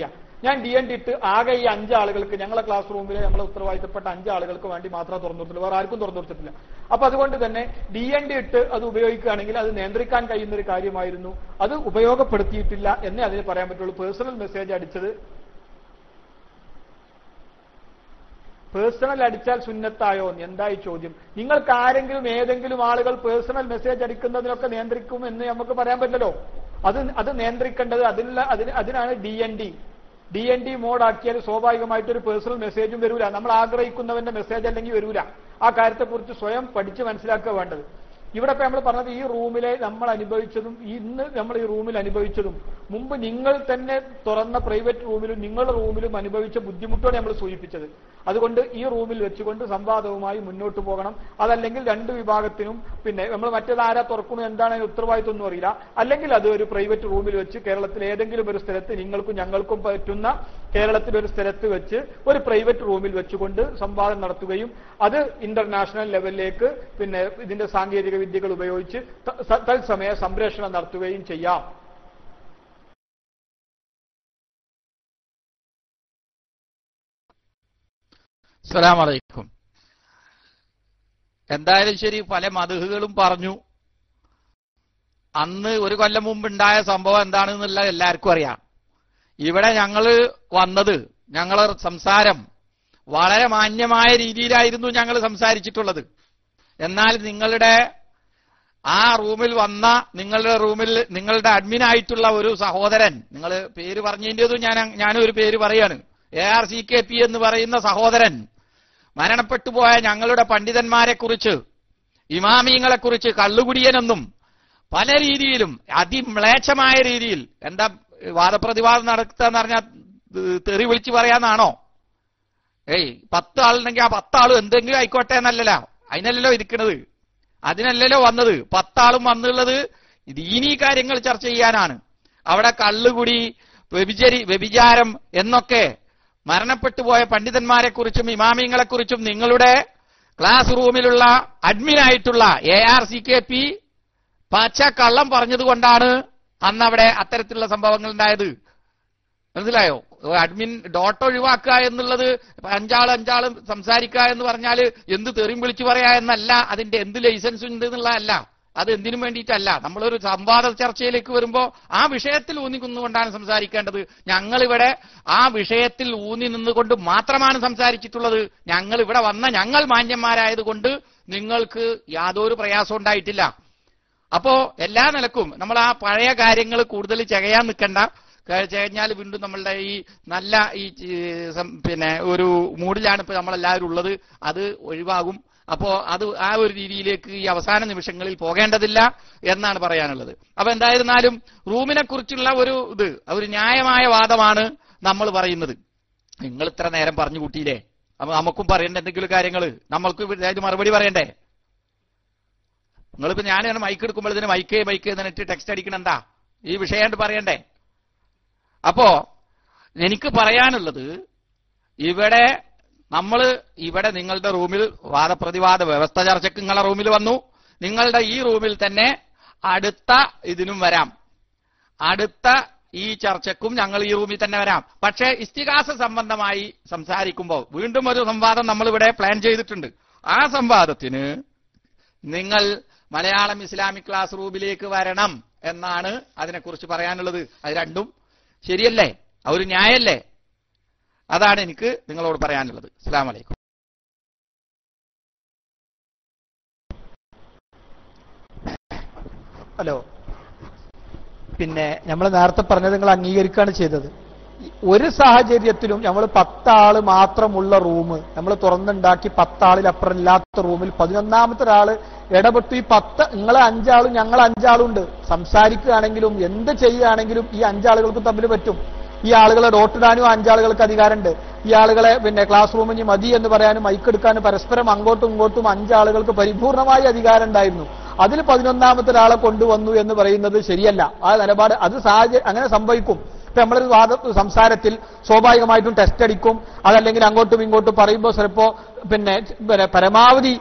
ഞാൻ DND ഇട്ട് ആകെ ഈ 5 ആളുകൾക്ക്, ഞങ്ങളെ ക്ലാസ് റൂമിലെ നമ്മളെ ഉത്തരവാദിത്തപ്പെട്ട 5 ആളുകൾക്ക് വേണ്ടി മാത്രമേ തുറന്നു കൊടുത്തില്ല, വേറെ ആർക്കും തുറന്നു കൊടുത്തിട്ടില്ല. അപ്പൊ അതുകൊണ്ട് തന്നെ DND ഇട്ട് അത് ഉപയോഗിക്കുകയാണെങ്കിൽ അത് നിയന്ത്രിക്കാൻ കഴിയുന്ന ഒരു കാര്യമായിരുന്നു. അത് ഉപയോഗപ്പെടുത്തിയിട്ടില്ല എന്നേ അതിന് പറയാൻ പറ്റുള്ളൂ. പേഴ്സണൽ മെസ്സേജ് അടിച്ചത്, പേഴ്സണൽ അടിച്ചാൽ സുന്നത്തായോ എന്തായി ചോദ്യം. നിങ്ങൾക്ക് ആരെങ്കിലും ഏതെങ്കിലും ആളുകൾ പേഴ്സണൽ മെസ്സേജ് അടിക്കുന്നതിനൊക്കെ നിയന്ത്രിക്കും എന്ന് നമുക്ക് പറയാൻ പറ്റില്ലല്ലോ. അത് നിയന്ത്രിക്കേണ്ടത് അതിനാണ് DND മോഡാക്കിയാൽ സ്വാഭാവികമായിട്ടൊരു പേഴ്സണൽ മെസ്സേജും വരൂല. നമ്മൾ ആഗ്രഹിക്കുന്നവന്റെ മെസ്സേജ് അല്ലെങ്കിൽ വരൂല. ആ കാര്യത്തെക്കുറിച്ച് സ്വയം പഠിച്ച് മനസ്സിലാക്കുക വേണ്ടത്. ഇവിടെ ഇപ്പൊ നമ്മൾ പറഞ്ഞത് ഈ റൂമിലെ നമ്മൾ അനുഭവിച്ചതും ഇന്ന് നമ്മൾ ഈ റൂമിൽ അനുഭവിച്ചതും മുമ്പ് നിങ്ങൾ തന്നെ തുറന്ന പ്രൈവറ്റ് റൂമിലും നിങ്ങളുടെ റൂമിലും അനുഭവിച്ച ബുദ്ധിമുട്ടോടെ നമ്മൾ സൂചിപ്പിച്ചത്. അതുകൊണ്ട് ഈ റൂമിൽ വെച്ചുകൊണ്ട് സംവാദവുമായി മുന്നോട്ട് പോകണം. അതല്ലെങ്കിൽ 2 വിഭാഗത്തിനും പിന്നെ നമ്മൾ മറ്റേതാരാ തുറക്കുന്നു എന്താണ് അതിന് ഉത്തരവാദിത്വം ഒന്നും അറിയില്ല. അല്ലെങ്കിൽ അത് ഒരു പ്രൈവറ്റ് റൂമിൽ വെച്ച് കേരളത്തിൽ ഏതെങ്കിലും ഒരു സ്ഥലത്ത് നിങ്ങൾക്കും ഞങ്ങൾക്കും പറ്റുന്ന കേരളത്തിലൊരു സ്ഥലത്ത് വെച്ച് ഒരു പ്രൈവറ്റ് റൂമിൽ വെച്ചുകൊണ്ട് സംവാദം നടത്തുകയും അത് ഇന്റർനാഷണൽ ലെവലിലേക്ക് പിന്നെ ഇതിന്റെ സാങ്കേതിക വിദ്യകൾ ഉപയോഗിച്ച് തത്സമയ സംപ്രേഷണം നടത്തുകയും ചെയ്യാം. അസ്സലാമു അലൈക്കും. എന്തായാലും ശരി, പല മദ്ഹുകളും പറഞ്ഞു. അന്ന് ഒരു കൊല്ലം മുമ്പ് ഉണ്ടായ സംഭവം എന്താണെന്നുള്ള എല്ലാവർക്കും അറിയാം. ഇവിടെ ഞങ്ങള് വന്നത്, ഞങ്ങളെ സംസാരം വളരെ മാന്യമായ രീതിയിലായിരുന്നു ഞങ്ങൾ സംസാരിച്ചിട്ടുള്ളത്. എന്നാൽ നിങ്ങളുടെ ആ റൂമിൽ വന്ന നിങ്ങളുടെ അഡ്മിനായിട്ടുള്ള ഒരു സഹോദരൻ, നിങ്ങൾ പേര് പറഞ്ഞതിൻ്റെതും ഞാനും ഒരു പേര് പറയാണ്, ARCKP എന്ന് പറയുന്ന സഹോദരൻ മരണപ്പെട്ടുപോയ ഞങ്ങളുടെ പണ്ഡിതന്മാരെക്കുറിച്ച്, ഇമാമിയങ്ങളെക്കുറിച്ച് കള്ളുകുടിയനെന്നും പല രീതിയിലും അതിമ്ലേച്ഛമായ രീതിയിൽ, എന്താ വാദപ്രതിവാദം നടത്തുകയെന്ന് പറഞ്ഞാൽ തെറി വിളിച്ചു പറയാന്നാണോ? 10 ആളുണ്ടെങ്കിൽ ആ 10 ആളും എന്തെങ്കിലും ആയിക്കോട്ടെ എന്നല്ലല്ലോ, അതിനല്ലല്ലോ ഇരിക്കുന്നത്, അതിനല്ലല്ലോ വന്നത്. 10 ആളും വന്നുള്ളത് ദീനീ കാര്യങ്ങൾ ചർച്ച ചെയ്യാനാണ്. അവിടെ കള്ളുകുടി, വ്യഭിചാരം എന്നൊക്കെ മരണപ്പെട്ടുപോയ പണ്ഡിതന്മാരെക്കുറിച്ചും ഇമാമിങ്ങളെക്കുറിച്ചും നിങ്ങളുടെ ക്ലാസ് റൂമിലുള്ള അഡ്മിനായിട്ടുള്ള ARCKP പച്ച കള്ളം പറഞ്ഞതുകൊണ്ടാണ് അന്ന് അവിടെ അത്തരത്തിലുള്ള സംഭവങ്ങൾ ഉണ്ടായത്. മനസ്സിലായോ? അഡ്മിൻ ഡോട്ട് ഒഴിവാക്കുക എന്നുള്ളത് 5 സംസാരിക്കുക എന്ന് പറഞ്ഞാൽ എന്ത് തെറിയും വിളിച്ചു പറയാ എന്നല്ല, അതിന്റെ എന്ത് ലൈസൻസ് ഉണ്ട് എന്നുള്ളതല്ല, അത് എന്തിനും വേണ്ടിയിട്ടല്ല. നമ്മളൊരു സംവാദ ചർച്ചയിലേക്ക് വരുമ്പോൾ ആ വിഷയത്തിൽ ഊന്നി നിന്നുകൊണ്ടാണ് സംസാരിക്കേണ്ടത്. ഞങ്ങളിവിടെ ആ വിഷയത്തിൽ ഊന്നി നിന്നുകൊണ്ട് മാത്രമാണ് സംസാരിച്ചിട്ടുള്ളത്. ഞങ്ങൾ ഇവിടെ വന്ന ഞങ്ങൾ മാന്യന്മാരായതുകൊണ്ട് നിങ്ങൾക്ക് യാതൊരു പ്രയാസം ഉണ്ടായിട്ടില്ല. അപ്പോ എല്ലാ നിലക്കും നമ്മൾ ആ പഴയ കാര്യങ്ങൾ കൂടുതൽ ചകയാൻ നിൽക്കണ്ട. കഴിഞ്ഞാൽ വീണ്ടും നമ്മളുടെ ഈ നല്ല ഈ പിന്നെ ഒരു മൂഡിലാണ് ഇപ്പൊ നമ്മളെല്ലാവരും ഉള്ളത്, അത് ഒഴിവാകും. അപ്പോ അത് ആ ഒരു രീതിയിലേക്ക് ഈ അവസാന നിമിഷങ്ങളിൽ പോകേണ്ടതില്ല എന്നാണ് പറയാനുള്ളത്. അപ്പൊ എന്തായിരുന്നാലും റൂമിനെ കുറിച്ചുള്ള ഒരു ന്യായമായ വാദമാണ് നമ്മൾ പറയുന്നത്. നിങ്ങൾ ഇത്ര നേരം പറഞ്ഞു കൂട്ടിയില്ലേ, അപ്പൊ നമുക്കും പറയേണ്ട എന്തെങ്കിലും കാര്യങ്ങൾ, നമ്മൾക്ക് മറുപടി പറയണ്ടേ? നിങ്ങളിപ്പോ ഞാനാണ് മൈക്ക് എടുക്കുമ്പോൾ ഇതിന് മൈക്ക് എന്നിട്ട് ടെക്സ്റ്റ് അടിക്കണം, എന്താ ഈ വിഷയം പറയണ്ടേ? അപ്പോ എനിക്ക് പറയാനുള്ളത്, ഇവിടെ നിങ്ങളുടെ റൂമിൽ വാദപ്രതിവാദ വ്യവസ്ഥ ചർച്ചയ്ക്ക് നിങ്ങളുടെ റൂമിൽ വന്നു. നിങ്ങളുടെ ഈ റൂമിൽ തന്നെ അടുത്ത ഇതിനും വരാം, അടുത്ത ഈ ചർച്ചയ്ക്കും ഞങ്ങൾ ഈ റൂമിൽ തന്നെ വരാം. പക്ഷേ ഇസ്തിഗാസ സംബന്ധമായി സംസാരിക്കുമ്പോൾ വീണ്ടും ഒരു സംവാദം നമ്മളിവിടെ പ്ലാൻ ചെയ്തിട്ടുണ്ട്. ആ സംവാദത്തിന് നിങ്ങൾ മലയാളം ഇസ്ലാമിക് ക്ലാസ് റൂമിലേക്ക് വരണം എന്നാണ് അതിനെക്കുറിച്ച് പറയാനുള്ളത്. അത് രണ്ടും ശരിയല്ലേ? ഒരു ന്യായല്ലേ? അതാണ് എനിക്ക് നിങ്ങളോട് പറയാനുള്ളത്. അസ്സലാമു അലൈക്കും. ഹലോ, പിന്നെ നമ്മൾ നേരത്തെ പറഞ്ഞത് നിങ്ങൾ അംഗീകരിക്കുകയാണ് ചെയ്തത്. ഒരു സാഹചര്യത്തിലും നമ്മൾ 10 ആള് മാത്രമുള്ള റൂം നമ്മൾ തുറന്നുണ്ടാക്കി 10 ആളിലപ്പുറം ഇല്ലാത്ത റൂമിൽ 11ാമത്തെ ഒരാള് ഇടപെട്ടു. ഈ 10 നിങ്ങളെ 5 ആളും ഞങ്ങൾ 5 ആളുണ്ട്, സംസാരിക്കുകയാണെങ്കിലും എന്ത് ചെയ്യുകയാണെങ്കിലും ഈ 5 ആളുകൾക്ക് തമ്മിൽ പറ്റും. ഈ ആളുകളെ ഡോട്ടിടാനും 5 ആളുകൾക്ക് അധികാരമുണ്ട്. ഈ ആളുകളെ പിന്നെ ക്ലാസ് റൂമിന് മതി എന്ന് പറയാനും മൈക്കെടുക്കാനും പരസ്പരം അങ്ങോട്ടും ഇങ്ങോട്ടും 5 ആളുകൾക്ക് പരിപൂർണമായി അധികാരം ഉണ്ടായിരുന്നു. അതിൽ 11ാമത്തെ ഒരാളെ കൊണ്ടുവന്നു എന്ന് പറയുന്നത് ശരിയല്ല. ആ നിലപാട് അത് അങ്ങനെ സംഭവിക്കും. ഇപ്പൊ നമ്മളൊരു സംസാരത്തിൽ സ്വാഭാവികമായിട്ടും ടെസ്റ്റ് അടിക്കും, അതല്ലെങ്കിൽ അങ്ങോട്ടും ഇങ്ങോട്ടും പറയുമ്പോൾ ചിലപ്പോ പിന്നെ പരമാവധി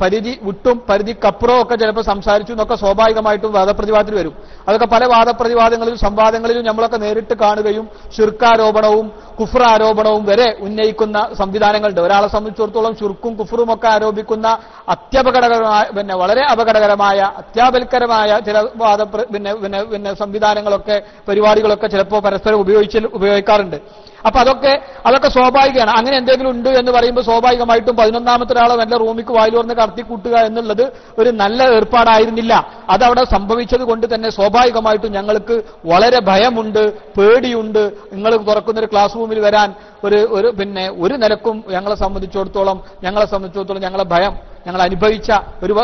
പരിധി വിട്ടും പരിധിക്കപ്പുറവും ഒക്കെ ചിലപ്പോൾ സംസാരിച്ചു എന്നൊക്കെ സ്വാഭാവികമായിട്ടും വാദപ്രതിവാദത്തിൽ വരും. അതൊക്കെ പല വാദപ്രതിവാദങ്ങളിലും സംവാദങ്ങളിലും നമ്മളൊക്കെ നേരിട്ട് കാണുകയും ശിർക്കാരോപണവും കുഫ്റാരോപണവും വരെ ഉന്നയിക്കുന്ന സംവിധാനങ്ങളുണ്ട്. ഒരാളെ സംബന്ധിച്ചിടത്തോളം ശിർക്കും കുഫറും ഒക്കെ ആരോപിക്കുന്ന അത്യപകടകരമായ വളരെ അപകടകരമായ അത്യാപൽക്കരമായ ചില സംവിധാനങ്ങളൊക്കെ പരിപാടികളൊക്കെ ചിലപ്പോൾ പരസ്പരം ഉപയോഗിക്കാറുണ്ട്. അപ്പൊ അതൊക്കെ സ്വാഭാവികമാണ്. അങ്ങനെ എന്തെങ്കിലും ഉണ്ട് എന്ന് പറയുമ്പോൾ സ്വാഭാവികമായിട്ടും 11ാമത്തെ ഒരാളെ നല്ല റൂമിക്ക് വായിലോർന്ന് കടത്തിക്കൂട്ടുക എന്നുള്ളത് ഒരു നല്ല ഏർപ്പാടായിരുന്നില്ല. അതവിടെ സംഭവിച്ചത് കൊണ്ട് തന്നെ സ്വാഭാവികമായിട്ടും ഞങ്ങൾക്ക് വളരെ ഭയമുണ്ട്, പേടിയുണ്ട്. നിങ്ങൾ തുറക്കുന്നൊരു ക്ലാസ് റൂമിൽ വരാൻ ഒരു നിലക്കും ഞങ്ങളെ സംബന്ധിച്ചിടത്തോളം ഞങ്ങളെ ഭയം ഞങ്ങൾ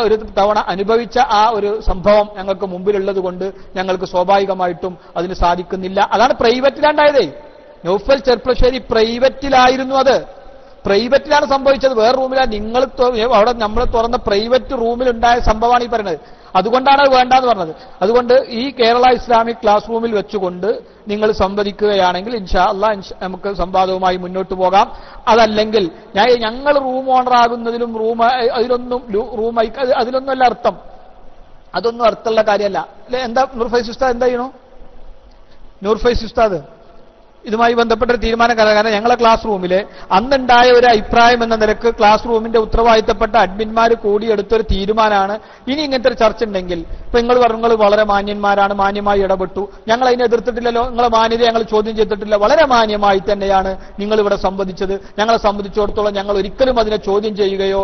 ഒരു തവണ അനുഭവിച്ച ആ ഒരു സംഭവം ഞങ്ങൾക്ക് മുമ്പിലുള്ളത് കൊണ്ട് ഞങ്ങൾക്ക് സ്വാഭാവികമായിട്ടും അതിന് സാധിക്കുന്നില്ല. അതാണ് പ്രൈവറ്റിലാണ്ടായതേ. നൗഫൽ ചെർപ്പളശ്ശേരി പ്രൈവറ്റിലായിരുന്നു. അത് പ്രൈവറ്റിലാണ് സംഭവിച്ചത്, വേറെ റൂമിലാണ്. നിങ്ങൾ അവിടെ നമ്മൾ തുറന്ന പ്രൈവറ്റ് റൂമിലുണ്ടായ സംഭവമാണ് ഈ പറയുന്നത്. അതുകൊണ്ടാണ് അത് വേണ്ടാന്ന് പറഞ്ഞത്. അതുകൊണ്ട് ഈ കേരള ഇസ്ലാമിക് ക്ലാസ് റൂമിൽ വെച്ചുകൊണ്ട് നിങ്ങൾ സംവദിക്കുകയാണെങ്കിൽ ഇൻഷാ അല്ലാഹ് നമുക്ക് സംവാദവുമായി മുന്നോട്ട് പോകാം. അതല്ലെങ്കിൽ ഞങ്ങൾ റൂം ഓണർ ആകുന്നതിലും അതിലൊന്നുമല്ല അർത്ഥം. അതൊന്നും അർത്ഥമുള്ള കാര്യമല്ല. എന്താ നൂർഫൈസ് ഉസ്താദ് എന്താ ചെയ്യണു? നൂർഫൈസ് ഉസ്താദ് ഇതുമായി ബന്ധപ്പെട്ട ഒരു തീരുമാനം. കാരണം ഞങ്ങളെ ക്ലാസ് റൂമിലെ അന്നുണ്ടായ ഒരു അഭിപ്രായം എന്ന നിലക്ക് ക്ലാസ് റൂമിന്റെ ഉത്തരവാദിത്തപ്പെട്ട അഡ്മിന്മാർ കൂടിയെടുത്തൊരു തീരുമാനമാണ്. ഇനി ഇങ്ങനത്തെ ഒരു ചർച്ച ഉണ്ടെങ്കിൽ ഇപ്പൊ നിങ്ങൾ വളരെ മാന്യന്മാരാണ്, മാന്യമായി ഇടപെട്ടു, ഞങ്ങൾ അതിനെ എതിർത്തിട്ടില്ലല്ലോ, നിങ്ങളെ മാന്യത ഞങ്ങൾ ചോദ്യം ചെയ്തിട്ടില്ല, വളരെ മാന്യമായി തന്നെയാണ് നിങ്ങൾ ഇവിടെ സംബന്ധിച്ചത്. ഞങ്ങളെ സംബന്ധിച്ചിടത്തോളം ഞങ്ങൾ ഒരിക്കലും അതിനെ ചോദ്യം ചെയ്യുകയോ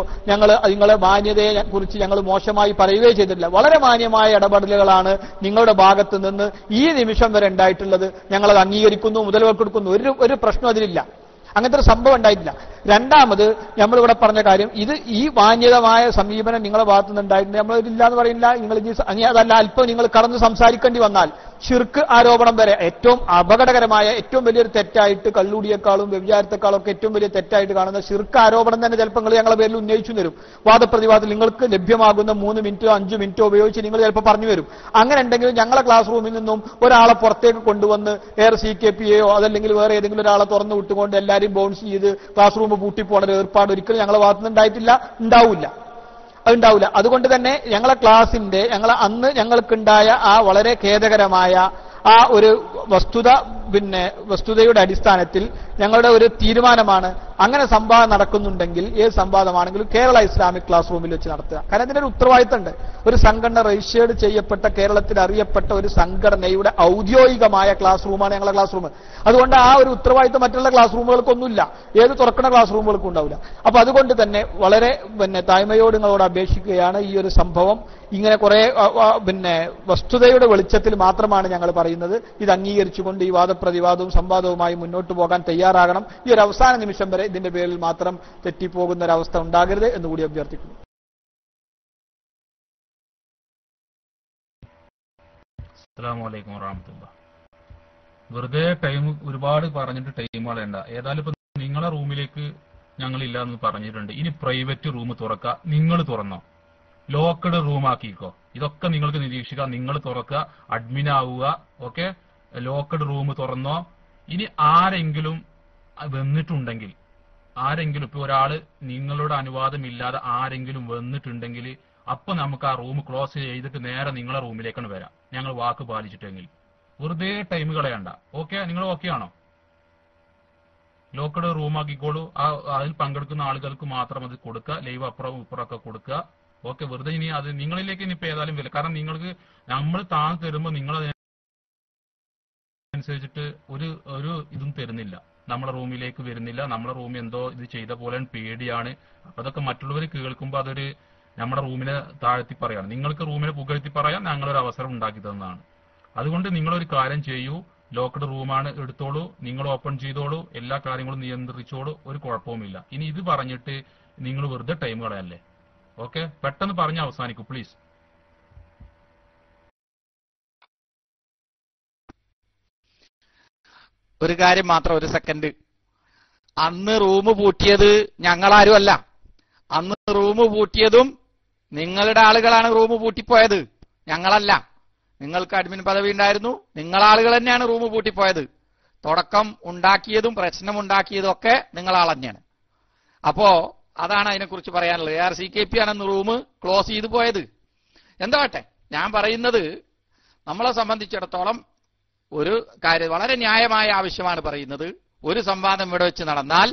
നിങ്ങളെ മാന്യതയെ കുറിച്ച് ഞങ്ങൾ മോശമായി പറയുകയോ ചെയ്തിട്ടില്ല. വളരെ മാന്യമായ ഇടപെടലുകളാണ് നിങ്ങളുടെ ഭാഗത്ത് നിന്ന് ഈ നിമിഷം വരെ ഉണ്ടായിട്ടുള്ളത്. ഞങ്ങളത് അംഗീകരിക്കുന്നു, മുതൽ കൊടുക്കുന്നു. ഒരു പ്രശ്നം അതിലില്ല. അങ്ങനത്തെ ഒരു സംഭവം ഉണ്ടായിട്ടില്ല. രണ്ടാമത് നമ്മളിവിടെ പറഞ്ഞ കാര്യം, ഈ മാന്യതമായ സമീപനം നിങ്ങളുടെ ഭാഗത്തു നിന്നുണ്ടായിട്ടുണ്ട്. നമ്മളില്ല എന്ന് പറയുന്നില്ല. അതല്ല, അല്പം നിങ്ങൾ കടന്ന് സംസാരിക്കേണ്ടി വന്നാൽ ശിർക്ക് ആരോപണം വരെ ഏറ്റവും അപകടകരമായ ഏറ്റവും വലിയൊരു തെറ്റായിട്ട്, കള്ളൂടിയേക്കാളും വ്യഭിചാരത്തെക്കാളും ഒക്കെ ഏറ്റവും വലിയ തെറ്റായിട്ട് കാണുന്ന ശിർക്ക് ആരോപണം തന്നെ ചിലപ്പോൾ നിങ്ങൾ ഞങ്ങളുടെ പേരിൽ ഉന്നയിച്ചു തരും. വാദപ്രതിവാദത്തിൽ നിങ്ങൾക്ക് ലഭ്യമാകുന്ന 3 മിനിറ്റോ 5 മിനിറ്റോ ഉപയോഗിച്ച് നിങ്ങൾ ചിലപ്പോൾ പറഞ്ഞു വരും. അങ്ങനെ ഉണ്ടെങ്കിൽ ഞങ്ങളെ ക്ലാസ് റൂമിൽ നിന്നും ഒരാളെ പുറത്തേക്ക് കൊണ്ടുവന്ന് CKPയോ അതല്ലെങ്കിൽ വേറെ ഏതെങ്കിലും ഒരാളെ തുറന്നു വിട്ടുകൊണ്ട് എല്ലാവരും ബൗൺസ് ചെയ്ത് ക്ലാസ് റൂം പൂട്ടിപ്പോണ ഒരു ഏർപ്പാട് ഒരിക്കലും ഞങ്ങളെ ഭാഗത്തുനിന്ന് ഉണ്ടായിട്ടില്ല, ഉണ്ടാവില്ല. അതുകൊണ്ട് തന്നെ ഞങ്ങളെ ക്ലാസിന്റെ അന്ന് ഞങ്ങൾക്കുണ്ടായ ആ വളരെ ഖേദകരമായ ആ ഒരു വസ്തുതയുടെ അടിസ്ഥാനത്തിൽ ഞങ്ങളുടെ ഒരു തീരുമാനമാണ്, അങ്ങനെ സംവാദം നടക്കുന്നുണ്ടെങ്കിൽ ഏത് സംവാദമാണെങ്കിലും കേരള ഇസ്ലാമിക് ക്ലാസ് റൂമിൽ വെച്ച് നടത്തുക. കാരണം ഇതിനൊരു ഉത്തരവാദിത്തമുണ്ട്. ഒരു സംഘടന രജിസ്റ്റേർഡ് ചെയ്യപ്പെട്ട, കേരളത്തിൽ അറിയപ്പെട്ട ഒരു സംഘടനയുടെ ഔദ്യോഗികമായ ക്ലാസ് റൂമാണ് ഞങ്ങളുടെ ക്ലാസ് റൂം. അതുകൊണ്ട് ആ ഒരു ഉത്തരവാദിത്തം മറ്റുള്ള ക്ലാസ് റൂമുകൾക്കൊന്നുമില്ല, ഏത് തുറക്കുന്ന ക്ലാസ് റൂമുകൾക്കും ഉണ്ടാവില്ല. അപ്പൊ അതുകൊണ്ട് തന്നെ വളരെ താഴ്മയോട് നിങ്ങളോട് അപേക്ഷിക്കുകയാണ്. ഈ ഒരു സംഭവം ഇങ്ങനെ കുറെ വസ്തുതയുടെ വെളിച്ചത്തിൽ മാത്രമാണ് ഞങ്ങൾ പറയുന്നത്. ഇത് അംഗീകരിച്ചുകൊണ്ട് ഈ വാദപ്രതിവാദവും സംവാദവുമായി മുന്നോട്ട് പോകാൻ തയ്യാറാകണം. ഈ ഒരു അവസാന നിമിഷം വരെ ഇതിന്റെ പേരിൽ മാത്രം തെറ്റിപ്പോകുന്ന ഒരവസ്ഥ ഉണ്ടാകരുത് എന്നുകൂടി അഭ്യർത്ഥിക്കുന്നു. അസ്സലാമു അലൈക്കും വറഹ്മത്തുള്ളാഹി. വെറുതെ ടൈം ഒരുപാട് പറഞ്ഞിട്ട് ടൈം കളയണ്ട. ഏതായാലും ഇപ്പൊ നിങ്ങളെ റൂമിലേക്ക് ഞങ്ങളില്ല എന്ന് പറഞ്ഞിട്ടുണ്ട്. ഇനി പ്രൈവറ്റ് റൂം തുറക്കുക, നിങ്ങൾ തുറന്നോ, ലോക്കഡ് റൂം ആക്കിക്കോ. ഇതൊക്കെ നിങ്ങൾക്ക് നിരീക്ഷിക്കാം. നിങ്ങൾ തുറക്കുക, അഡ്മിൻ ആവുക. ഓക്കെ, ലോക്കഡ് റൂം തുറന്നോ. ഇനി ആരെങ്കിലും വന്നിട്ടുണ്ടെങ്കിൽ, ഇപ്പൊ ഒരാള് നിങ്ങളുടെ അനുവാദമില്ലാതെ ആരെങ്കിലും വന്നിട്ടുണ്ടെങ്കിൽ അപ്പൊ നമുക്ക് ആ റൂം ക്ലോസ് ചെയ്തിട്ട് നേരെ നിങ്ങളെ റൂമിലേക്കാണ് വരാം, ഞങ്ങൾ വാക്ക് പാലിച്ചിട്ടെങ്കിൽ. വെറുതെ ടൈം കളയണ്ട. ഓക്കെ, നിങ്ങൾ ഓക്കെ ആണോ? ലോക്കഡ് റൂം ആക്കിക്കോളൂ. അതിൽ പങ്കെടുക്കുന്ന ആളുകൾക്ക് മാത്രം അത് കൊടുക്കുക. ലൈവ് അപ്പുറം ഇപ്പുറമൊക്കെ കൊടുക്കുക. ഓക്കെ, വെറുതെ ഇനി അത് നിങ്ങളിലേക്ക് ഇനിയിപ്പോ ഏതായാലും വരില്ല. കാരണം നിങ്ങൾക്ക് നമ്മൾ താഴ്ന്നു തരുമ്പോൾ നിങ്ങളതനുസരിച്ചിട്ട് ഒരു ഇതും തരുന്നില്ല, നമ്മളെ റൂമിലേക്ക് വരുന്നില്ല. നമ്മളെ റൂമിൽ എന്തോ ഇത് ചെയ്ത പോലെ പേടിയാണ്. അപ്പൊ അതൊക്കെ മറ്റുള്ളവർ കേൾക്കുമ്പോൾ അതൊരു നമ്മുടെ റൂമിനെ താഴ്ത്തി പറയാണ്. നിങ്ങൾക്ക് റൂമിനെ പുകഴ്ത്തി പറയാൻ ഞങ്ങളൊരു അവസരം ഉണ്ടാക്കി തന്നതാണ്. അതുകൊണ്ട് നിങ്ങളൊരു കാര്യം ചെയ്യൂ, ലോക്ക്ഡ് റൂമാണ്, എടുത്തോളൂ, നിങ്ങൾ ഓപ്പൺ ചെയ്തോളൂ, എല്ലാ കാര്യങ്ങളും നിയന്ത്രിച്ചോളൂ, ഒരു കുഴപ്പവുമില്ല. ഇനി ഇത് പറഞ്ഞിട്ട് നിങ്ങൾ വെറുതെ ടൈം കളയല്ലേ. ഓക്കെ, പെട്ടെന്ന് പറഞ്ഞ് അവസാനിക്കൂ പ്ലീസ്. ഒരു കാര്യം മാത്രം, ഒരു സെക്കൻഡ്. അന്ന് റൂം പൂട്ടിയത് ഞങ്ങളാരുമല്ല. അന്ന് റൂം പൂട്ടിയതും നിങ്ങളുടെ ആളുകളാണ് റൂം പൂട്ടിപ്പോയത്, ഞങ്ങളല്ല. നിങ്ങൾക്ക് അഡ്മിൻ പദവി ഉണ്ടായിരുന്നു, നിങ്ങളാളുകൾ തന്നെയാണ് റൂം പൂട്ടിപ്പോയത്. തുടക്കം ഉണ്ടാക്കിയതും പ്രശ്നമുണ്ടാക്കിയതും ഒക്കെ നിങ്ങളാൾ തന്നെയാണ്. അപ്പോ അതാണ് അതിനെക്കുറിച്ച് പറയാനുള്ളത്. ARCKP ആണെന്ന് റൂം ക്ലോസ് ചെയ്തു പോയത്. എന്താവട്ടെ, ഞാൻ പറയുന്നത് നമ്മളെ സംബന്ധിച്ചിടത്തോളം ഒരു കാര്യം, വളരെ ന്യായമായ ആവശ്യമാണ് പറയുന്നത്. ഒരു സംവാദം ഇവിടെ വെച്ച് നടന്നാൽ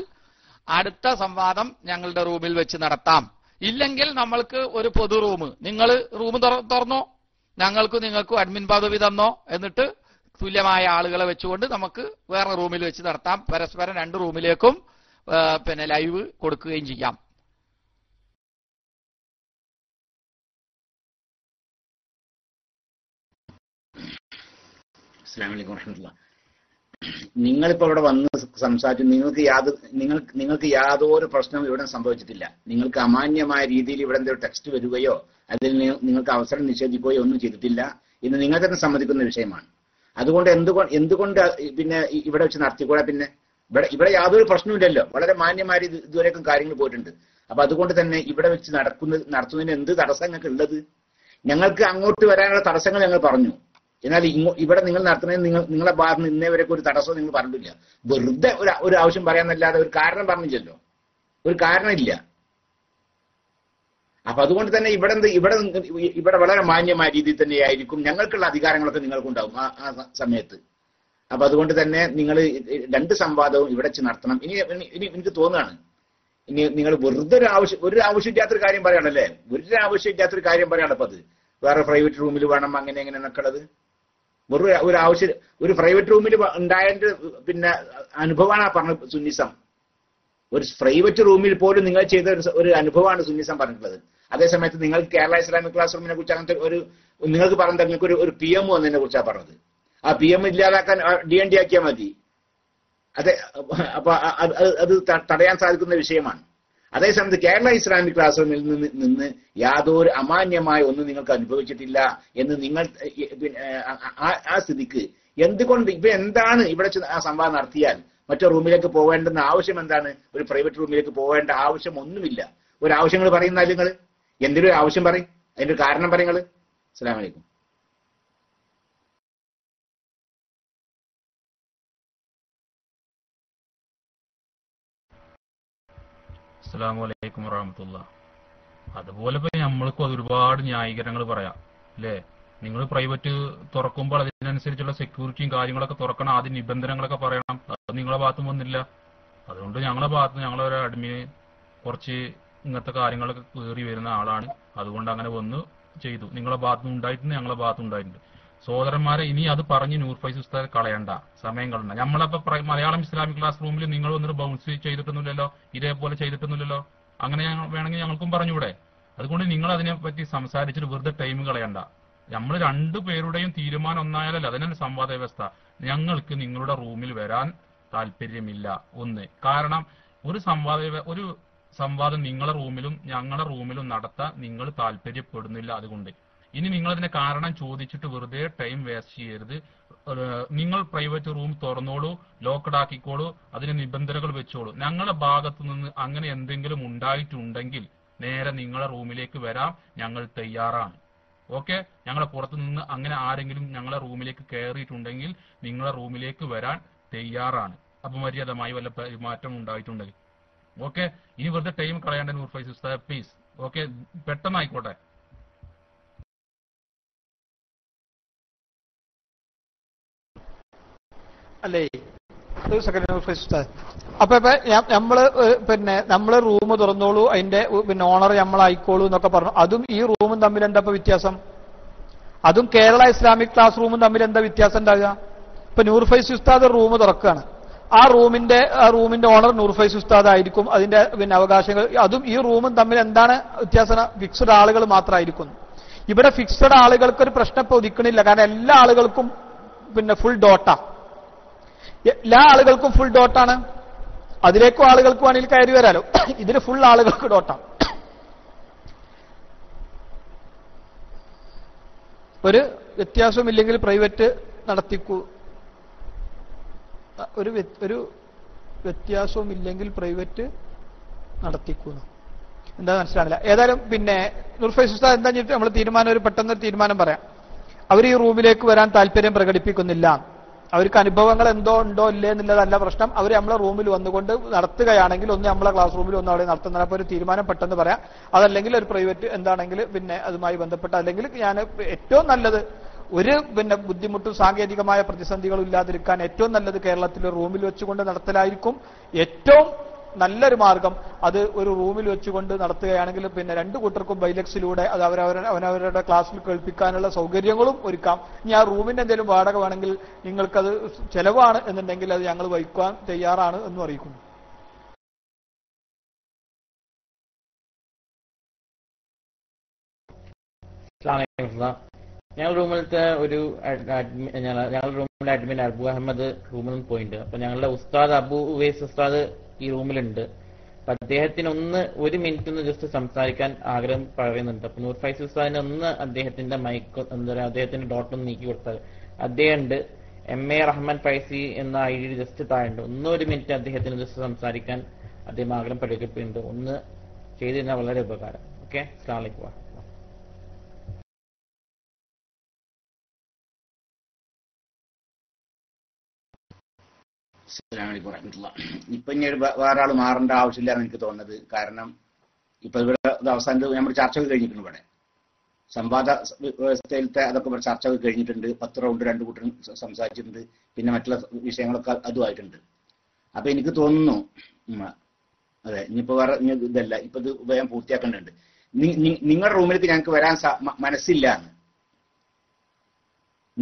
അടുത്ത സംവാദം ഞങ്ങളുടെ റൂമിൽ വെച്ച് നടത്താം. ഇല്ലെങ്കിൽ നമ്മൾക്ക് ഒരു പൊതു റൂം, നിങ്ങൾ റൂം തുറന്നോ, നിങ്ങൾക്കും അഡ്മിൻ പദവി തന്നോ, എന്നിട്ട് തുല്യമായ ആളുകളെ വെച്ചുകൊണ്ട് നമുക്ക് വേറെ റൂമിൽ വെച്ച് നടത്താം. പരസ്പരം 2 റൂമിലേക്കും ലൈവ് കൊടുക്കുകയും ചെയ്യാം. അസ്സലാമു അലൈക്കും വറഹ്മത്തുള്ളാഹി. നിങ്ങളിപ്പോ ഇവിടെ വന്ന് സംസാരിച്ചു, നിങ്ങൾക്ക് യാതൊരു പ്രശ്നവും ഇവിടെ സംഭവിച്ചിട്ടില്ല. നിങ്ങൾക്ക് അമാന്യമായ രീതിയിൽ ഇവിടെ എന്തെങ്കിലും ടെക്സ്റ്റ് വരികയോ അതിൽ നിങ്ങൾക്ക് അവസരം നിഷേധിക്കുകയോ ഒന്നും ചെയ്തിട്ടില്ല. ഇത് നിങ്ങൾ തന്നെ സമ്മതിക്കുന്ന വിഷയമാണ്. അതുകൊണ്ട് എന്തുകൊണ്ട് പിന്നെ ഇവിടെ വെച്ച് നടത്തിക്കൂടാ? പിന്നെ ഇവിടെ യാതൊരു പ്രശ്നമില്ലല്ലോ, വളരെ മാന്യമായ ഇതുവരെയൊക്കെ കാര്യങ്ങൾ പോയിട്ടുണ്ട്. അപ്പൊ അതുകൊണ്ട് തന്നെ ഇവിടെ വെച്ച് നടത്തുന്നതിന് എന്ത് തടസ്സം നിങ്ങൾക്ക് ഉള്ളത്? ഞങ്ങൾക്ക് അങ്ങോട്ട് വരാനുള്ള തടസ്സങ്ങൾ ഞങ്ങൾ പറഞ്ഞു. എന്നാൽ ഇവിടെ നിങ്ങൾ നടത്തുന്നതിന് നിങ്ങളെ ഭാഗത്ത് നിന്ന് ഇന്നേ വരെയൊക്കെ ഒരു തടസ്സവും നിങ്ങൾ പറഞ്ഞിട്ടില്ല. വെറുതെ ഒരു ആവശ്യം പറയാന്നല്ലാതെ ഒരു കാരണം പറഞ്ഞില്ലല്ലോ, ഒരു കാരണമില്ല. അപ്പൊ അതുകൊണ്ട് തന്നെ ഇവിടെ വളരെ മാന്യമായ രീതിയിൽ തന്നെയായിരിക്കും ഞങ്ങൾക്കുള്ള അധികാരങ്ങളൊക്കെ നിങ്ങൾക്കുണ്ടാവും ആ സമയത്ത്. അപ്പൊ അതുകൊണ്ട് തന്നെ നിങ്ങൾ 2 സംവാദവും ഇവിടെ വെച്ച് നടത്തണം. ഇനി എനിക്ക് തോന്നുകയാണ്, ഇനി നിങ്ങൾ വെറുതെ ഒരു ആവശ്യമില്ലാത്തൊരു കാര്യം പറയാണല്ലേ, ഒരു ആവശ്യമില്ലാത്തൊരു കാര്യം പറയാണ്. അപ്പൊ അത് വേറെ പ്രൈവറ്റ് റൂമിൽ വേണം അങ്ങനെ എങ്ങനെ എന്നൊക്കെ ഉള്ളത് ഒരു പ്രൈവറ്റ് റൂമിൽ ഉണ്ടായതിന്റെ പിന്നെ അനുഭവമാണ് ആ പറഞ്ഞ സുന്നിസം. ഒരു പ്രൈവറ്റ് റൂമിൽ പോലും നിങ്ങൾ ചെയ്ത ഒരു അനുഭവമാണ് സുന്നിസം പറഞ്ഞിട്ടുള്ളത്. അതേസമയത്ത് നിങ്ങൾ കേരള ഇസ്ലാമിക് ക്ലാസ് റൂമിനെ കുറിച്ച് അങ്ങനത്തെ നിങ്ങൾക്ക് പറഞ്ഞ നിങ്ങൾക്ക് ഒരു PM വന്നതിനെ കുറിച്ചാണ് പറഞ്ഞത്. ആ PM ഇല്ലാതാക്കാൻ DND ആക്കിയാൽ മതി. അതെ, അപ്പൊ അത് തടയാൻ സാധിക്കുന്ന വിഷയമാണ്. അതേസമയത്ത് കേരള ഇസ്ലാമിക് ക്ലാസ് റൂമിൽ നിന്ന് യാതൊരു അമാന്യമായ ഒന്നും നിങ്ങൾക്ക് അനുഭവിച്ചിട്ടില്ല എന്ന് നിങ്ങൾ ആ സ്ഥിതിക്ക് എന്തുകൊണ്ട് എന്താണ് ഇവിടെ ആ സംവാദം നടത്തിയാൽ മറ്റു റൂമിലേക്ക് പോവേണ്ടെന്ന ആവശ്യം എന്താണ്? ഒരു പ്രൈവറ്റ് റൂമിലേക്ക് പോവേണ്ട ആവശ്യം ഒന്നുമില്ല. ഒരു ആവശ്യങ്ങൾ പറയുന്നാൽ നിങ്ങൾ എന്തെങ്കിലും ഒരു ആവശ്യം പറയും, അതിന്റെ ഒരു കാരണം പറയുന്നത്. അസ്സലാമു അലൈക്കും. അസ്സലാമു അലൈക്കും വറഹ്മത്തുള്ളാഹി. അതുപോലെ നമ്മൾക്കും ഒരുപാട് ന്യായീകരണങ്ങൾ പറയാം അല്ലേ? നിങ്ങൾ പ്രൈവറ്റ് തുറക്കുമ്പോൾ അതിനനുസരിച്ചുള്ള സെക്യൂരിറ്റിയും കാര്യങ്ങളൊക്കെ തുറക്കണം, ആദ്യം നിബന്ധനകളൊക്കെ പറയണം. അത് നിങ്ങളെ ഭാഗത്തും വന്നില്ല. അതുകൊണ്ട് ഞങ്ങളെ ഭാഗത്ത് ഞങ്ങളൊരു അഡ്മിന് കുറച്ച് ഇങ്ങനത്തെ കാര്യങ്ങളൊക്കെ കയറി വരുന്ന ആളാണ്. അതുകൊണ്ട് അങ്ങനെ വന്ന് ചെയ്തു. നിങ്ങളെ ഭാഗത്തും ഉണ്ടായിട്ടുണ്ട്, ഞങ്ങളെ ഭാഗത്തും ഉണ്ടായിട്ടുണ്ട്. സഹോദരന്മാരെ, ഇനി അത് പറഞ്ഞ് നൂർ ഫൈസ് ഉസ്താദ് കളയണ്ട, സമയം കളയണ്ട. നമ്മളപ്പോ മലയാളം ഇസ്ലാമിക് ക്ലാസ് റൂമിൽ നിങ്ങൾ ഒന്നിട്ട് ബൗൺസ് ചെയ്തിട്ടൊന്നുമില്ലല്ലോ, ഇതേപോലെ ചെയ്തിട്ടൊന്നുമില്ലല്ലോ. അങ്ങനെ വേണമെങ്കിൽ ഞങ്ങൾക്കും പറഞ്ഞൂടെ? അതുകൊണ്ട് നിങ്ങൾ അതിനെപ്പറ്റി സംസാരിച്ചിട്ട് വെറുതെ ടൈം കളയണ്ട. നമ്മൾ 2 പേരുടെയും തീരുമാനം ഒന്നായാലല്ലോ, അതിനൊരു സംവാദ വ്യവസ്ഥ. ഞങ്ങൾക്ക് നിങ്ങളുടെ റൂമിൽ വരാൻ താല്പര്യമില്ല. കാരണം ഒരു സംവാദം നിങ്ങളുടെ റൂമിലും ഞങ്ങളുടെ റൂമിലും നടത്താൻ നിങ്ങൾ താല്പര്യപ്പെടുന്നില്ല. അതുകൊണ്ട് ഇനി നിങ്ങളതിന്റെ കാരണം ചോദിച്ചിട്ട് വെറുതെ ടൈം വേസ്റ്റ് ചെയ്യരുത്. നിങ്ങൾ പ്രൈവറ്റ് റൂം തുറന്നോളൂ, ലോക്ക്ഡ് ആക്കിക്കോളൂ, അതിന് നിബന്ധനകൾ വെച്ചോളൂ. ഞങ്ങളുടെ ഭാഗത്തു നിന്ന് അങ്ങനെ എന്തെങ്കിലും ഉണ്ടായിട്ടുണ്ടെങ്കിൽ നേരെ നിങ്ങളുടെ റൂമിലേക്ക് വരാം, ഞങ്ങൾ തയ്യാറാണ്. ഓക്കെ, ഞങ്ങളെ പുറത്തു നിന്ന് അങ്ങനെ ആരെങ്കിലും ഞങ്ങളെ റൂമിലേക്ക് കയറിയിട്ടുണ്ടെങ്കിൽ നിങ്ങളെ റൂമിലേക്ക് വരാൻ തയ്യാറാണ്. അപമര്യാദമായി വല്ല പെരുമാറ്റം ഉണ്ടായിട്ടുണ്ടെങ്കിൽ. ഓക്കെ, ഇനി വെറുതെ ടൈം കളയാണ്ട നൂർ ഫൈസ് ഉസ്താദ് പ്ലീസ്. ഓക്കെ, പെട്ടെന്നായിക്കോട്ടെ. അല്ലേ, ഒരു സെക്കൻഡ്. അപ്പൊ നമ്മള് റൂം തുറന്നോളൂ, അതിന്റെ ഓണർ നമ്മളായിക്കോളൂ എന്നൊക്കെ പറഞ്ഞു. അതും ഈ റൂമും തമ്മിൽ എന്താ വ്യത്യാസം? അതും കേരള ഇസ്ലാമിക് ക്ലാസ് റൂമും തമ്മിൽ എന്താ വ്യത്യാസം ഉണ്ടാകുക? ഇപ്പൊ നൂർ ഫൈസ് ഉസ്താദ് റൂം തുറക്കുകയാണ്, ആ റൂമിന്റെ ഓണർ നൂർ ഫൈസ് ഉസ്താദ് ആയിരിക്കും. അതിന്റെ പിന്നെ അവകാശങ്ങൾ അതും ഈ റൂമും തമ്മിൽ എന്താണ് വ്യത്യാസം? ഫിക്സഡ് ആളുകൾ മാത്രമായിരിക്കും. ഇവിടെ ഫിക്സഡ് ആളുകൾക്ക് ഒരു പ്രശ്നം ഇപ്പൊ ഉദിക്കണില്ല. കാരണം എല്ലാ ആളുകൾക്കും പിന്നെ ഫുൾ ഡോട്ടാ, എല്ലാ ആളുകൾക്കും ഫുൾ ഡോട്ടാണ്. അതിലേക്കും ആളുകൾക്ക് വേണമെങ്കിൽ കയറി വരാലോ. ഇതിന് ഫുൾ ആളുകൾക്ക് ഡോട്ടാ. ഒരു വ്യത്യാസമില്ലെങ്കിൽ പ്രൈവറ്റ് നടത്തിക്കൂ. ഒരു വ്യത്യാസവുമില്ലെങ്കിൽ പ്രൈവറ്റ് നടത്തിക്കുന്നു. എന്താ മനസ്സിലാവില്ല. ഏതായാലും പിന്നെ നൂർ ഫൈസ് ഉസ്താദ് എന്താ നമ്മൾ തീരുമാനം, ഒരു പെട്ടെന്നൊരു തീരുമാനം പറയാം. അവർ ഈ റൂമിലേക്ക് വരാൻ താല്പര്യം പ്രകടിപ്പിക്കുന്നില്ല. അവർക്ക് അനുഭവങ്ങൾ എന്തോ ഉണ്ടോ ഇല്ലേ എന്നുള്ളതല്ല പ്രശ്നം. അവർ നമ്മളെ റൂമിൽ വന്നുകൊണ്ട് നടത്തുകയാണെങ്കിൽ ഒന്ന് നമ്മളെ ക്ലാസ് റൂമിൽ ഒന്ന് അവിടെ നടത്തുന്നത്. അപ്പോൾ ഒരു തീരുമാനം പെട്ടെന്ന് പറയാം. അതല്ലെങ്കിൽ ഒരു പ്രൈവറ്റ് എന്താണെങ്കിൽ പിന്നെ അതുമായി ബന്ധപ്പെട്ട, അല്ലെങ്കിൽ ഞാൻ ഏറ്റവും നല്ലത് ഒരു പിന്നെ ബുദ്ധിമുട്ടും സാങ്കേതികമായ പ്രതിസന്ധികളും ഇല്ലാതിരിക്കാൻ ഏറ്റവും നല്ലത് കേരളത്തിൽ റൂമിൽ വെച്ചുകൊണ്ട് നടത്തലായിരിക്കും. ഏറ്റവും നല്ലൊരു മാർഗം അത് ഒരു റൂമിൽ വെച്ചുകൊണ്ട് നടത്തുകയാണെങ്കിൽ പിന്നെ രണ്ടു കൂട്ടർക്കും ബൈലക്സിലൂടെ അത് അവരവരുടെ ക്ലാസ്സിൽ കേൾപ്പിക്കാനുള്ള സൗകര്യങ്ങളും ഒരുക്കാം. ഇനി ആ റൂമിന്റെ എന്തെങ്കിലും വാടക വേണമെങ്കിൽ നിങ്ങൾക്കത് ചെലവാണ് എന്നുണ്ടെങ്കിൽ അത് ഞങ്ങൾ വഹിക്കാൻ തയ്യാറാണ് എന്നും അറിയിക്കുന്നു. ഞങ്ങൾ റൂമിലത്തെ ഞങ്ങളുടെ റൂമിലെ അഡ്മിൻ അബു അഹമ്മദ് റൂമിൽ നിന്ന് പോയിട്ടുണ്ട്. അപ്പൊ ഞങ്ങളുടെ ഉസ്താദ് അബു ഉവൈസ് ഉസ്താദ് ഈ റൂമിലുണ്ട്. അപ്പൊ അദ്ദേഹത്തിന് ഒരു മിനിറ്റ് ഒന്ന് ജസ്റ്റ് സംസാരിക്കാൻ ആഗ്രഹം പറയുന്നുണ്ട്. അപ്പൊ നൂർ ഫൈസ് ഉസ്താദിന് അദ്ദേഹത്തിന്റെ മൈക്ക് എന്താ പറയുക, അദ്ദേഹത്തിന്റെ ഡോട്ട് ഒന്ന് നീക്കി കൊടുത്താൽ. അദ്ദേഹം ഉണ്ട് MA റഹ്മാൻ ഫൈസി എന്ന ID ജസ്റ്റ് താഴുണ്ട്. ഒരു മിനിറ്റ് അദ്ദേഹത്തിന് ജസ്റ്റ് സംസാരിക്കാൻ അദ്ദേഹം ആഗ്രഹം പ്രകടിപ്പിക്കുന്നുണ്ട്. ഒന്ന് ചെയ്തു കഴിഞ്ഞാൽ വളരെ ഉപകാരം. ഓക്കെ, അസ്സലാമു അലൈക്കും. ഇപ്പൊ ഇനി വേറെ ആൾ മാറേണ്ട ആവശ്യമില്ലാന്ന് എനിക്ക് തോന്നുന്നത്. കാരണം ഇപ്പൊ ഇവിടെ അവസാനം നമ്മൾ ചർച്ചകൾ കഴിഞ്ഞിട്ടുണ്ട്. ഇവിടെ സംവാദ വ്യവസ്ഥയിലത്തെ അതൊക്കെ ഇവിടെ ചർച്ചകൾ കഴിഞ്ഞിട്ടുണ്ട്. 10 റൗണ്ട് 2 കൂട്ടരും സംസാരിച്ചിട്ടുണ്ട്. പിന്നെ മറ്റുള്ള വിഷയങ്ങളൊക്കെ അതുമായിട്ടുണ്ട്. അപ്പൊ എനിക്ക് തോന്നുന്നു അതെ ഇനിയിപ്പോ വേറെ ഇതല്ല, ഇപ്പൊ ഇത് വേഗം പൂർത്തിയാക്കേണ്ടതുണ്ട്. നിങ്ങളുടെ റൂമിലേക്ക് ഞങ്ങൾക്ക് വരാൻ മനസ്സില്ല എന്ന്,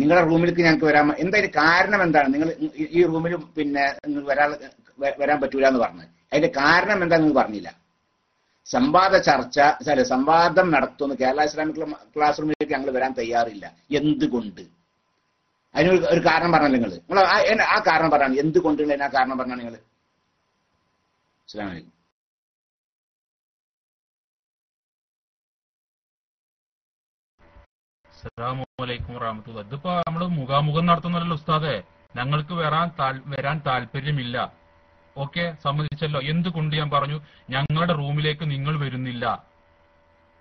നിങ്ങളുടെ റൂമിലേക്ക് ഞങ്ങൾക്ക് വരാൻ എന്തായാലും കാരണം എന്താണ്? നിങ്ങൾ ഈ റൂമിൽ പിന്നെ വരാൻ പറ്റൂല എന്ന് പറഞ്ഞത് അതിന്റെ കാരണം എന്താണെന്ന് നിങ്ങൾ പറഞ്ഞില്ല. സംവാദം നടത്തുന്ന കേരള ഇസ്ലാമിക് ക്ലാസ് റൂമിലേക്ക് ഞങ്ങൾ വരാൻ തയ്യാറില്ല. എന്തുകൊണ്ട്? അതിന് ഒരു കാരണം പറഞ്ഞാൽ നിങ്ങൾ ആ കാരണം പറഞ്ഞാണ്. എന്തുകൊണ്ട് ആ കാരണം പറഞ്ഞാണ് നിങ്ങൾ? അസ്സലാമു അലൈക്കും. അസ്സലാമലൈക്കും വറഹ്മത്തുള്ളാഹി. ഇതിപ്പോ നമ്മള് മുഖാമുഖം നടത്തുന്നല്ലോ ഉസ്താദെ. ഞങ്ങൾക്ക് വരാൻ താല്പര്യമില്ല. ഓക്കെ, സമ്മതിച്ചല്ലോ. എന്തുകൊണ്ട് ഞാൻ പറഞ്ഞു ഞങ്ങളുടെ റൂമിലേക്ക് നിങ്ങൾ വരുന്നില്ല.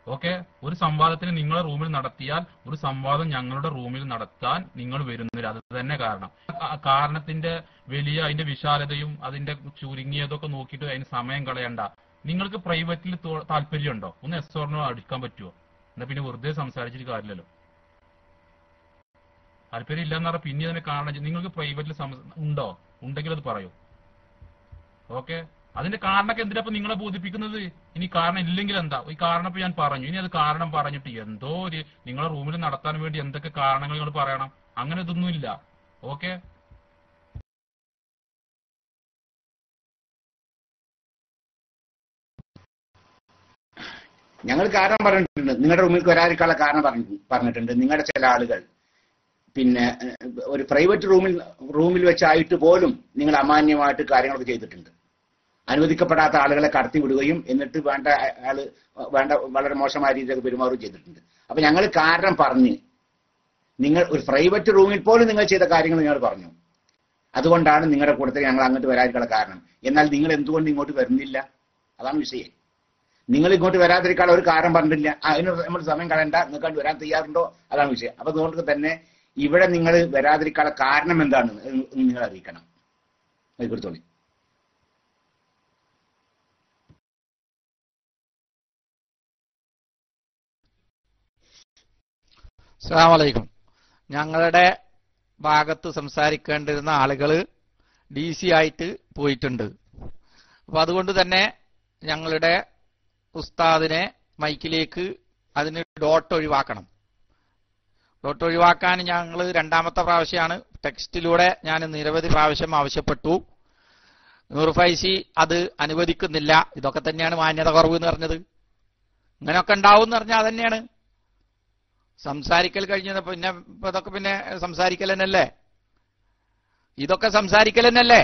ഓക്കെ, ഒരു സംവാദത്തിന് നിങ്ങളുടെ റൂമിൽ നടത്തിയാൽ ഒരു സംവാദം ഞങ്ങളുടെ റൂമിൽ നടത്താൻ നിങ്ങൾ വരുന്നില്ല. അത് തന്നെ കാരണം. കാരണത്തിന്റെ അതിന്റെ വിശാലതയും അതിന്റെ ചുരുങ്ങിയതൊക്കെ നോക്കിയിട്ട് അതിന് സമയം കളയണ്ട. നിങ്ങൾക്ക് പ്രൈവറ്റിൽ താല്പര്യമുണ്ടോ? ഒന്ന് എസ്ഓർണോ അടിക്കാൻ പറ്റുമോ? എന്നാ പിന്നെ വെറുതെ സംസാരിച്ചിട്ട് കാര്യമില്ലല്ലോ. താല്പര്യം ഇല്ലെന്ന് പറഞ്ഞാൽ പിന്നെ അതിനെ കാരണം നിങ്ങൾക്ക് പ്രൈവറ്റിൽ ഉണ്ടോ? ഉണ്ടെങ്കിൽ അത് പറയൂ. ഓക്കെ, അതിന്റെ കാരണമൊക്കെ എന്തിനാ നിങ്ങളെ ബോധിപ്പിക്കുന്നത്? ഇനി കാരണം ഇല്ലെങ്കിൽ എന്താ? ഈ കാരണം ഇപ്പൊ ഞാൻ പറഞ്ഞു. ഇനി അത് കാരണം പറഞ്ഞിട്ട് എന്തോ ഒരു നിങ്ങളെ റൂമിൽ നടത്താൻ വേണ്ടി എന്തൊക്കെ കാരണങ്ങൾ നിങ്ങൾ പറയണം? അങ്ങനെ ഇതൊന്നുമില്ല. ഓക്കെ, ഞങ്ങൾ കാരണം പറഞ്ഞിട്ടുണ്ട്. നിങ്ങളുടെ റൂമിലേക്ക് വരാതിരിക്കാനുള്ള കാരണം പറഞ്ഞിട്ടുണ്ട്. നിങ്ങളുടെ ചില ആളുകൾ പിന്നെ ഒരു പ്രൈവറ്റ് റൂമിൽ വെച്ചായിട്ട് പോലും നിങ്ങൾ അമാന്യമായിട്ട് കാര്യങ്ങളൊക്കെ ചെയ്തിട്ടുണ്ട്. അനുവദിക്കപ്പെടാത്ത ആളുകളെ കടത്തി വിടുകയും എന്നിട്ട് വേണ്ട വളരെ മോശമായ രീതിയിലൊക്കെ പെരുമാറുകയും ചെയ്തിട്ടുണ്ട്. അപ്പൊ ഞങ്ങൾ കാരണം പറഞ്ഞ് നിങ്ങൾ ഒരു പ്രൈവറ്റ് റൂമിൽ പോലും നിങ്ങൾ ചെയ്ത കാര്യങ്ങൾ നിങ്ങൾ പറഞ്ഞു. അതുകൊണ്ടാണ് നിങ്ങളുടെ കൂട്ടത്തിൽ ഞങ്ങൾ അങ്ങോട്ട് വരാതിരിക്കാനുള്ള കാരണം. എന്നാൽ നിങ്ങൾ എന്തുകൊണ്ട് ഇങ്ങോട്ട് വരുന്നില്ല? അതാണ് വിഷയം. നിങ്ങൾ ഇങ്ങോട്ട് വരാതിരിക്കാനുള്ള ഒരു കാരണം പറഞ്ഞിട്ടില്ല. അതിന് നമ്മൾ സമയം കളയണ്ട, നിങ്ങൾക്ക് വരാൻ തയ്യാറുണ്ടോ? അതാണ് വിഷയം. അപ്പൊ അതുകൊണ്ട് തന്നെ ഇവിടെ നിങ്ങൾ വരാതിരിക്കാനുള്ള കാരണം എന്താണ് നിങ്ങൾ അറിയിക്കണം. കൊടുത്തോളി. അസ്സലാമു അലൈക്കും. ഞങ്ങളുടെ ഭാഗത്ത് സംസാരിക്കേണ്ടിരുന്ന ആളുകൾ DC ആയിട്ട് പോയിട്ടുണ്ട്. അപ്പൊ അതുകൊണ്ട് തന്നെ ഞങ്ങളുടെ ഉസ്താദിനെ മൈക്കിലേക്ക് അതിന് ഡോട്ട് ഒഴിവാക്കണം. ഡോട്ട് ഒഴിവാക്കാൻ ഞങ്ങൾ രണ്ടാമത്തെ പ്രാവശ്യമാണ്. ടെക്സ്റ്റിലൂടെ ഞാൻ നിരവധി പ്രാവശ്യം ആവശ്യപ്പെട്ടു. നൂർ ഫൈസി അത് അനുവദിക്കുന്നില്ല. ഇതൊക്കെ തന്നെയാണ് മാന്യത കുറവ് എന്ന് പറഞ്ഞത്. ഇങ്ങനെയൊക്കെ ഉണ്ടാവും എന്ന് പറഞ്ഞാൽ അതന്നെയാണ്. സംസാരിക്കൽ കഴിഞ്ഞത് പിന്നെ ഇതൊക്കെ പിന്നെ സംസാരിക്കൽ തന്നെയല്ലേ, ഇതൊക്കെ സംസാരിക്കൽ തന്നെയല്ലേ.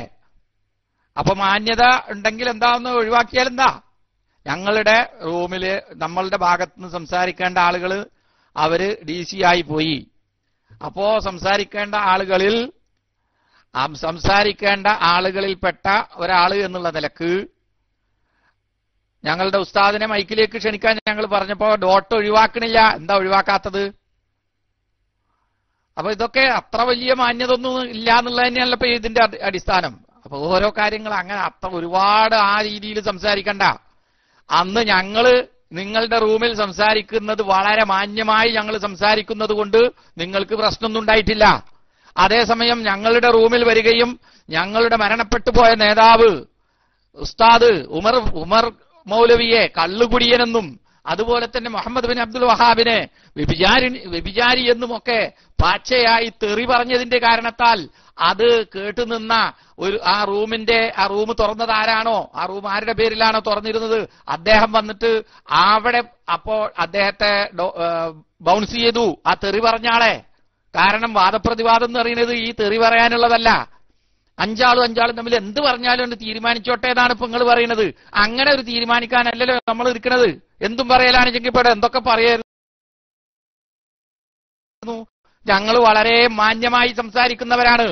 അപ്പൊ മാന്യത ഉണ്ടെങ്കിൽ എന്താന്ന് ഒഴിവാക്കിയാൽ എന്താ? ഞങ്ങളുടെ റൂമില് നമ്മളുടെ ഭാഗത്തുനിന്ന് സംസാരിക്കേണ്ട ആളുകൾ അവര് DC ആയി പോയി. അപ്പോ സംസാരിക്കേണ്ട ആളുകളിൽപ്പെട്ട ഒരാള് എന്നുള്ള നിലക്ക് ഞങ്ങളുടെ ഉസ്താദിനെ മൈക്കിലേക്ക് ക്ഷണിക്കാൻ ഞങ്ങൾ പറഞ്ഞപ്പോ ഡോട്ട് ഒഴിവാക്കണില്ല. എന്താ ഒഴിവാക്കാത്തത്? അപ്പൊ ഇതൊക്കെ അത്ര വലിയ മാന്യത ഒന്നും ഇല്ല എന്നുള്ളത് തന്നെയാണല്ലോ ഇപ്പൊ ഇതിന്റെ അടിസ്ഥാനം. അപ്പൊ ഓരോ കാര്യങ്ങൾ അങ്ങനെ അത്ര ഒരുപാട് ആ രീതിയിൽ സംസാരിക്കണ്ട. അന്ന് ഞങ്ങള് നിങ്ങളുടെ റൂമിൽ സംസാരിക്കുന്നത് വളരെ മാന്യമായി ഞങ്ങൾ സംസാരിക്കുന്നത് കൊണ്ട് നിങ്ങൾക്ക് പ്രശ്നമൊന്നും ഉണ്ടായിട്ടില്ല. അതേസമയം ഞങ്ങളുടെ റൂമിൽ വരികയും ഞങ്ങളുടെ മരണപ്പെട്ടു പോയ നേതാവ് ഉസ്താദ് ഉമർ മൗലവിയെ കള്ളുകുടിയനെന്നും അതുപോലെ തന്നെ മുഹമ്മദ് ബിൻ അബ്ദുൽ വഹാബിനെ വ്യഭിചാരി എന്നുമൊക്കെ പാച്ചയായി തെറി പറഞ്ഞതിന്റെ കാരണത്താൽ അത് കേട്ടുനിന്ന ആ റൂം തുറന്നത് ആരാണോ, ആ റൂം ആരുടെ പേരിലാണോ തുറന്നിരുന്നത്, അദ്ദേഹം വന്നിട്ട് അവിടെ അപ്പോ അദ്ദേഹത്തെ ബൗൺസ് ചെയ്തു ആ തെറി പറഞ്ഞ ആളെ. കാരണം വാദപ്രതിവാദം എന്ന് പറയുന്നത് ഈ തെറി പറയാനുള്ളതല്ല. അഞ്ചാളും തമ്മിൽ എന്ത് പറഞ്ഞാലും ഒന്ന് തീരുമാനിച്ചോട്ടെ എന്നാണ് ഇപ്പൊ നിങ്ങൾ പറയുന്നത്. അങ്ങനെ ഒരു തീരുമാനിക്കാനല്ലല്ലോ നമ്മൾ ഇരിക്കുന്നത്. എന്തും പറയലാണെങ്കിൽ ഇവിടെ എന്തൊക്കെ പറയായിരുന്നു. ഞങ്ങൾ വളരെ മാന്യമായി സംസാരിക്കുന്നവരാണ്,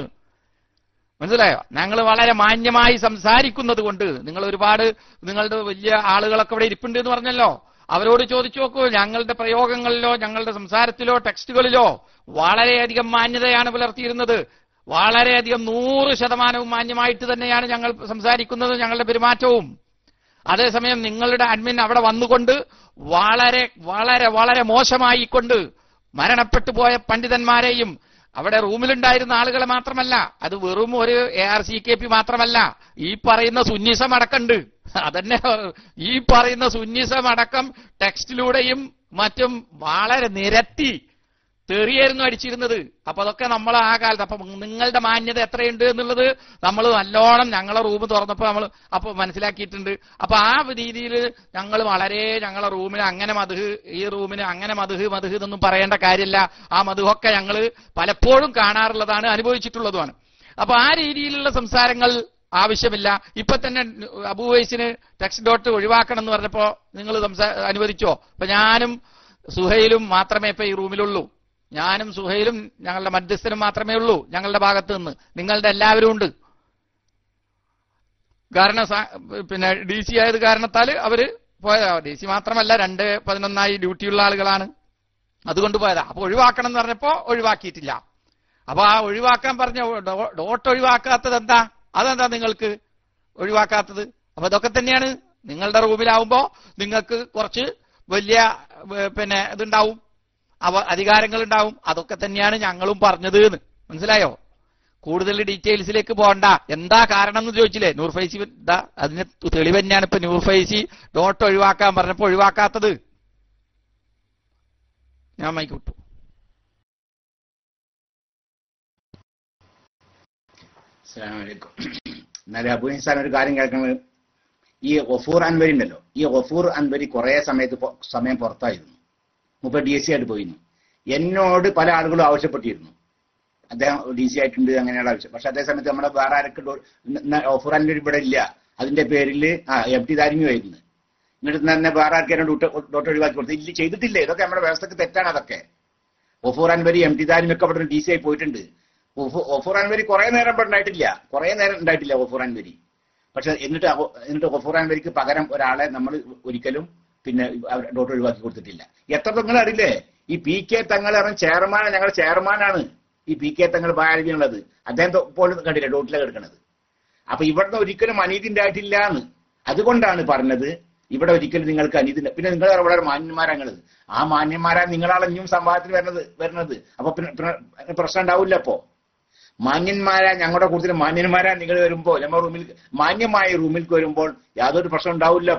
മനസ്സിലായോ? ഞങ്ങൾ വളരെ മാന്യമായി സംസാരിക്കുന്നത് കൊണ്ട് നിങ്ങൾ ഒരുപാട് നിങ്ങളുടെ വലിയ ആളുകളൊക്കെ ഇവിടെ ഇരിപ്പുണ്ട് എന്ന് പറഞ്ഞല്ലോ, അവരോട് ചോദിച്ചു നോക്കൂ. ഞങ്ങളുടെ പ്രയോഗങ്ങളിലോ ഞങ്ങളുടെ സംസാരത്തിലോ ടെക്സ്റ്റുകളിലോ വളരെയധികം മാന്യതയാണ് പുലർത്തിയിരുന്നത്. വളരെയധികം 100% മാന്യമായിട്ട് തന്നെയാണ് ഞങ്ങൾ സംസാരിക്കുന്നത്, ഞങ്ങളുടെ പെരുമാറ്റവും. അതേസമയം നിങ്ങളുടെ അഡ്മിൻ അവിടെ വന്നുകൊണ്ട് വളരെ വളരെ വളരെ മോശമായിക്കൊണ്ട് മരണപ്പെട്ടു പോയ പണ്ഡിതന്മാരെയും അവിടെ റൂമിലുണ്ടായിരുന്ന ആളുകളെ മാത്രമല്ല, അത് വെറും ഒരു ARCKP മാത്രമല്ല, ഈ പറയുന്ന സുന്നിസം അടക്കമുണ്ട്. അതന്നെ ഈ പറയുന്ന സുന്നിസം അടക്കം ടെക്സ്റ്റിലൂടെയും മറ്റും വളരെ നിരത്തി തെറിയായിരുന്നു അടിച്ചിരുന്നത്. അപ്പൊ അതൊക്കെ നമ്മൾ ആ കാലത്ത് അപ്പൊ നിങ്ങളുടെ മാന്യത എത്രയുണ്ട് എന്നുള്ളത് നമ്മൾ നല്ലോണം ഞങ്ങളെ റൂം തുറന്നപ്പോ നമ്മൾ അപ്പൊ മനസ്സിലാക്കിയിട്ടുണ്ട്. അപ്പൊ ആ രീതിയിൽ ഞങ്ങൾ വളരെ ഞങ്ങളെ റൂമിന് അങ്ങനെ മധുഹ്, ഈ റൂമിന് അങ്ങനെ മധുഹ് ഇതൊന്നും പറയേണ്ട കാര്യമില്ല. ആ മധുഹൊക്കെ ഞങ്ങൾ പലപ്പോഴും കാണാറുള്ളതാണ്, അനുഭവിച്ചിട്ടുള്ളതുമാണ്. അപ്പൊ ആ രീതിയിലുള്ള സംസാരങ്ങൾ ആവശ്യമില്ല. ഇപ്പൊ തന്നെ അബൂവൈസിന് ടെക്സ്റ്റ് ഡോട്ട് ഒഴിവാക്കണം എന്ന് പറഞ്ഞപ്പോ നിങ്ങൾ അനുവദിച്ചോ? ഇപ്പൊ ഞാനും സുഹൈലും മാത്രമേ ഇപ്പൊ ഈ റൂമിലുള്ളൂ. ഞാനും സുഹൈലും ഞങ്ങളുടെ മധ്യസ്ഥനും മാത്രമേ ഉള്ളൂ ഞങ്ങളുടെ ഭാഗത്ത് നിന്ന്. നിങ്ങളുടെ എല്ലാവരും ഉണ്ട്. കാരണം പിന്നെ DC ആയത് കാരണത്താൽ അവര് പോയതാ. DC മാത്രമല്ല 2:11 ഡ്യൂട്ടിയുള്ള ആളുകളാണ്, അതുകൊണ്ട് പോയതാ. അപ്പൊ ഒഴിവാക്കണം എന്ന് പറഞ്ഞപ്പോ ഒഴിവാക്കിയിട്ടില്ല. അപ്പൊ ആ ഒഴിവാക്കാൻ പറഞ്ഞ ഡോട്ട് ഒഴിവാക്കാത്തത് എന്താ? അതെന്താ നിങ്ങൾക്ക് ഒഴിവാക്കാത്തത്? അപ്പൊ ഇതൊക്കെ തന്നെയാണ്. നിങ്ങളുടെ റൂമിലാവുമ്പോ നിങ്ങൾക്ക് കുറച്ച് വലിയ പിന്നെ ഇതുണ്ടാവും, അധികാരങ്ങൾ ഉണ്ടാവും. അതൊക്കെ തന്നെയാണ് ഞങ്ങളും പറഞ്ഞത് എന്ന് മനസ്സിലായോ? കൂടുതൽ ഡീറ്റെയിൽസിലേക്ക് പോകണ്ട. എന്താ കാരണം എന്ന് ചോദിച്ചില്ലേ? നൂർ ഫൈസി അതിന് തെളിവ് തന്നെയാണ് ഇപ്പൊ നൂർ ഫൈസി ഡോട്ട് ഒഴിവാക്കാൻ പറഞ്ഞപ്പോ ഒഴിവാക്കാത്തത്. ഞാൻ മൈക്ക് വിട്ടു. എന്നാലും അബൂ ഇൻസാൻ ഒരു കാര്യം കേൾക്കുന്നത്, ഈ ഗഫൂർ അൻവരി ഉണ്ടല്ലോ, ഈ ഗഫൂർ അൻവരി കുറെ സമയം പുറത്തായിരുന്നു. മുപ്പത് DC ആയിട്ട് പോയിരുന്നു. എന്നോട് പല ആളുകളും ആവശ്യപ്പെട്ടിരുന്നു അദ്ദേഹം DC ആയിട്ടുണ്ട് അങ്ങനെയുള്ള ആവശ്യം. പക്ഷെ അതേ സമയത്ത് നമ്മുടെ വേറെ ആരൊക്കെ ഗഫൂർ അൻവരി ഇവിടെ ഇല്ല, അതിന്റെ പേരിൽ FT താരിമി ആയിരുന്നു. എന്നിട്ട് തന്നെ വേറെ ആർക്കും ഡോട്ട് ഒഴിവാക്കി കൊടുത്തു. ഇല്ല, ചെയ്തിട്ടില്ല. ഇതൊക്കെ നമ്മുടെ വ്യവസ്ഥക്ക് തെറ്റാണ്. അതൊക്കെ ഗഫൂർ അൻവരി MT താരിമി ഒക്കെ ഇവിടെ DC ആയി പോയിട്ടുണ്ട്. ഗഫൂർ അൻവരി കുറെ നേരം ഇവിടെ ഉണ്ടായിട്ടില്ല ഗഫൂർ അൻവരി. പക്ഷെ എന്നിട്ട് ഗഫൂർ അൻവരിക്ക് പകരം ഒരാളെ നമ്മൾ ഒരിക്കലും പിന്നെ ഡോട്ട് ഒഴിവാക്കി കൊടുത്തിട്ടില്ല. എത്ര നിങ്ങൾ അറിയില്ലേ? ഈ PK തങ്ങൾ ചെയർമാനാണ്, ഞങ്ങളുടെ ചെയർമാനാണ് ഈ PK തങ്ങൾ ബാലവിനുള്ളത്. അദ്ദേഹം പോലും കണ്ടില്ല ഡോട്ടിലാണ് കിടക്കുന്നത്. അപ്പൊ ഇവിടുന്ന് ഒരിക്കലും അനീതി ഉണ്ടായിട്ടില്ല എന്ന്. അതുകൊണ്ടാണ് പറഞ്ഞത് ഇവിടെ ഒരിക്കലും നിങ്ങൾക്ക് അനീതി. പിന്നെ നിങ്ങൾ വളരെ മാന്യന്മാരാണ്. ആ മാന്യന്മാരാ നിങ്ങളാണ് ഇനിയും സംവാദത്തിൽ വരുന്നത്. അപ്പൊ പിന്നെ പ്രശ്നം ഉണ്ടാവില്ല. അപ്പോ മാന്യന്മാരാ ഞങ്ങളുടെ കൂടുതൽ മാന്യന്മാരാ നിങ്ങൾ വരുമ്പോ നമ്മുടെ റൂമിൽ മാന്യമായ റൂമിലേക്ക് വരുമ്പോൾ യാതൊരു പ്രശ്നം ഉണ്ടാവില്ല.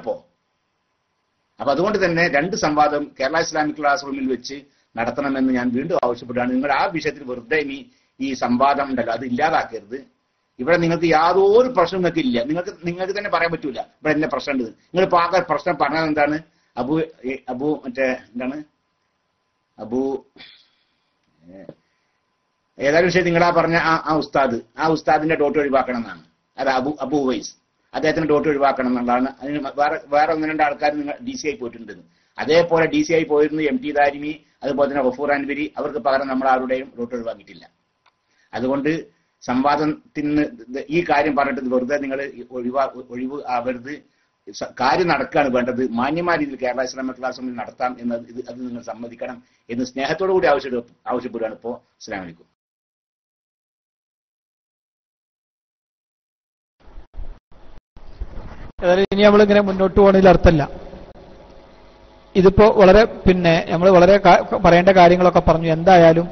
അപ്പൊ അതുകൊണ്ട് തന്നെ 2 സംവാദം കേരള ഇസ്ലാമിക് ക്ലാസ് റൂമിൽ വെച്ച് നടത്തണമെന്ന് ഞാൻ വീണ്ടും ആവശ്യപ്പെടുകയാണ്. നിങ്ങൾ ആ വിഷയത്തിൽ വെറുതെ ഈ സംവാദം ഉണ്ടല്ലോ അത് ഇല്ലാതാക്കരുത്. ഇവിടെ നിങ്ങൾക്ക് യാതൊരു പ്രശ്നം നിങ്ങൾക്ക് ഇല്ല. നിങ്ങൾക്ക് തന്നെ പറയാൻ പറ്റൂല ഇവിടെ എന്നെ പ്രശ്നം ഉണ്ട്. നിങ്ങൾ ഇപ്പൊ ആകെ പ്രശ്നം പറഞ്ഞത് എന്താണ്? അബു മറ്റേ എന്താണ് ഏതായാലും വിഷയം നിങ്ങളാ പറഞ്ഞ ആ ഉസ്താദിന്റെ ഡോട്ട് ഒഴിവാക്കണം എന്നാണ്. അത് അബു വൈസ് അദ്ദേഹത്തിന് ഡോട്ട് ഒഴിവാക്കണം എന്നുള്ളതാണ്. അതിന് വേറെ ഒന്ന് രണ്ട് ആൾക്കാർ നിങ്ങൾ DCI പോയിട്ടുണ്ട്. അതേപോലെ DCI പോയിരുന്നു MT ദാരിമി, അതുപോലെ തന്നെ ഗഫൂർ അൻവരി. അവർക്ക് പകരം നമ്മൾ ആരുടെയും ഡോട്ട് ഒഴിവാക്കിയിട്ടില്ല. അതുകൊണ്ട് സംവാദത്തിന് ഈ കാര്യം പറഞ്ഞിട്ട് വെറുതെ നിങ്ങൾ ഒഴിവ് ആവരുത്. കാര്യം നടക്കുകയാണ് വേണ്ടത്. മാന്യമായ രീതിയിൽ കേരള ഇസ്ലാമിക് ക്ലാസ് റൂമിൽ നടത്താം എന്നത് അത് നിങ്ങൾ സമ്മതിക്കണം എന്ന് സ്നേഹത്തോടു കൂടി ആവശ്യപ്പെടുകയാണ്. ഇപ്പോൾ അസ്സലാമു അലൈക്കും. ഏതായാലും ഇനി നമ്മളിങ്ങനെ മുന്നോട്ട് പോകുന്നതിൽ അർത്ഥമല്ല. ഇതിപ്പോ വളരെ നമ്മൾ വളരെ പറയേണ്ട കാര്യങ്ങളൊക്കെ പറഞ്ഞു. എന്തായാലും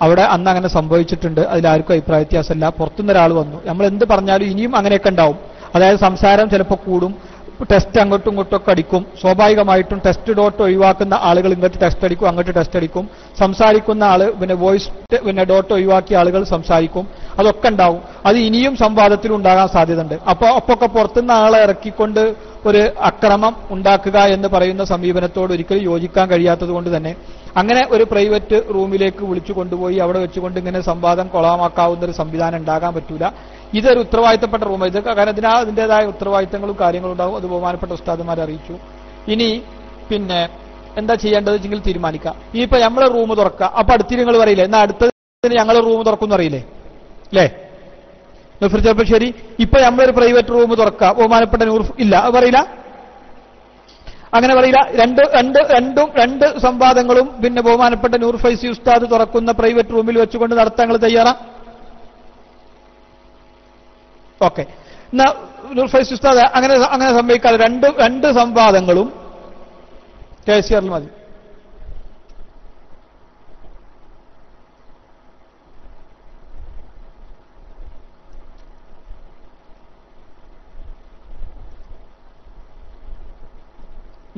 അവിടെ അന്ന് അങ്ങനെ സംഭവിച്ചിട്ടുണ്ട്, അതിലാർക്കും അഭിപ്രായ വ്യത്യാസമല്ല. പുറത്തുനിന്ന് ഒരാൾ വന്നു, നമ്മൾ എന്ത് പറഞ്ഞാലും ഇനിയും അങ്ങനെയൊക്കെ ഉണ്ടാവും. അതായത് സംസാരം ചിലപ്പോൾ കൂടും, ടെസ്റ്റ് അങ്ങോട്ടും ഇങ്ങോട്ടും ഒക്കെ അടിക്കും. സ്വാഭാവികമായിട്ടും ടെസ്റ്റ് ഡോട്ട് ഒഴിവാക്കുന്ന ആളുകൾ ഇങ്ങോട്ട് ടെസ്റ്റ് അടിക്കും, അങ്ങോട്ട് ടെസ്റ്റ് അടിക്കും. സംസാരിക്കുന്ന ആള് വോയിസ് ഡോട്ട് ഒഴിവാക്കിയ ആളുകൾ സംസാരിക്കും. അതൊക്കെ ഉണ്ടാവും. അത് ഇനിയും സംവാദത്തിൽ ഉണ്ടാകാൻ സാധ്യതയുണ്ട്. അപ്പൊക്കെ പുറത്തുനിന്ന് ആളെ ഇറക്കിക്കൊണ്ട് ഒരു അക്രമം ഉണ്ടാക്കുക എന്ന് പറയുന്ന സമീപനത്തോട് ഒരിക്കലും യോജിക്കാൻ കഴിയാത്തത് കൊണ്ട് തന്നെ അങ്ങനെ ഒരു പ്രൈവറ്റ് റൂമിലേക്ക് വിളിച്ചു കൊണ്ടുപോയി അവിടെ വെച്ചുകൊണ്ട് ഇങ്ങനെ സംവാദം കൊളാമാക്കാവുന്ന ഒരു സംവിധാനം ഉണ്ടാകാൻ പറ്റൂല. ഇതൊരു ഉത്തരവാദിത്തപ്പെട്ട റൂം. ഇത് കാരണം അതിൻ്റെതായ ഉത്തരവാദിത്തങ്ങളും കാര്യങ്ങളും ഉണ്ടാവും. അത് ബഹുമാനപ്പെട്ട ഉസ്താദുമാരെ അറിയിച്ചു. ഇനി എന്താ ചെയ്യേണ്ടത് വെച്ചെങ്കിൽ തീരുമാനിക്കാം. ഇനിയിപ്പോ നമ്മളെ റൂം തുറക്കുക. അപ്പൊ അടുത്ത് നിങ്ങൾ പറയില്ലേ, എന്നാ അടുത്തതിന് ഞങ്ങൾ റൂം തുറക്കും അറിയില്ലേ അല്ലേ? ചിലപ്പോൾ ശരി, ഇപ്പൊ നമ്മളൊരു പ്രൈവറ്റ് റൂം തുറക്കുക, ബഹുമാനപ്പെട്ട നൂർ ഇല്ല, അത് പറയില്ല, അങ്ങനെ പറയില്ല. രണ്ട് സംവാദങ്ങളും ബഹുമാനപ്പെട്ട നൂർ ഫൈസി ഉസ്താദ് തുറക്കുന്ന പ്രൈവറ്റ് റൂമിൽ വെച്ചുകൊണ്ട് നടത്താൻ നിങ്ങൾ തയ്യാറാ? ഓക്കെ, എന്നാ നൂർ ഫൈസി ഉസ്താദ് അങ്ങനെ സംഭവിക്കാതെ രണ്ട് സംവാദങ്ങളും KCR മതി.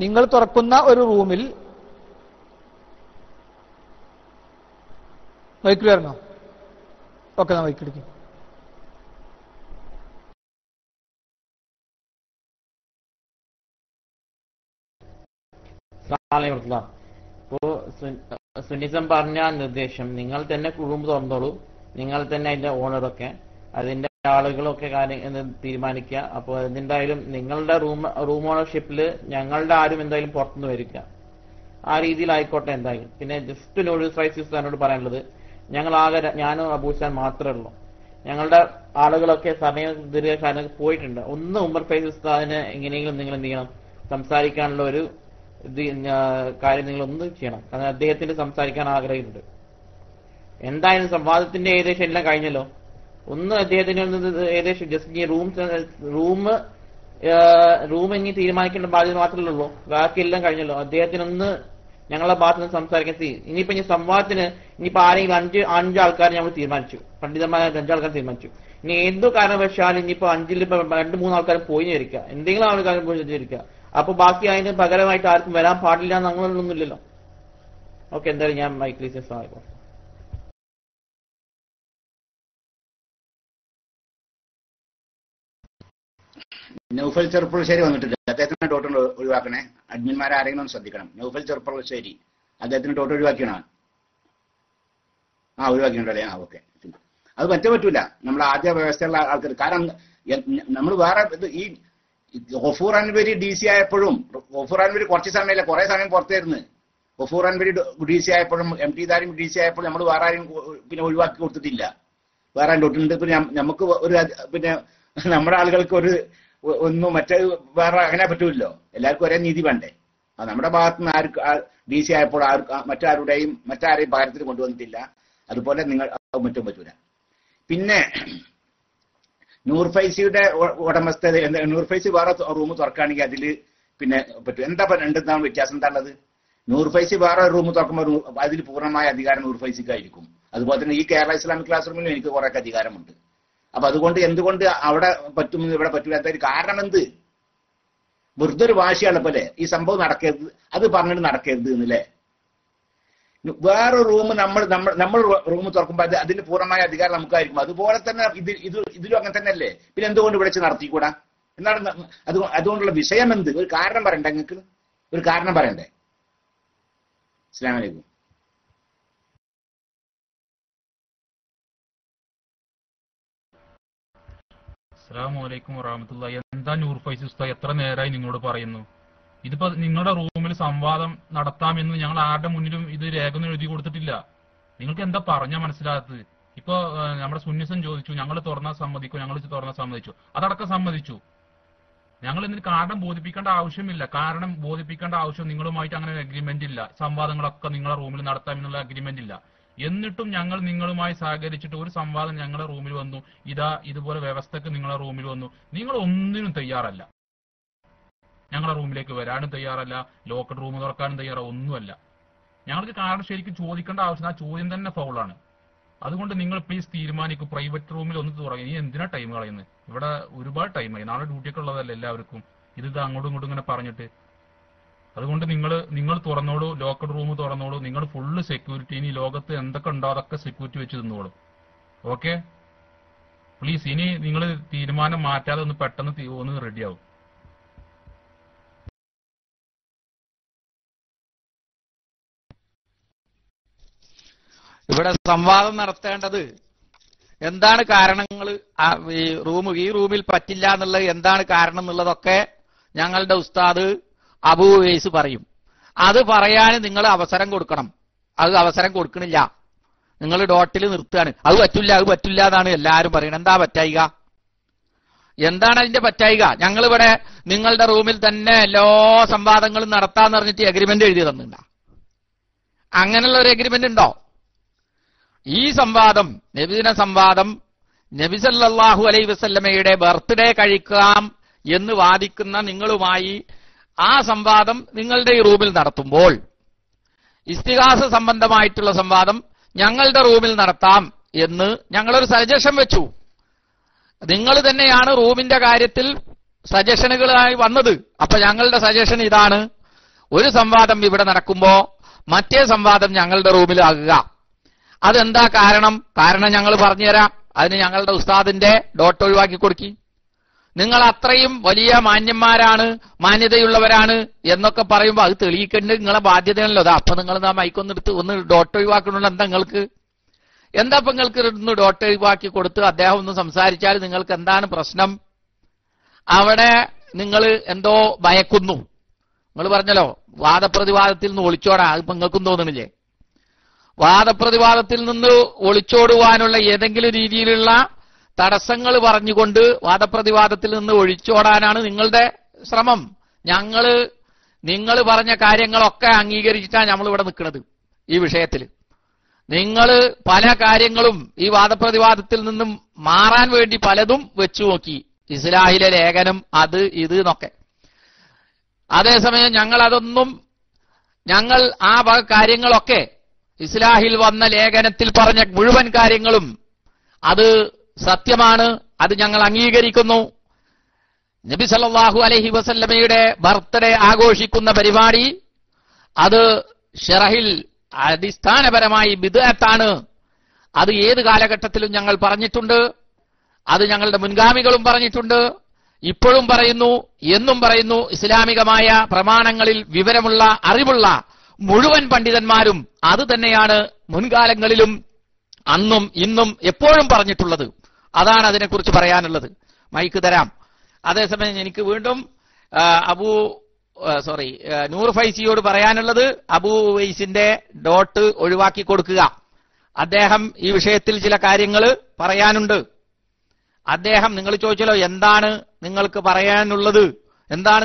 നിങ്ങൾ തുറക്കുന്ന ഒരു റൂമിൽ മൈക്കിൽ വരണോ? ഓക്കെ, ഞാൻ മൈക്കിടിക്കും. ഇപ്പോ സുനിസം പറഞ്ഞ നിർദ്ദേശം, നിങ്ങൾ തന്നെ റൂം തുറന്നോളൂ, നിങ്ങൾ തന്നെ അതിന്റെ ഓണറൊക്കെ അതിന്റെ ആളുകളൊക്കെ കാര്യം തീരുമാനിക്കുക. അപ്പോൾ എന്തായാലും നിങ്ങളുടെ റൂം ഓണർഷിപ്പിൽ ഞങ്ങളുടെ ആരും എന്തായാലും പുറത്തുനിന്ന് വരിക, ആ രീതിയിലായിക്കോട്ടെ എന്തായാലും. പിന്നെ ജസ്റ്റ് നൂർ ഫൈസി ഉസ്താദിനോട് പറയാനുള്ളത്, ഞാനും അബൂസാൻ മാത്രമേ ഉള്ളൂ. ഞങ്ങളുടെ ആളുകളൊക്കെ സമയം പോയിട്ടുണ്ട്. ഒന്ന് ഉമർ ഫൈസി ഉസ്താദിന് എങ്ങനെയെങ്കിലും നിങ്ങൾ എന്ത് ചെയ്യണം, സംസാരിക്കാനുള്ള ഒരു കാര്യം നിങ്ങൾ ഒന്ന് ചെയ്യണം. കാരണം അദ്ദേഹത്തിന് സംസാരിക്കാൻ ആഗ്രഹമുണ്ട്. എന്തായാലും സംവാദത്തിന്റെ ഏകദേശം എല്ലാം കഴിഞ്ഞല്ലോ. ഒന്ന് അദ്ദേഹത്തിന് ഏകദേശം ജസ്റ്റ് ഈ റൂം ഇനി തീരുമാനിക്കേണ്ട ബാധ്യത മാത്രമേ ഉള്ളൂ, ബാക്കിയെല്ലാം കഴിഞ്ഞല്ലോ. അദ്ദേഹത്തിനൊന്ന് ഞങ്ങളുടെ ഭാഗത്ത് നിന്ന് സംസാരിക്കാൻ ഇനിയിപ്പോ ഇനി സംവാദത്തിന് ഇനിയിപ്പോ ആരെങ്കിലും അഞ്ച് ആൾക്കാർ ഞങ്ങൾ തീരുമാനിച്ചു, പണ്ഡിതന്മാരെ 5 ആൾക്കാർ തീരുമാനിച്ചു. ഇനി എന്തു കാരണവശാലും ഇനിയിപ്പോ 5-ൽ ഇപ്പൊ 2-3 ആൾക്കാർ പോയി ഇരിക്കുക, എന്തെങ്കിലും ആൾക്കാർ പോയി ഇരിക്കുക. അപ്പൊ ബാക്കി അതിന് പകരമായിട്ട് ആർക്കും വരാൻ പാടില്ല എന്ന് അങ്ങനെയൊന്നുമില്ലല്ലോ. ഓക്കെ, എന്തായാലും ഞാൻ മൈക്കിൽ സഹായിക്കും. നൗഫൽ ചെറുപ്പുളശ്ശേരി വന്നിട്ടില്ല, അദ്ദേഹത്തിന് ഡോട്ട് ഒഴിവാക്കണേ. അഡ്മിന്മാരെ ആരെങ്കിലും ഒന്ന് ശ്രദ്ധിക്കണം. നൗഫൽ ചെറുപ്പുളശ്ശേരി അദ്ദേഹത്തിന് ഡോട്ട് ഒഴിവാക്കിയാണോ? ഒഴിവാക്കിയിട്ടുണ്ടല്ലേ? ഓക്കെ. അത് പറ്റൂല. നമ്മൾ ആദ്യ വ്യവസ്ഥയുള്ള ആൾക്കാർ, കാരണം നമ്മൾ വേറെ ഈ ഗഫൂർ അൻവരി DC ആയപ്പോഴും, ഗഫൂർ അൻവരി കുറച്ച് സമയമല്ല, കുറെ സമയം പുറത്തായിരുന്നു. Gafoor Anwari DC ആയപ്പോഴും MT Darimi DC ആയപ്പോഴും നമ്മൾ വേറെ ആരും ഒഴിവാക്കി കൊടുത്തിട്ടില്ല. വേറെ ഡോട്ടുണ്ട്. പിന്നെ നമുക്ക് നമ്മുടെ ആളുകൾക്ക് ഒന്നും വേറെ അങ്ങനെ പറ്റൂല്ലോ. എല്ലാവർക്കും ഒരേ നീതി വേണ്ടേ? നമ്മുടെ ഭാഗത്തുനിന്ന് DC ആയപ്പോൾ മറ്റാരെയും പകരത്തിന് കൊണ്ടുവന്നിട്ടില്ല. അതുപോലെ നിങ്ങൾ മറ്റും പറ്റൂല. പിന്നെ നൂർ ഫൈസിയുടെ ഉടമസ്ഥത, നൂർ ഫൈസി വേറെ റൂം തുറക്കുകയാണെങ്കിൽ അതിൽ പറ്റും. എന്താണ് വ്യത്യാസം? എന്താണുള്ളത്? നൂർ ഫൈസി വേറെ റൂം തുറക്കുമ്പോൾ അതിൽ പൂർണ്ണമായ അധികാരം നൂർ ഫൈസിക്കായിരിക്കും. അതുപോലെ തന്നെ ഈ കേരള ഇസ്ലാമിക് ക്ലാസ് റൂമിലും എനിക്ക് കുറെ അധികാരമുണ്ട്. അപ്പൊ അതുകൊണ്ട് എന്തുകൊണ്ട് അവിടെ പറ്റും ഇവിടെ പറ്റൂല? കാരണം എന്ത്? വെറുതെ ഒരു വാശിയാണ് പോലെ ഈ സംഭവം നടക്കരുത്, അത് പറഞ്ഞിട്ട് നടക്കരുത് എന്നല്ലേ? വേറൊരു റൂം നമ്മൾ റൂം തുറക്കുമ്പോൾ അതിന് പൂർണ്ണമായ അധികാരം നമുക്കായിരിക്കും. അതുപോലെ തന്നെ ഇതിലും അങ്ങനെ തന്നെ അല്ലേ? പിന്നെ എന്തുകൊണ്ട് ഇവിടെ വെച്ച് നടത്തിക്കൂടാ? എന്താണ് അതുകൊണ്ടുള്ള വിഷയം എന്ത്? ഒരു കാരണം പറയണ്ടേ? നിങ്ങൾക്ക് ഒരു കാരണം പറയണ്ടേ? അസ്സലാമു അലൈക്കും. അസ്സലാമു അലൈക്കും വറഹ്മത്തുള്ളാഹി. എന്താ നൂർ ഫൈസി ഉസ്താദ്, എത്ര നേരമായി നിങ്ങളോട് പറയുന്നു? ഇതിപ്പോ നിങ്ങളുടെ റൂമിൽ സംവാദം നടത്താമെന്ന് ഞങ്ങൾ ആരുടെ മുന്നിലും ഇത് രേഖയൊന്നും എഴുതി കൊടുത്തിട്ടില്ല. നിങ്ങൾക്ക് എന്താ പറഞ്ഞാൽ മനസ്സിലാകത്തത്? ഇപ്പൊ നമ്മുടെ സുന്നിസൻ ചോദിച്ചു, ഞങ്ങൾ തുറന്നാൽ സമ്മതിക്കും, ഞങ്ങൾ തുറന്നാൽ സമ്മതിച്ചു, അതടക്കം സമ്മതിച്ചു. ഞങ്ങൾ ഇതിന് കാരണം ബോധിപ്പിക്കേണ്ട ആവശ്യമില്ല. കാരണം ബോധിപ്പിക്കേണ്ട ആവശ്യം നിങ്ങളുമായിട്ട് അങ്ങനെ ഒരു അഗ്രിമെന്റ് ഇല്ല. സംവാദങ്ങളൊക്കെ നിങ്ങളുടെ റൂമിൽ നടത്താമെന്നുള്ള അഗ്രിമെന്റ് ഇല്ല. എന്നിട്ടും ഞങ്ങൾ നിങ്ങളുമായി സഹകരിച്ചിട്ട് ഒരു സംവാദം ഞങ്ങളുടെ റൂമിൽ വന്നു, ഇതുപോലെ വ്യവസ്ഥക്ക് നിങ്ങളുടെ റൂമിൽ വന്നു. നിങ്ങൾ ഒന്നിനും തയ്യാറല്ല. ഞങ്ങളുടെ റൂമിലേക്ക് വരാനും തയ്യാറല്ല, ലോക്കൽ റൂം തുറക്കാനും തയ്യാറല്ല, ഒന്നുമല്ല. ഞങ്ങൾക്ക് കാരണം ശരിക്കും ചോദിക്കേണ്ട ആവശ്യം, ആ ചോദ്യം തന്നെ ഫൗളാണ്. അതുകൊണ്ട് നിങ്ങൾ പ്ലീസ് തീരുമാനിക്കും, പ്രൈവറ്റ് റൂമിൽ ഒന്ന് തുറങ്ങി. ഇനി എന്തിനാ ടൈം കളയുന്നത്? ഇവിടെ ഒരുപാട് ടൈമായി, നാളെ ഡ്യൂട്ടിയൊക്കെ ഉള്ളതല്ല എല്ലാവർക്കും. ഇത് അങ്ങോട്ടും ഇങ്ങോട്ടും ഇങ്ങനെ പറഞ്ഞിട്ട്. അതുകൊണ്ട് നിങ്ങൾ തുറന്നോളൂ, ലോക്കൽ റൂം തുറന്നോളൂ. നിങ്ങൾ ഫുള്ള് സെക്യൂരിറ്റി, ഇനി ലോകത്ത് എന്തൊക്കെ ഉണ്ടോ അതൊക്കെ സെക്യൂരിറ്റി വെച്ച് നിന്നോളൂ. Okay, please. ഇനി നിങ്ങൾ തീരുമാനം മാറ്റാതെ ഒന്ന് പെട്ടെന്ന് ഒന്ന് റെഡിയാവും. ഇവിടെ സംവാദം നടത്തേണ്ടത് എന്താണ് കാരണങ്ങൾ, ഈ റൂമിൽ പറ്റില്ല എന്നുള്ളത് എന്താണ് കാരണം എന്നുള്ളതൊക്കെ ഞങ്ങളുടെ ഉസ്താദ് അബൂ ഉവൈസ് പറയും. അത് പറയാൻ നിങ്ങൾ അവസരം കൊടുക്കണം. അത് അവസരം കൊടുക്കണില്ല. നിങ്ങൾ ഡോട്ടിൽ നിർത്തുകയാണ്. അത് പറ്റില്ല എന്നാണ് എല്ലാവരും പറയുന്നത്. എന്താ പറ്റായിക? എന്താണ് അതിന്റെ പറ്റായിക? ഞങ്ങളിവിടെ നിങ്ങളുടെ റൂമിൽ തന്നെ എല്ലാ സംവാദങ്ങളും നടത്താന്ന് പറഞ്ഞിട്ട് എഗ്രിമെന്റ് എഴുതി തന്നിട്ടുണ്ടോ? അങ്ങനെയുള്ള ഒരു എഗ്രിമെന്റ് ഉണ്ടോ? ഈ സംവാദം, നബിദിന സംവാദം, നബി സല്ലല്ലാഹു അലൈഹി വസല്ലമയുടെ ബർത്ത്ഡേ കഴിക്കാം എന്ന് വാദിക്കുന്ന നിങ്ങളുമായി ആ സംവാദം നിങ്ങളുടെ ഈ റൂമിൽ നടത്തുമ്പോൾ ഇസ്തിഗാസ സംബന്ധമായിട്ടുള്ള സംവാദം ഞങ്ങളുടെ റൂമിൽ നടത്താം എന്ന് ഞങ്ങളൊരു സജഷൻ വെച്ചു. നിങ്ങൾ തന്നെയാണ് റൂമിന്റെ കാര്യത്തിൽ സജഷനുകളായി വന്നത്. അപ്പൊ ഞങ്ങളുടെ സജഷൻ ഇതാണ്: ഒരു സംവാദം ഇവിടെ നടക്കുമ്പോ മറ്റേ സംവാദം ഞങ്ങളുടെ റൂമിലാകുക. അതെന്താ കാരണം? കാരണം ഞങ്ങൾ പറഞ്ഞുതരാം. അതിന് ഞങ്ങളുടെ ഉസ്താദിന്റെ ഡോട്ട് ഒഴിവാക്കി കൊടുക്കി. നിങ്ങൾ അത്രയും വലിയ മാന്യന്മാരാണ്, മാന്യതയുള്ളവരാണ് എന്നൊക്കെ പറയുമ്പോൾ അത് തെളിയിക്കേണ്ടത് നിങ്ങളെ ബാധ്യതയാണല്ലോ. അതാ അപ്പൊ നിങ്ങൾ മൈക്കൊന്നെടുത്ത് ഒന്ന് ഡോട്ട് ഒഴിവാക്കണുണ്ട്. എന്താ നിങ്ങൾക്ക് ഇപ്പൊ നിങ്ങൾക്ക് ഒന്ന് ഡോട്ട് ഒഴിവാക്കി കൊടുത്ത് അദ്ദേഹം ഒന്ന് സംസാരിച്ചാൽ നിങ്ങൾക്ക് എന്താണ് പ്രശ്നം? അവിടെ നിങ്ങൾ എന്തോ ഭയക്കുന്നു. നിങ്ങൾ പറഞ്ഞല്ലോ വാദപ്രതിവാദത്തിൽ നിന്ന് ഒളിച്ചോടാ. അതിപ്പോ നിങ്ങൾക്കും തോന്നണില്ലേ? വാദപ്രതിവാദത്തിൽ നിന്ന് ഒളിച്ചോടുവാനുള്ള ഏതെങ്കിലും രീതിയിലുള്ള തടസ്സങ്ങൾ പറഞ്ഞുകൊണ്ട് വാദപ്രതിവാദത്തിൽ നിന്ന് ഒളിച്ചോടാനാണ് നിങ്ങളുടെ ശ്രമം. നിങ്ങൾ പറഞ്ഞ കാര്യങ്ങളൊക്കെ അംഗീകരിച്ചിട്ടാണ് നമ്മളിവിടെ നിൽക്കുന്നത്. ഈ വിഷയത്തിൽ നിങ്ങൾ പല കാര്യങ്ങളും ഈ വാദപ്രതിവാദത്തിൽ നിന്നും മാറാൻ വേണ്ടി പലതും വെച്ചു നോക്കി. ഇസ്ലാഹിലെ ലേഖനം, അത് ഇത് എന്നൊക്കെ. അതേസമയം ഞങ്ങൾ ആ വക കാര്യങ്ങളൊക്കെ ഇസ്ലാഹിൽ വന്ന ലേഖനത്തിൽ പറഞ്ഞ മുഴുവൻ കാര്യങ്ങളും അത് സത്യമാണ്. അത് ഞങ്ങൾ അംഗീകരിക്കുന്നു. നബി സല്ലല്ലാഹു അലൈഹി വസല്ലമയുടെ ബർത്ത്ഡേ ആഘോഷിക്കുന്ന പരിപാടി അത് ശറഹിൽ അടിസ്ഥാനപരമായി ബിദ്അത്താണ്. അത് ഏത് കാലഘട്ടത്തിലും ഞങ്ങൾ പറഞ്ഞിട്ടുണ്ട്. അത് ഞങ്ങളുടെ മുൻഗാമികളും പറഞ്ഞിട്ടുണ്ട്, ഇപ്പോഴും പറയുന്നു, എന്നും പറയുന്നു. ഇസ്ലാമികമായ പ്രമാണങ്ങളിൽ വിവരമുള്ള, അറിവുള്ള മുഴുവൻ പണ്ഡിതന്മാരും അത് തന്നെയാണ് മുൻകാലങ്ങളിലും അന്നും ഇന്നും എപ്പോഴും പറഞ്ഞിട്ടുള്ളത്. അതാണ് അതിനെക്കുറിച്ച് പറയാനുള്ളത്. മൈക്ക് തരാം. അതേസമയം എനിക്ക് വീണ്ടും നൂർ ഫൈസിയോട് പറയാനുള്ളത് അബൂ ഉവൈസിന്റെ ഡോട്ട് ഒഴിവാക്കി കൊടുക്കുക. അദ്ദേഹം ഈ വിഷയത്തിൽ ചില കാര്യങ്ങൾ പറയാനുണ്ട്. അദ്ദേഹം, നിങ്ങൾ ചോദിച്ചല്ലോ എന്താണ് നിങ്ങൾക്ക് പറയാനുള്ളത്, എന്താണ്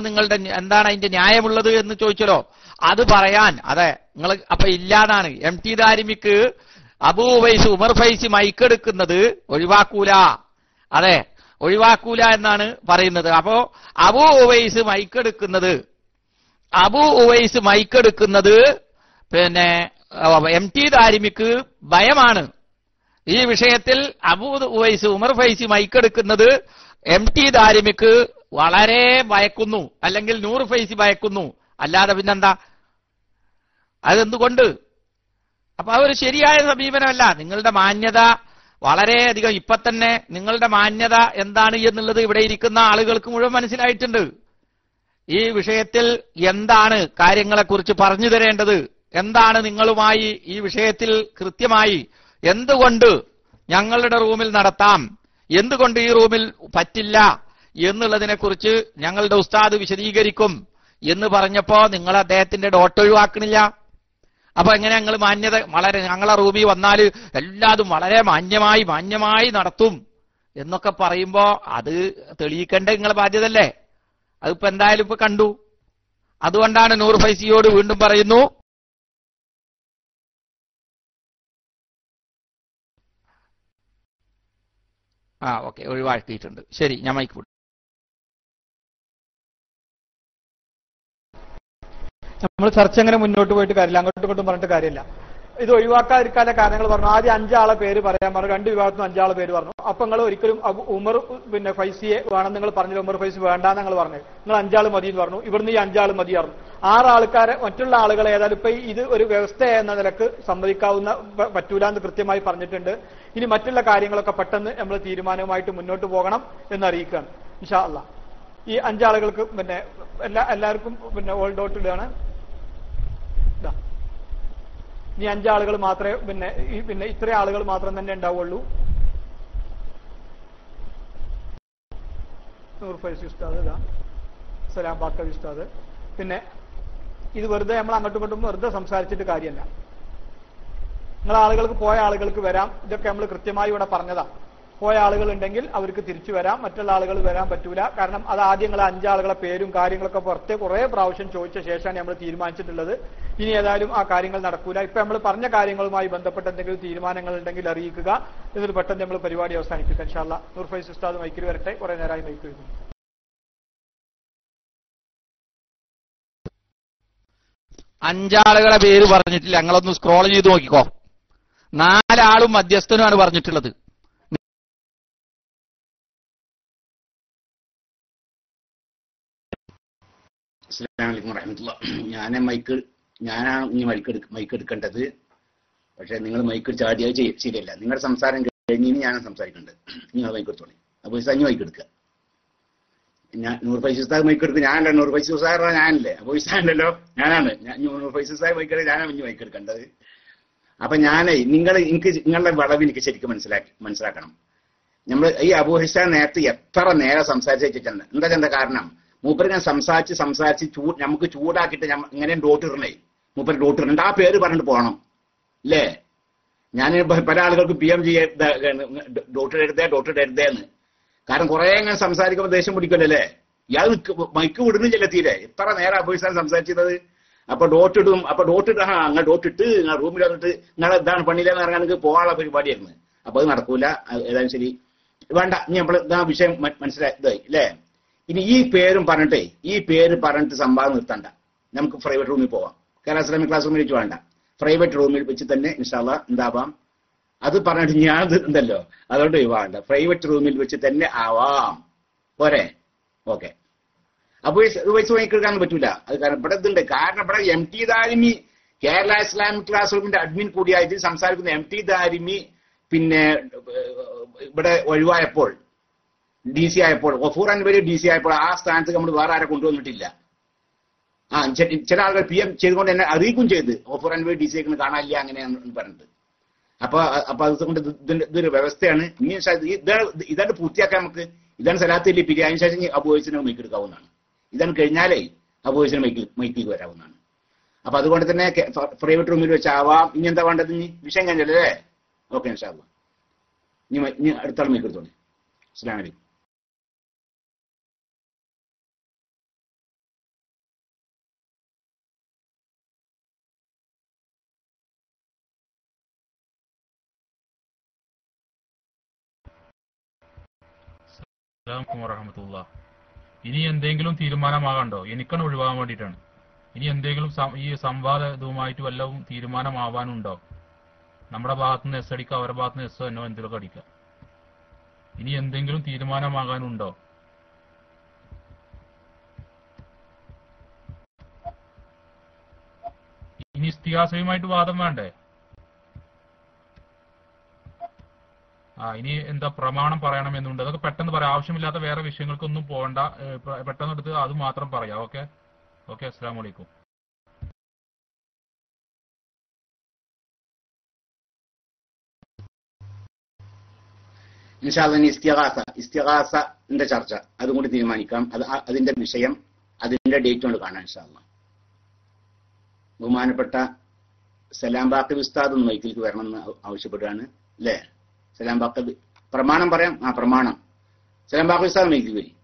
അതിന്റെ ന്യായമുള്ളത് എന്ന് ചോദിച്ചല്ലോ. അത് പറയാൻ നിങ്ങൾ അപ്പൊ ഇല്ലാതാണ്. MT ദാരിമിക്ക് അബൂ ഉവൈസ് ഉമർ ഫൈസി മൈക്കെടുക്കുന്നത് ഒഴിവാക്കൂല. ഒഴിവാക്കൂല എന്നാണ് പറയുന്നത്. അപ്പോ അബൂ ഉവൈസ് മൈക്കെടുക്കുന്നത് പിന്നെ MT ദാരിമിക്ക് ഭയമാണ്. ഈ വിഷയത്തിൽ അബൂ ഉവൈസ് ഉമർ ഫൈസി മൈക്കെടുക്കുന്നത് MT ദാരിമിക്ക് വളരെ ഭയക്കുന്നു, അല്ലെങ്കിൽ നൂർ ഫൈസി ഭയക്കുന്നു. അല്ലാതെ പിന്നെന്താ? അതെന്തുകൊണ്ട്? അപ്പൊ ആ ഒരു ശരിയായ സമീപനമല്ല. നിങ്ങളുടെ മാന്യത വളരെയധികം ഇപ്പൊ തന്നെ നിങ്ങളുടെ മാന്യത എന്താണ് എന്നുള്ളത് ഇവിടെ ഇരിക്കുന്ന ആളുകൾക്ക് മുഴുവൻ മനസ്സിലായിട്ടുണ്ട്. ഈ വിഷയത്തിൽ എന്താണ് കാര്യങ്ങളെക്കുറിച്ച് പറഞ്ഞു തരേണ്ടത്, എന്താണ് നിങ്ങളുമായി ഈ വിഷയത്തിൽ കൃത്യമായി എന്തുകൊണ്ട് ഞങ്ങളുടെ റൂമിൽ നടത്താം, എന്തുകൊണ്ട് ഈ റൂമിൽ പറ്റില്ല എന്നുള്ളതിനെക്കുറിച്ച് ഞങ്ങളുടെ ഉസ്താദ് വിശദീകരിക്കും എന്ന് പറഞ്ഞപ്പോ നിങ്ങൾ അദ്ദേഹത്തിന്റെ ഡോട്ട് ഒഴിവാക്കണില്ല. അപ്പൊ എങ്ങനെ ഞങ്ങൾ മാന്യത വളരെ ഞങ്ങളെ റൂമിൽ വന്നാൽ എല്ലാതും വളരെ മാന്യമായി നടത്തും എന്നൊക്കെ പറയുമ്പോ അത് തെളിയിക്കേണ്ട നിങ്ങളെ ബാധ്യതല്ലേ? അതിപ്പോ എന്തായാലും ഇപ്പൊ കണ്ടു. അതുകൊണ്ടാണ് നൂർ ഫൈസിയോട് വീണ്ടും പറയുന്നു, ഓക്കെ, ഒഴിവാക്കിയിട്ടുണ്ട്. ശരി, ഞാൻ മൈക്ക് വിട്ടു. നമ്മൾ ചർച്ച എങ്ങനെ മുന്നോട്ട് പോയിട്ട് കാര്യമില്ല, അങ്ങോട്ടും ഇങ്ങോട്ടും പറഞ്ഞിട്ട് കാര്യമില്ല. ഇത് ഒഴിവാക്കാതിരിക്കാനുള്ള കാരണങ്ങൾ പറഞ്ഞു. ആദ്യം 5 ആളെ പേര് പറയാൻ പറഞ്ഞു, 2 വിഭാഗത്തിനും 5 ആളെ പേര് പറഞ്ഞു. അപ്പൊ നിങ്ങൾ ഒരിക്കലും ഉമർ ഫൈസിയെ വേണം നിങ്ങൾ പറഞ്ഞില്ല, ഉമർ ഫൈസി വേണ്ടാന്ന് നിങ്ങൾ പറഞ്ഞു. നിങ്ങൾ 5 ആൾ മതി എന്ന് പറഞ്ഞു. ഇവിടുന്ന് ഈ 5 ആൾ മതി പറഞ്ഞു. 6 ആൾക്കാരെ മറ്റുള്ള ആളുകളെ ഏതായാലും ഇപ്പൊ ഇത് ഒരു വ്യവസ്ഥ എന്ന നിലക്ക് സമ്മതിക്കാവുന്ന പറ്റൂല എന്ന് കൃത്യമായി പറഞ്ഞിട്ടുണ്ട്. ഇനി മറ്റുള്ള കാര്യങ്ങളൊക്കെ പെട്ടെന്ന് നമ്മൾ തീരുമാനവുമായിട്ട് മുന്നോട്ട് പോകണം എന്നറിയിക്കുകയാണ് ഇൻഷാ അല്ലാഹ്. ഈ 5 ആളുകൾക്ക് എല്ലാവർക്കും ഓൾ ഡോട്ട് ഇടുകയാണ്. ഇനി 5 ആളുകൾ മാത്രമേ ഇത്ര ആളുകൾ മാത്രം തന്നെ ഉണ്ടാവുള്ളൂ. നൂർ ഫൈസി ഉസ്താദ്, സലാം ബാക്കവി ഉസ്താദ്. പിന്നെ ഇത് വെറുതെ നമ്മൾ അങ്ങോട്ടും ഇങ്ങോട്ടും വെറുതെ സംസാരിച്ചിട്ട് കാര്യമല്ല. നിങ്ങൾ ആളുകൾക്ക് പോയ ആളുകൾക്ക് വരാം, ഇതൊക്കെ നമ്മൾ കൃത്യമായി ഇവിടെ പറഞ്ഞതാ. പോയ ആളുകൾ ഉണ്ടെങ്കിൽ അവർക്ക് തിരിച്ചു വരാം, മറ്റുള്ള ആളുകൾ വരാൻ പറ്റൂല. കാരണം അത് ആദ്യം നിങ്ങൾ 5 ആളുകളെ പേരും കാര്യങ്ങളൊക്കെ പുറത്തെ കുറെ പ്രാവശ്യം ചോദിച്ച ശേഷമാണ് നമ്മൾ തീരുമാനിച്ചിട്ടുള്ളത്. ഇനി ഏതായാലും ആ കാര്യങ്ങൾ നടക്കൂല. ഇപ്പൊ നമ്മൾ പറഞ്ഞ കാര്യങ്ങളുമായി ബന്ധപ്പെട്ട എന്തെങ്കിലും തീരുമാനങ്ങൾ ഉണ്ടെങ്കിൽ അറിയിക്കുക. എന്നിട്ട് പെട്ടെന്ന് നമ്മൾ പരിപാടി അവസാനിപ്പിക്കാം ഇൻഷാ അല്ലാഹ്. നൂർ ഫൈസി ഉസ്താദ് മൈക്കിൽ വരട്ടെ, കുറെ നേരമായി മൈക്ക് വരുന്നു. 5 ആളുകളെ പേര് പറഞ്ഞിട്ടില്ല. ഞങ്ങളൊന്ന് സ്ക്രോൾ ചെയ്ത് നോക്കിക്കോ. 4 ആളും മധ്യസ്ഥനുമാണ് പറഞ്ഞിട്ടുള്ളത്. അസ്സലാമു അലൈക്കും വറഹ്മത്തുള്ളാഹി. ഞാനാണ് ഈ മൈക്ക് എടുക്കേണ്ടത്. പക്ഷെ നിങ്ങൾ മൈക്ക് ചാടിയത് ശരിയല്ല. നിങ്ങളുടെ സംസാരം കഴിഞ്ഞ് ഞാൻ സംസാരിക്കേണ്ടത്. നിങ്ങൾ മൈക്ക് എടുത്തോളി. അപ്പോൾ അഞ്ഞ് മൈക്ക് എടുക്കുക. ഞാൻ നൂർ ഫൈസി ഉസ്താദ് മൈക്ക് എടുക്കുക. ഞാനല്ല, നൂർ ഫൈസി ഉസ്താദ് ഞാനല്ലേ? അപ്പോൾ ഉസ്താദല്ലോ, ഞാനാണ്. നൂർ ഫൈസി ഉസ്താദ് മൈക്ക് എടുക്കുക, ഞാനാണ് ഇനി മൈക്ക് എടുക്കേണ്ടത്. അപ്പൊ എനിക്ക് നിങ്ങളുടെ വളവ് എനിക്ക് ശരിക്കും മനസ്സിലാക്കണം. നമ്മൾ ഈ അബൂ ഹിസാൻ നേരത്തെ എത്ര നേരം സംസാരിച്ച് വെച്ചിട്ടുണ്ട്. എന്താ കാരണം? മൂപ്പര് ഞാൻ സംസാരിച്ച് നമുക്ക് ചൂടാക്കിയിട്ട് ഇങ്ങനെ ഡോട്ട് ഇടണേ. മൂപ്പര് ഡോട്ട് ഇടണ്ട, ആ പേര് പറഞ്ഞിട്ട് പോകണം അല്ലേ? ഞാൻ പല ആളുകൾക്ക് PM ഡോട്ട് എഴുതേന്ന്. കാരണം കുറെ ഇങ്ങനെ സംസാരിക്കുമ്പോൾ ദേഷ്യം പിടിക്കല്ലേ? ഇയാൾ മൈക്ക് വിടുന്നില്ല തീരെ. എത്ര നേരം അബൂസാൻ സംസാരിച്ചത്. അപ്പൊ ഡോട്ട് ഇടും. അപ്പൊ ഡോട്ട് ഇട്ട് അങ്ങനെ ഡോട്ട് ഇട്ട് നിങ്ങൾ റൂമിൽ വന്നിട്ട് നിങ്ങളെ ഇതാണ് പണിയിലെന്ന് ഇറങ്ങാൻ നിങ്ങൾക്ക് പോകാനുള്ള പരിപാടിയായിരുന്നു. അപ്പൊ അത് നടക്കൂല. ഏതായാലും ശരി, വേണ്ട. ഇനി നമ്മൾ ഇതാ വിഷയം മനസ്സിലായി അല്ലേ? ഇനി ഈ പേരും പറഞ്ഞിട്ട് സംവാദം നിർത്തണ്ട. നമുക്ക് പ്രൈവറ്റ് റൂമിൽ പോവാം. കേരള ഇസ്ലാമിക് ക്ലാസ് റൂമിൽ വെച്ച് വേണ്ട, പ്രൈവറ്റ് റൂമിൽ വെച്ച് തന്നെ ഇൻഷാ അല്ലാഹ് എന്താവാം. അത് പറഞ്ഞിട്ട് ഞാൻ ഉണ്ടല്ലോ, അതുകൊണ്ട് വേണ്ട. പ്രൈവറ്റ് റൂമിൽ വെച്ച് തന്നെ ആവാം. പോരെ? ഓക്കെ. അപ്പൊ പൈസ വാങ്ങിക്കെടുക്കാൻ പറ്റൂല. അത് കാരണം ഇവിടെ ഇതുണ്ട്. കാരണം ഇവിടെ MT Darimi Kerala Islamic class റൂമിന്റെ അഡ്മിൻ കൂടിയായിട്ട് സംസാരിക്കുന്ന MT ദാരിമി പിന്നെ ഇവിടെ ഒഴിവായപ്പോൾ DC ആയപ്പോൾ, ഗഫൂർ അൻവരി DC ആയപ്പോൾ ആ സ്ഥാനത്ത് നമ്മൾ വേറെ ആരെ കൊണ്ടുവന്നിട്ടില്ല. ചില ആളുകൾ PM ചെയ്തുകൊണ്ട് എന്നെ അറിയിക്കും ചെയ്ത് ഗഫൂർ അൻവരി DC ആയിക്കുന്ന കാണാനില്ല അങ്ങനെയാണെന്ന് പറഞ്ഞിട്ട്. അപ്പൊ അതുകൊണ്ട് ഇതൊരു വ്യവസ്ഥയാണ്. ഇനി ഇതാണ് പൂർത്തിയാക്കാൻ നമുക്ക്. ഇതാണ് സലാത്തിൽ പിരി. അതിനുശേഷം അബൂവൈസിനെ മൈക്ക് എടുക്കാവുന്നതാണ്. ഇതാണ് കഴിഞ്ഞാലേ അബൂവൈസിനെ മൈക്കിലേക്ക് വരാവുന്നതാണ്. അപ്പൊ അതുകൊണ്ട് തന്നെ പ്രൈവറ്റ് റൂമിൽ വെച്ചാവാം. ഇനി എന്താ വേണ്ടത്? ഇനി വിഷയം കഴിഞ്ഞല്ലേ? ഓക്കെ ഇൻഷാ അല്ലാഹ്. ഇനി അടുത്താൾ മൈക്ക് എടുത്തോളൂ. അസ്സലാമു അലൈക്കും. വറഹ്മത്തുള്ളാഹി. ഇനി എന്തെങ്കിലും തീരുമാനമാകണ്ടോ? എനിക്കാണ് ഒഴിവാകാൻ വേണ്ടിയിട്ടാണ്. ഇനി എന്തെങ്കിലും ഈ സംവാദവുമായിട്ട് വല്ലതും തീരുമാനമാവാനുണ്ടോ? നമ്മുടെ ഭാഗത്തുനിന്ന് S അടിക്കുക, അവരുടെ ഭാഗത്തുനിന്ന് S എന്നോ എന്തെങ്കിലുമൊക്കെ അടിക്കുക. ഇനി എന്തെങ്കിലും തീരുമാനമാകാനുണ്ടോ? ഇനി ഇസ്തിഹാസയുമായിട്ട് വാദം വേണ്ടേ? ഇനി എന്താ പ്രമാണം പറയണമെന്നുണ്ട്. അതൊക്കെ പെട്ടെന്ന് പറയാം. ആവശ്യമില്ലാത്ത വേറെ വിഷയങ്ങൾക്കൊന്നും പോകണ്ട. പെട്ടെന്ന് എടുത്ത് അത് മാത്രം പറയാം. Okay okay. അസ്സലാമു അലൈക്കും. ഇൻഷാ അല്ലാഹ് ഇസ്തിഗാസന്റെ ചർച്ച അതും കൂടി തീരുമാനിക്കാം. അതിന്റെ വിഷയം അതിന്റെ ഡേറ്റ് കൊണ്ട് കാണാം ഇൻഷാ അല്ലാഹ്. ബഹുമാനപ്പെട്ട സലാം ബാക്കി ഉസ്താദ് ഒന്ന് മൈക്കിലേക്ക് വരണമെന്ന് ആവശ്യപ്പെടുകയാണ് അല്ലേ? സലാം ബാക്കി പ്രമാണം പറയാം. പ്രമാണം സലാം ബാക്കി ഉസ്താദ് മൈക്കിലേക്ക് വരും.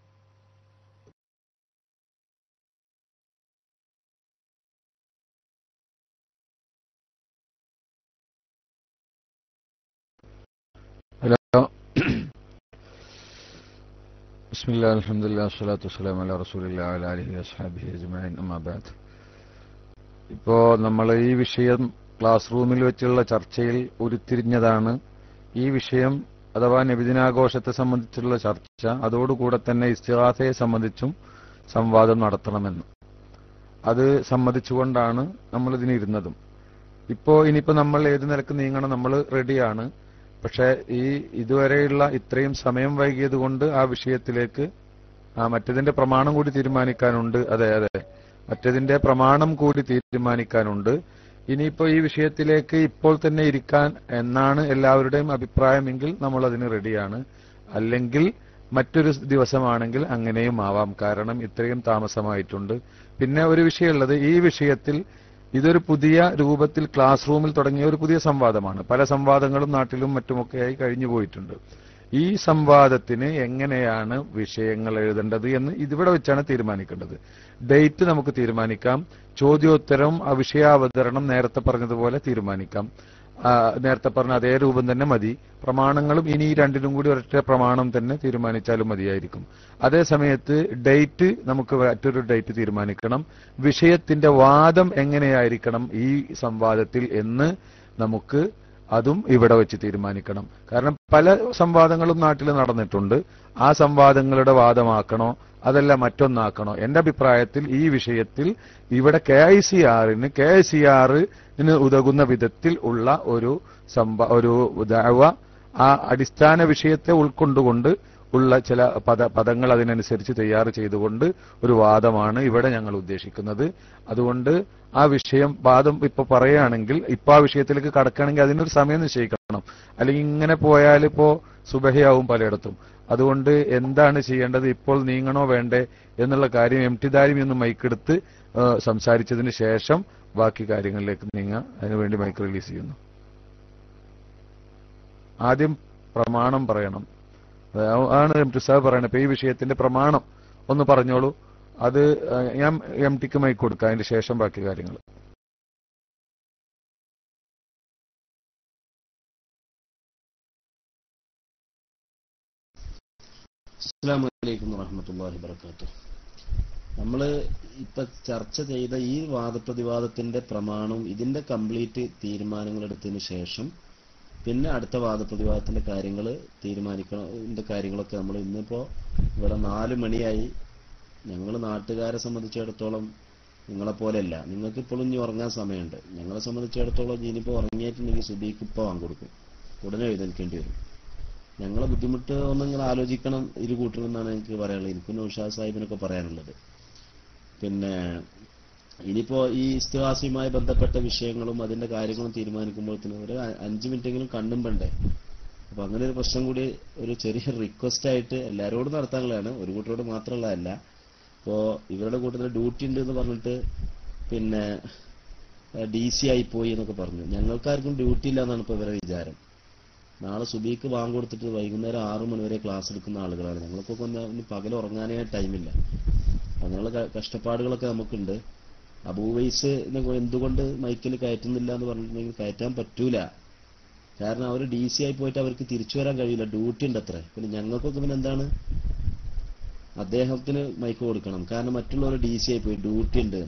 ഹലോ. ബിസ്മില്ലാഹി അൽഹംദുലില്ലാഹി വസ്സലാത്തു വസ്സലാമു അലാ റസൂലില്ലാഹി വഅലാ ആലിഹി വസ്ഹബിഹി അജ്മഈൻ. അമ്മാ ബഅദ്. ഇപ്പോ നമ്മൾ ഈ വിഷയം ക്ലാസ് റൂമിൽ വെച്ചുള്ള ചർച്ചയിൽ ഉരുത്തിരിഞ്ഞതാണ്. ഈ വിഷയം അഥവാ നബിദിനാഘോഷത്തെ സംബന്ധിച്ചുള്ള ചർച്ച, അതോടുകൂടെ തന്നെ ഇസ്തിഗാസയെ സംബന്ധിച്ചും സംവാദം നടത്തണമെന്ന് അത് സമ്മതിച്ചുകൊണ്ടാണ് നമ്മൾ ഇതിനിരുന്നതും. ഇനിയിപ്പോ നമ്മൾ ഏത് നിലക്ക് നീങ്ങണം, നമ്മൾ റെഡിയാണ്. പക്ഷെ ഇതുവരെയുള്ള ഇത്രയും സമയം വൈകിയത് കൊണ്ട് ആ വിഷയത്തിലേക്ക് മറ്റതിന്റെ പ്രമാണം കൂടി തീരുമാനിക്കാനുണ്ട്. അതെ, മറ്റതിന്റെ പ്രമാണം കൂടി തീരുമാനിക്കാനുണ്ട്. ഇനിയിപ്പോ ഈ വിഷയത്തിലേക്ക് ഇപ്പോൾ തന്നെ ഇരിക്കാൻ എന്നാണ് എല്ലാവരുടെയും അഭിപ്രായമെങ്കിൽ നമ്മൾ അതിന് റെഡിയാണ്. അല്ലെങ്കിൽ മറ്റൊരു ദിവസമാണെങ്കിൽ അങ്ങനെയും ആവാം. കാരണം ഇത്രയും താമസമായിട്ടുണ്ട്. പിന്നെ ഒരു വിഷയമുള്ളത്, ഈ വിഷയത്തിൽ ഇതൊരു പുതിയ രൂപത്തിൽ ക്ലാസ് റൂമിൽ തുടങ്ങിയ ഒരു പുതിയ സംവാദമാണ്. പല സംവാദങ്ങളും നാട്ടിലും മറ്റുമൊക്കെയായി കഴിഞ്ഞു പോയിട്ടുണ്ട്. ഈ സംവാദത്തിന് എങ്ങനെയാണ് വിഷയങ്ങൾ എഴുതേണ്ടത് എന്ന് ഇതിവിടെ വെച്ചാണ് തീരുമാനിക്കേണ്ടത്. ഡേറ്റ് നമുക്ക് തീരുമാനിക്കാം. ചോദ്യോത്തരം വിഷയാവതരണം നേരത്തെ പറഞ്ഞതുപോലെ തീരുമാനിക്കാം. നേരത്തെ പറഞ്ഞ അതേ രൂപം തന്നെ മതി. പ്രമാണങ്ങളും ഇനി രണ്ടിനും കൂടി ഒരൊറ്റ പ്രമാണം തന്നെ തീരുമാനിച്ചാലും മതിയായിരിക്കും. അതേ സമയത്ത് ഡേറ്റ് നമുക്ക് മറ്റൊരു ഡേറ്റ് തീരുമാനിക്കണം. വിഷയത്തിന്റെ വാദം എങ്ങനെയായിരിക്കണം ഈ സംവാദത്തിൽ എന്ന് നമുക്ക് അതും ഇവിടെ വെച്ച് തീരുമാനിക്കണം. കാരണം പല സംവാദങ്ങളും നാട്ടിൽ നടന്നിട്ടുണ്ട്. ആ സംവാദങ്ങളുടെ വാദമാക്കണോ അതല്ല മറ്റൊന്നാക്കണോ? എന്റെ അഭിപ്രായത്തിൽ ഈ വിഷയത്തിൽ ഇവിടെ KICRന് ഉതകുന്ന വിധത്തിൽ ഉള്ള ഒരു ദഅവ, ആ അടിസ്ഥാന വിഷയത്തെ ഉൾക്കൊണ്ടുകൊണ്ട് ഉള്ള ചില പദങ്ങൾ അതിനനുസരിച്ച് തയ്യാർ ചെയ്തുകൊണ്ട് ഒരു വാദമാണ് ഇവിടെ ഞങ്ങൾ ഉദ്ദേശിക്കുന്നത്. അതുകൊണ്ട് ആ വാദം ഇപ്പൊ പറയുകയാണെങ്കിൽ, ഇപ്പൊ ആ വിഷയത്തിലേക്ക് കടക്കുകയാണെങ്കിൽ അതിനൊരു സമയം നിശ്ചയിക്കണം. അല്ലെങ്കിൽ ഇങ്ങനെ പോയാൽ ഇപ്പോ സുബഹയാവും പലയിടത്തും. അതുകൊണ്ട് എന്താണ് ചെയ്യേണ്ടത്, ഇപ്പോൾ നീങ്ങണോ വേണ്ടേ എന്നുള്ള കാര്യം എംടിദാരിമി ഒന്ന് മൈക്കെടുത്ത് സംസാരിച്ചതിന് ശേഷം ബാക്കി കാര്യങ്ങളിലേക്ക് നീങ്ങാം. അതിനുവേണ്ടി മൈക്ക് റിലീസ് ചെയ്യുന്നു. ആദ്യം പ്രമാണം പറയണം. ആണ് എംടി സാഹബ് പറയണത്. ഇപ്പൊ ഈ വിഷയത്തിന്റെ പ്രമാണം ഒന്ന് പറഞ്ഞോളൂ. അത് ഞാൻ എംടിക്ക് മൈക്ക് കൊടുക്കാം. അതിന് ശേഷം ബാക്കി കാര്യങ്ങൾ. അസ്സലാമു അലൈക്കും വറഹ്മത്തുള്ളാഹി വബറകാതുഹു. നമ്മൾ ഇപ്പൊ ചർച്ച ചെയ്ത ഈ വാദപ്രതിവാദത്തിന്റെ പ്രമാണവും ഇതിന്റെ കംപ്ലീറ്റ് തീരുമാനങ്ങൾ എടുത്തതിന് ശേഷം പിന്നെ അടുത്ത വാദപ്രതിവാദത്തിന്റെ കാര്യങ്ങൾ തീരുമാനിക്കണം. കാര്യങ്ങളൊക്കെ നമ്മൾ ഇന്നിപ്പോ ഇവിടെ 4 മണിയായി. ഞങ്ങൾ നാട്ടുകാരെ സംബന്ധിച്ചിടത്തോളം നിങ്ങളെപ്പോലെയല്ല. നിങ്ങൾക്ക് ഇപ്പോഴും ഇനി ഉറങ്ങാൻ സമയമുണ്ട്. ഞങ്ങളെ സംബന്ധിച്ചിടത്തോളം ഇനിയിപ്പോ ഉറങ്ങിയിട്ടുണ്ടെങ്കിൽ സുബീക്ക് ഇപ്പൊ വാങ്ങിക്കൊടുക്കും, ഉടനെ എഴുന്നേൽക്കേണ്ടി വരും. ഞങ്ങളെ ബുദ്ധിമുട്ട് ഒന്ന് നിങ്ങൾ ആലോചിക്കണം, ഇരു കൂട്ടണമെന്നാണ് എനിക്ക് പറയാനുള്ളത്. എനിക്കും നൗഷാദ് സാഹിബിനൊക്കെ പറയാനുള്ളത്. പിന്നെ ഇനിയിപ്പോ ഈ ഇസ്തിഗാസയുമായി ബന്ധപ്പെട്ട വിഷയങ്ങളും അതിന്റെ കാര്യങ്ങളും തീരുമാനിക്കുമ്പോഴത്തേനും ഒരു 5 മിനിറ്റെങ്കിലും കണ്ണും വേണ്ടേ? അപ്പൊ അങ്ങനെ ഒരു പ്രശ്നം കൂടി ഒരു ചെറിയ റിക്വസ്റ്റ് ആയിട്ട് എല്ലാവരോടും നടത്താനുള്ളതാണ്, ഒരു കൂട്ടരോട് മാത്രമുള്ളതല്ല. ഇപ്പോ ഇവരുടെ കൂട്ടത്തിൽ ഡ്യൂട്ടി ഉണ്ട് എന്ന് പറഞ്ഞിട്ട് പിന്നെ DC ആയിപ്പോയി എന്നൊക്കെ പറഞ്ഞു. ഞങ്ങൾക്കാർക്കും ഡ്യൂട്ടി ഇല്ല എന്നാണ് ഇപ്പൊ ഇവരുടെ വിചാരം. നാളെ സുബീക്ക് ബാങ്ക് കൊടുത്തിട്ട് വൈകുന്നേരം 6 മണി വരെ ക്ലാസ് എടുക്കുന്ന ആളുകളാണ്. ഞങ്ങൾക്കൊക്കെ ഒന്ന് പകൽ ഉറങ്ങാനേ ടൈമില്ല. അങ്ങനെയുള്ള കഷ്ടപ്പാടുകളൊക്കെ നമുക്കുണ്ട്. അബൂവൈസ് എന്തുകൊണ്ട് മൈക്കിൽ കയറ്റുന്നില്ല എന്ന് പറഞ്ഞിട്ടുണ്ടെങ്കിൽ കയറ്റാൻ പറ്റൂല. കാരണം അവർ DC ആയി പോയിട്ട് അവർക്ക് തിരിച്ചു വരാൻ കഴിയില്ല, ഡ്യൂട്ടി ഉണ്ട് അത്ര. പിന്നെ ഞങ്ങൾക്കൊക്കെ പിന്നെ എന്താണ്, അദ്ദേഹത്തിന് മൈക്ക് കൊടുക്കണം. കാരണം മറ്റുള്ളവർ DC ആയി പോയി, ഡ്യൂട്ടി ഉണ്ട്.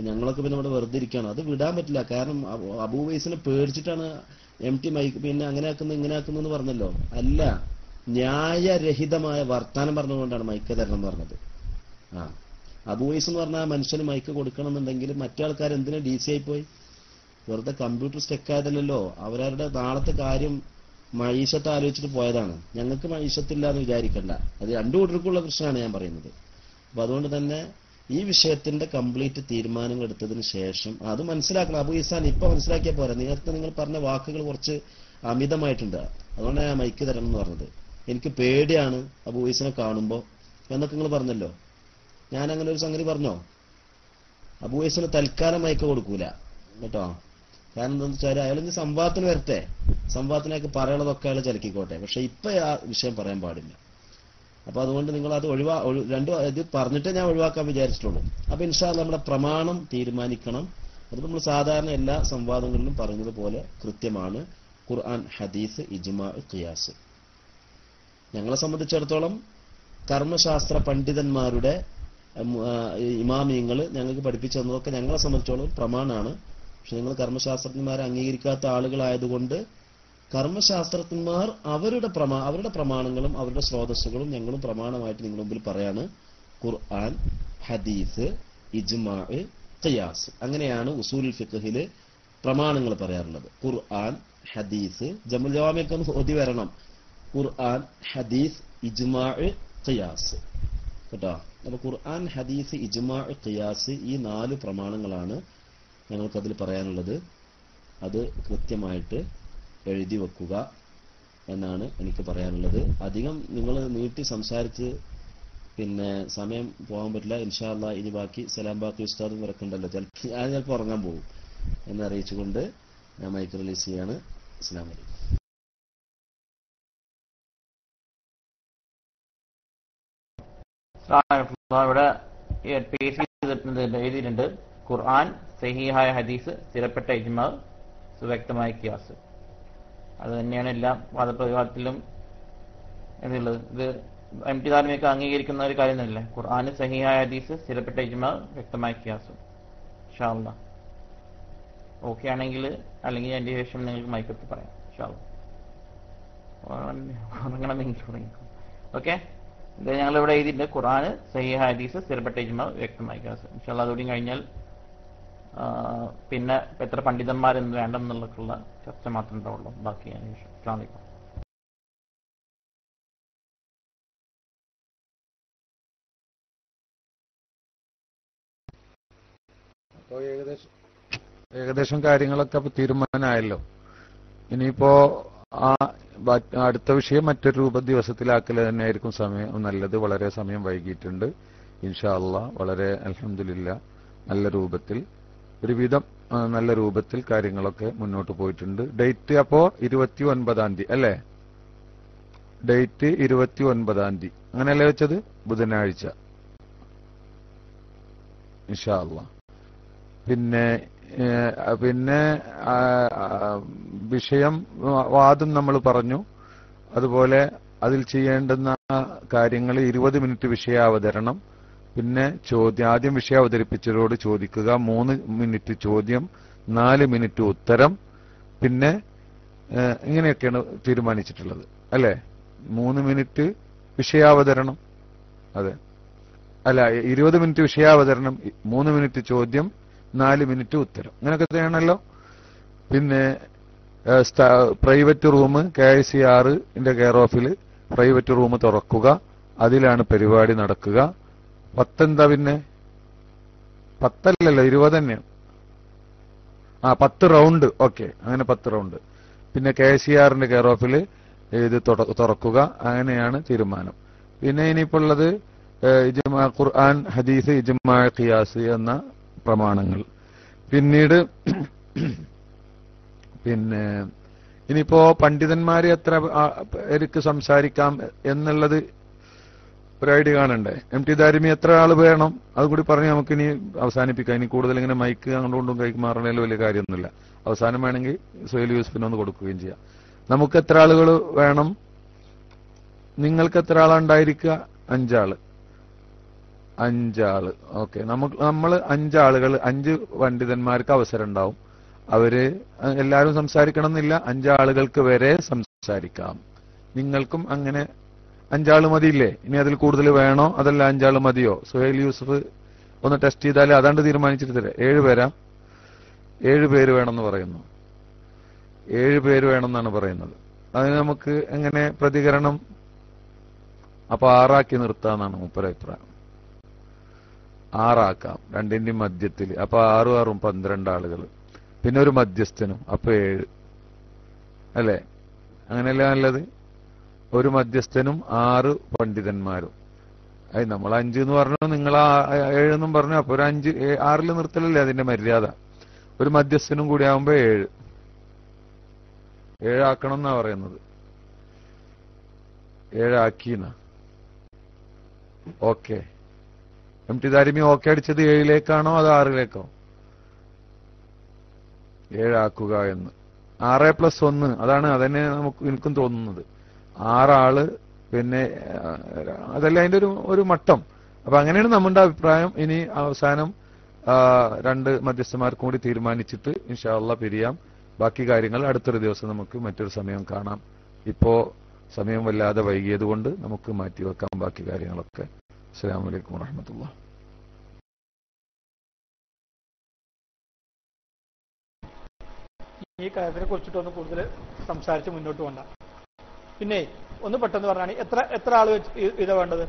ഞങ്ങളൊക്കെ പിന്നെ ഇവിടെ വെറുതെ ഇരിക്കുകയാണ്. അത് വിടാൻ പറ്റില്ല. കാരണം അബൂവൈസിനെ പേടിച്ചിട്ടാണ് MT മൈക്ക് പിന്നെ അങ്ങനെ ആക്കുന്നു ഇങ്ങനെ ആക്കുന്നു എന്ന് പറഞ്ഞല്ലോ. അല്ല, ന്യായരഹിതമായ വർത്താനം പറഞ്ഞുകൊണ്ടാണ് മൈക്ക് തരണം എന്ന് പറഞ്ഞത്. അബൂവൈസ് എന്ന് പറഞ്ഞാൽ മനുഷ്യന് മൈക്ക് കൊടുക്കണം എന്നുണ്ടെങ്കിൽ മറ്റേ ആൾക്കാർ എന്തിനാ DC ആയി പോയി? വെറുതെ കമ്പ്യൂട്ടർ സ്റ്റെക്ക് ആയതല്ലോ. അവരവരുടെ നാളത്തെ കാര്യം മഴീശത്ത് ആലോചിച്ചിട്ട് പോയതാണ്. ഞങ്ങൾക്ക് മഴീശത്തില്ല എന്ന് വിചാരിക്കണ്ട. അത് രണ്ടു കൂട്ടർക്കുള്ള പ്രശ്നമാണ് ഞാൻ പറയുന്നത്. അപ്പൊ അതുകൊണ്ട് തന്നെ ഈ വിഷയത്തിന്റെ കംപ്ലീറ്റ് തീരുമാനങ്ങൾ എടുത്തതിന് ശേഷം അത് മനസ്സിലാക്കണം. അബു ഈസാൻ ഇപ്പൊ മനസ്സിലാക്കിയാൽ പോരാ. നേരത്തെ നിങ്ങൾ പറഞ്ഞ വാക്കുകൾ കുറച്ച് അമിതമായിട്ടുണ്ട്. അതുകൊണ്ടാണ് ഞാൻ മൈക്ക് തരണം എന്ന് പറഞ്ഞത്. എനിക്ക് പേടിയാണ് അബു ഈസിനെ കാണുമ്പോ എന്നൊക്കെ നിങ്ങൾ പറഞ്ഞല്ലോ. ഞാൻ അങ്ങനെ ഒരു സംഗതി പറഞ്ഞോ? അബു ഈസിന് തൽക്കാലം മൈക്ക് കൊടുക്കൂല കേട്ടോ. കാരണം എന്താണെന്ന് വെച്ചാൽ അയാൾ ഇനി സംവാദത്തിന് വരട്ടെ, സംവാദത്തിനൊക്കെ പറയാനുള്ളതൊക്കെ അയാൾ ചലക്കിക്കോട്ടെ. പക്ഷെ ഇപ്പൊ ആ വിഷയം പറയാൻ പാടില്ല. അപ്പൊ അതുകൊണ്ട് നിങ്ങൾ അത് ഇത് പറഞ്ഞിട്ടേ ഞാൻ ഒഴിവാക്കാൻ വിചാരിച്ചിട്ടുള്ളൂ. അപ്പൊ ഇൻഷാ അല്ലാഹ് നമ്മുടെ പ്രമാണം തീരുമാനിക്കണം. അത് നമ്മൾ സാധാരണ എല്ലാ സംവാദങ്ങളിലും പറയുന്നത് പോലെ കൃത്യമാണ്. ഖുർആൻ, ഹദീസ്, ഇജ്മാ, ഖിയാസ്. ഞങ്ങളെ സംബന്ധിച്ചിടത്തോളം കർമ്മശാസ്ത്ര പണ്ഡിതന്മാരുടെ ഇമാമിയങ്ങൾ ഞങ്ങൾക്ക് പഠിപ്പിച്ചു തന്നതൊക്കെ ഞങ്ങളെ സംബന്ധിച്ചോളം പ്രമാണമാണ്. പക്ഷെ നിങ്ങൾ കർമ്മശാസ്ത്രജ്ഞന്മാരെ അംഗീകരിക്കാത്ത ആളുകളായതുകൊണ്ട് കർമ്മശാസ്ത്രജ്ഞന്മാർ അവരുടെ പ്രമാണങ്ങളും അവരുടെ സ്രോതസ്സുകളും ഞങ്ങളും പ്രമാണമായിട്ട് നിങ്ങളുടെ മുമ്പിൽ പറയാണ്. ഖുർആൻ, ഹദീസ്, ഇജ്മാ, ഖിയാസ്. അങ്ങനെയാണ് ഉസൂലുൽ ഫിഖ്ഹിൽ പ്രമാണങ്ങൾ പറയാറുള്ളത്. ഖുർആൻ, ഹദീസ്, ജമുൽ ജവാമിയൊക്കെ ഒന്ന് ഓതി വരണം. ഖുർആൻ, ഹദീസ്, ഇജ്മാ, ഖിയാസ് കേട്ടോ. അപ്പൊ ഖുർആൻ, ഹദീസ്, ഇജ്മാ, ഖിയാസ് ഈ 4 പ്രമാണങ്ങളാണ് ഞങ്ങൾക്കതിൽ പറയാനുള്ളത്. അത് കൃത്യമായിട്ട് എഴുതി വെക്കുക എന്നാണ് എനിക്ക് പറയാനുള്ളത്. അധികം നിങ്ങൾ നീട്ടി സംസാരിച്ച് പിന്നെ സമയം പോകാൻ പറ്റില്ല. ഇൻഷാ അല്ലാഹ് ഇനി ബാക്കി സലാം ബാക്കി ഉസ്താദും ഇറക്കണ്ടല്ലോ. ഞാൻ ചിലപ്പോൾ ഉറങ്ങാൻ പോകും എന്നറിയിച്ചുകൊണ്ട് ഞാൻ മൈക്ക് റിലീസ് ചെയ്യാണ്. അസ്സലാമു അലൈക്കും. ഇവിടെ എഴുതിയിട്ടുണ്ട് ഖുർആൻ, സഹീഹായ ഹദീസ്, സ്ഥിരപ്പെട്ട ഇജ്മാ, സുവ്യക്തമായ ഖിയാസ്. അത് തന്നെയാണ് എല്ലാ വാദപ്രതിവാദത്തിലും എന്നുള്ളത്. ഇത് MT ധാർമ്മിക അംഗീകരിക്കുന്ന ഒരു കാര്യം തന്നെയല്ലേ? ഖുർആന്, സഹീഹായ ഹദീസ്, സ്ഥിരപ്പെട്ട ഇജ്മാ, വ്യക്തമായ ഖിയാസ്. ഇൻഷാ അല്ലാഹ് ഓക്കെ ആണെങ്കിൽ അല്ലെങ്കിൽ അതിന്റെ ശേഷം നിങ്ങൾക്ക് മൈക്കെടുത്ത് പറയാം. ഇൻഷാ അല്ലാഹ് ഓക്കെ. ഇത് ഞങ്ങളിവിടെ എഴുതിയിട്ടുണ്ട് ഖുർആന്, സഹീഹായ ഹദീസ്, സ്ഥിരപ്പെട്ട ഇജ്മാ, വ്യക്തമായ ഖിയാസ്. ഇൻഷാ അല്ലാഹ് അതോടെയും കഴിഞ്ഞാൽ പിന്നെ എത്ര പണ്ഡിതന്മാരെന്ന് വേണ്ടെന്നുള്ളതുള്ള ചർച്ച മാത്രമേ ഉണ്ടാവുള്ളൂ. ബാക്കി അസ്സലാമു അലൈക്കും. അപ്പോൾ ഏകദേശം കാര്യങ്ങളൊക്കെ അപ്പൊ തീരുമാനമായല്ലോ. ഇനിയിപ്പോ അടുത്ത വിഷയം മറ്റൊരു ദിവസത്തിലാക്കൽ തന്നെയായിരിക്കും സമയം നല്ലത്. വളരെ സമയം വൈകിയിട്ടുണ്ട്. ഇൻഷാ അല്ലാഹ് വളരെ അൽഹംദുലില്ലാ നല്ല രൂപത്തിൽ ഒരുവിധം നല്ല രൂപത്തിൽ കാര്യങ്ങളൊക്കെ മുന്നോട്ട് പോയിട്ടുണ്ട്. ഡേറ്റ് അപ്പോ 29-ാം തീയതി അല്ലേ? ഡേറ്റ് 29-ാം തീയതി അങ്ങനെയല്ലേ വെച്ചത്? ബുധനാഴ്ച ഇൻഷാ അല്ലാഹ്. പിന്നെ വിഷയം വാദം നമ്മൾ പറഞ്ഞു. അതുപോലെ അതിൽ ചെയ്യേണ്ടുന്ന കാര്യങ്ങൾ 20 മിനിറ്റ് വിഷയാവതരണം, പിന്നെ ചോദ്യം ആദ്യം വിഷയം അവതരിപ്പിച്ചവരോട് ചോദിക്കുക, 3 മിനിറ്റ് ചോദ്യം, 4 മിനിറ്റ് ഉത്തരം, പിന്നെ ഇങ്ങനെയൊക്കെയാണ് തീരുമാനിച്ചിട്ടുള്ളത് അല്ലേ? 3 മിനിറ്റ് വിഷയാവതരണം, അതെ അല്ല 20 മിനിറ്റ് വിഷയാവതരണം, 3 മിനിറ്റ് ചോദ്യം, 4 മിനിറ്റ് ഉത്തരം, അങ്ങനെയൊക്കെ ചെയ്യണമല്ലോ. പിന്നെ പ്രൈവറ്റ് റൂം KICR-ന്റെ കെയർ ഓഫിൽ പ്രൈവറ്റ് റൂം തുറക്കുക, അതിലാണ് പരിപാടി നടക്കുക. 10 എന്താ പിന്നെ 10 അല്ലല്ലോ 20 തന്നെയാണ്. 10 റൗണ്ട്, ഓക്കെ, അങ്ങനെ 10 റൗണ്ട്. പിന്നെ KICR-ന്റെ കെയർ ഓഫിൽ ഇത് തുറക്കുക, അങ്ങനെയാണ് തീരുമാനം. പിന്നെ ഇനിയിപ്പോൾ ഉള്ളത് ഖുർആൻ, ഹദീസ്, ഇജ്മാ, ഖിയാസ് എന്ന പ്രമാണങ്ങൾ. പിന്നീട് പിന്നെ ഇനിയിപ്പോ പണ്ഡിതന്മാര് എത്ര പേർക്ക് സംസാരിക്കാം എന്നുള്ളത് ഒരു ഐഡിയ കാണണ്ടേ? MT ധാരിമി എത്ര ആൾ വേണം അതുകൂടി പറഞ്ഞ് നമുക്കിനി അവസാനിപ്പിക്കാം. ഇനി കൂടുതൽ ഇങ്ങനെ മൈക്ക് അങ്ങോട്ടും കൈക്ക് മാറണേലും വലിയ കാര്യമൊന്നുമില്ല. അവസാനം വേണമെങ്കിൽ സുഹൈൽ യൂസഫിനൊന്ന് കൊടുക്കുകയും ചെയ്യാം. നമുക്ക് എത്ര ആളുകൾ വേണം? നിങ്ങൾക്ക് എത്ര ആളുണ്ടായിരിക്കുക? 5 ആള്. 5 ആള്, ഓക്കെ. നമ്മൾ 5 ആളുകൾ, 5 പണ്ഡിതന്മാർക്ക് അവസരം ഉണ്ടാവും. അവര് എല്ലാവരും സംസാരിക്കണം എന്നില്ല, 5 ആളുകൾക്ക് വരെ സംസാരിക്കാം. നിങ്ങൾക്കും അങ്ങനെ 5 ആള് മതിയില്ലേ? ഇനി അതിൽ കൂടുതൽ വേണോ അതല്ല 5 ആള് മതിയോ? സുഹൈൽ യൂസഫ് ഒന്ന് ടെസ്റ്റ് ചെയ്താലേ അതാണ്ട് തീരുമാനിച്ചിട്ട് തരാം. 7 പേരാ? 7 പേര് വേണമെന്ന് പറയുന്നു. 7 പേര് വേണമെന്നാണ് പറയുന്നത് അതിന് നമുക്ക് എങ്ങനെ പ്രതികരണം? അപ്പൊ 6 നിർത്താന്നാണ് മൂപ്പര അഭിപ്രായം. 6 രണ്ടിന്റെയും മധ്യത്തിൽ. അപ്പൊ 6 12 ആളുകൾ, പിന്നെ ഒരു മധ്യസ്ഥനും, അപ്പൊ 7 അല്ലേ? അങ്ങനെയല്ല നല്ലത്? ഒരു മധ്യസ്ഥനും 6 പണ്ഡിതന്മാരും. നമ്മൾ 5 എന്ന് പറഞ്ഞു, നിങ്ങൾ 7 എന്നും പറഞ്ഞു. അപ്പൊ ഒരു 6 നിർത്തലല്ലേ അതിന്റെ മര്യാദ? ഒരു മധ്യസ്ഥനും കൂടി ആവുമ്പോ 7 ആക്കണം എന്നാ പറയുന്നത്. 7 ആക്കിന്നാ. ഓക്കെ. MT ദാരിമി ഓക്കെ അടിച്ചത് 7ലേക്കാണോ അതോ 6ലേക്കോ? 7 ആക്കുക എന്ന്. 6+1 അതാണ്. അതന്നെ എനിക്കും തോന്നുന്നത്. 6 ആള്, പിന്നെ അതല്ല അതിന്റെ ഒരു മട്ടം. അപ്പൊ അങ്ങനെയാണ് നമ്മുടെ അഭിപ്രായം. ഇനി അവസാനം 2 മധ്യസ്ഥന്മാർക്കും കൂടി തീരുമാനിച്ചിട്ട് ഇൻഷാ അല്ലാഹ് പിരിയാം. ബാക്കി കാര്യങ്ങൾ അടുത്തൊരു ദിവസം നമുക്ക് മറ്റൊരു സമയം കാണാം. ഇപ്പോ സമയം വല്ലാതെ വൈകിയത് കൊണ്ട് നമുക്ക് മാറ്റിവെക്കാം ബാക്കി കാര്യങ്ങളൊക്കെ. അസ്സലാമു അലൈക്കും വറഹ്മത്തുള്ളാഹി. ഈ കാര്യത്തിനെ കുറിച്ചിട്ടൊന്ന് കൂടുതൽ സംസാരിച്ച് മുന്നോട്ട് പോകണ്ട. പിന്നെ ഒന്ന് പെട്ടെന്ന് പറഞ്ഞാണ്, എത്ര ആള് വീത വേണ്ടത്?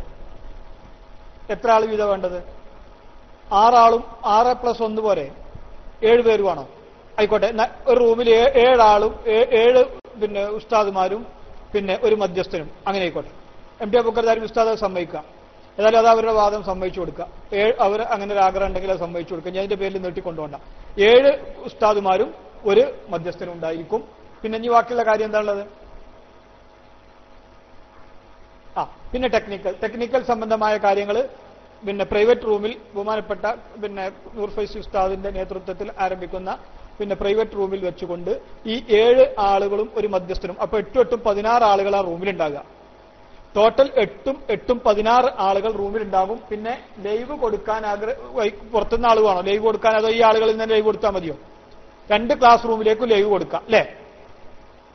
എത്ര ആള് വീത വേണ്ടത്? 6 ആളും 6+1 പോരെ? 7 പേര് വേണോ? ആയിക്കോട്ടെ. ഒരു റൂമിൽ 7 ആളും 7 പിന്നെ ഉസ്താദുമാരും പിന്നെ ഒരു മധ്യസ്ഥനും, അങ്ങനെ ആയിക്കോട്ടെ. MT അബൂബക്കർ ദാരിമി ഉസ്താദ് സമ്മതിക്കുക. ഏതായാലും അത് അവരുടെ വാദം സമ്മതിച്ചു കൊടുക്കുക. അവർ അങ്ങനെ ഒരു ആഗ്രഹം ഉണ്ടെങ്കിൽ അത് സമ്മതിച്ചു കൊടുക്കുക. ഞാൻ അതിന്റെ പേരിൽ നീട്ടിക്കൊണ്ടുപോകണ്ട. 7 ഉസ്താദുമാരും ഒരു മധ്യസ്ഥനും ഉണ്ടായിരിക്കും. പിന്നെ ഇനി ബാക്കിയുള്ള കാര്യം എന്താണുള്ളത്? പിന്നെ ടെക്നിക്കൽ സംബന്ധമായ കാര്യങ്ങൾ പിന്നെ പ്രൈവറ്റ് റൂമിൽ ബഹുമാനപ്പെട്ട പിന്നെ നൂർ ഫൈസി ഉസ്താദിന്റെ നേതൃത്വത്തിൽ ആരംഭിക്കുന്ന പിന്നെ പ്രൈവറ്റ് റൂമിൽ വെച്ചുകൊണ്ട് ഈ 7 ആളുകളും ഒരു മധ്യസ്ഥനും, അപ്പൊ 8 16 ആളുകൾ ആ റൂമിലുണ്ടാകുക. ടോട്ടൽ 8 16 ആളുകൾ റൂമിലുണ്ടാകും. പിന്നെ ലൈവ് കൊടുക്കാൻ പുറത്തുനിന്ന് ആൾ വേണോ ലൈവ് കൊടുക്കാൻ? അതോ ഈ ആളുകളിൽ നിന്ന് ലൈവ് കൊടുത്താൽ മതിയോ? 2 ക്ലാസ് റൂമിലേക്കും ലൈവ് കൊടുക്കാം അല്ലേ?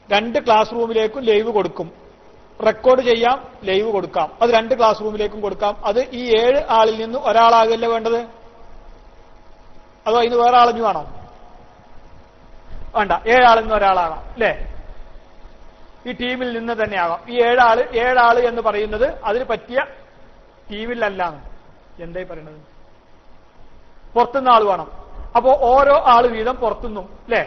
2 ക്ലാസ് റൂമിലേക്കും ലൈവ് കൊടുക്കും. റെക്കോർഡ് ചെയ്യാം, ലൈവ് കൊടുക്കാം. അത് 2 ക്ലാസ് റൂമിലേക്കും കൊടുക്കാം. അത് ഈ 7 ആളിൽ നിന്ന് ഒരാളാകല്ലേ വേണ്ടത്? അതോ അതിന് വേറെ ആളിഞ്ഞു വേണോ? വേണ്ട, 7 ആളിൽ നിന്ന് ഒരാളാകാം അല്ലേ? ഈ ടീമിൽ നിന്ന് തന്നെ ആകാം. ഈ 7 ആള് എന്ന് പറയുന്നത് അതിന് പറ്റിയ ടീമിലല്ല. എന്തായി പറയണത്? പുറത്തുനിന്ന് ആൾ വേണം. അപ്പോ ഓരോ ആള് വീതം പുറത്തുനിന്നും അല്ലേ?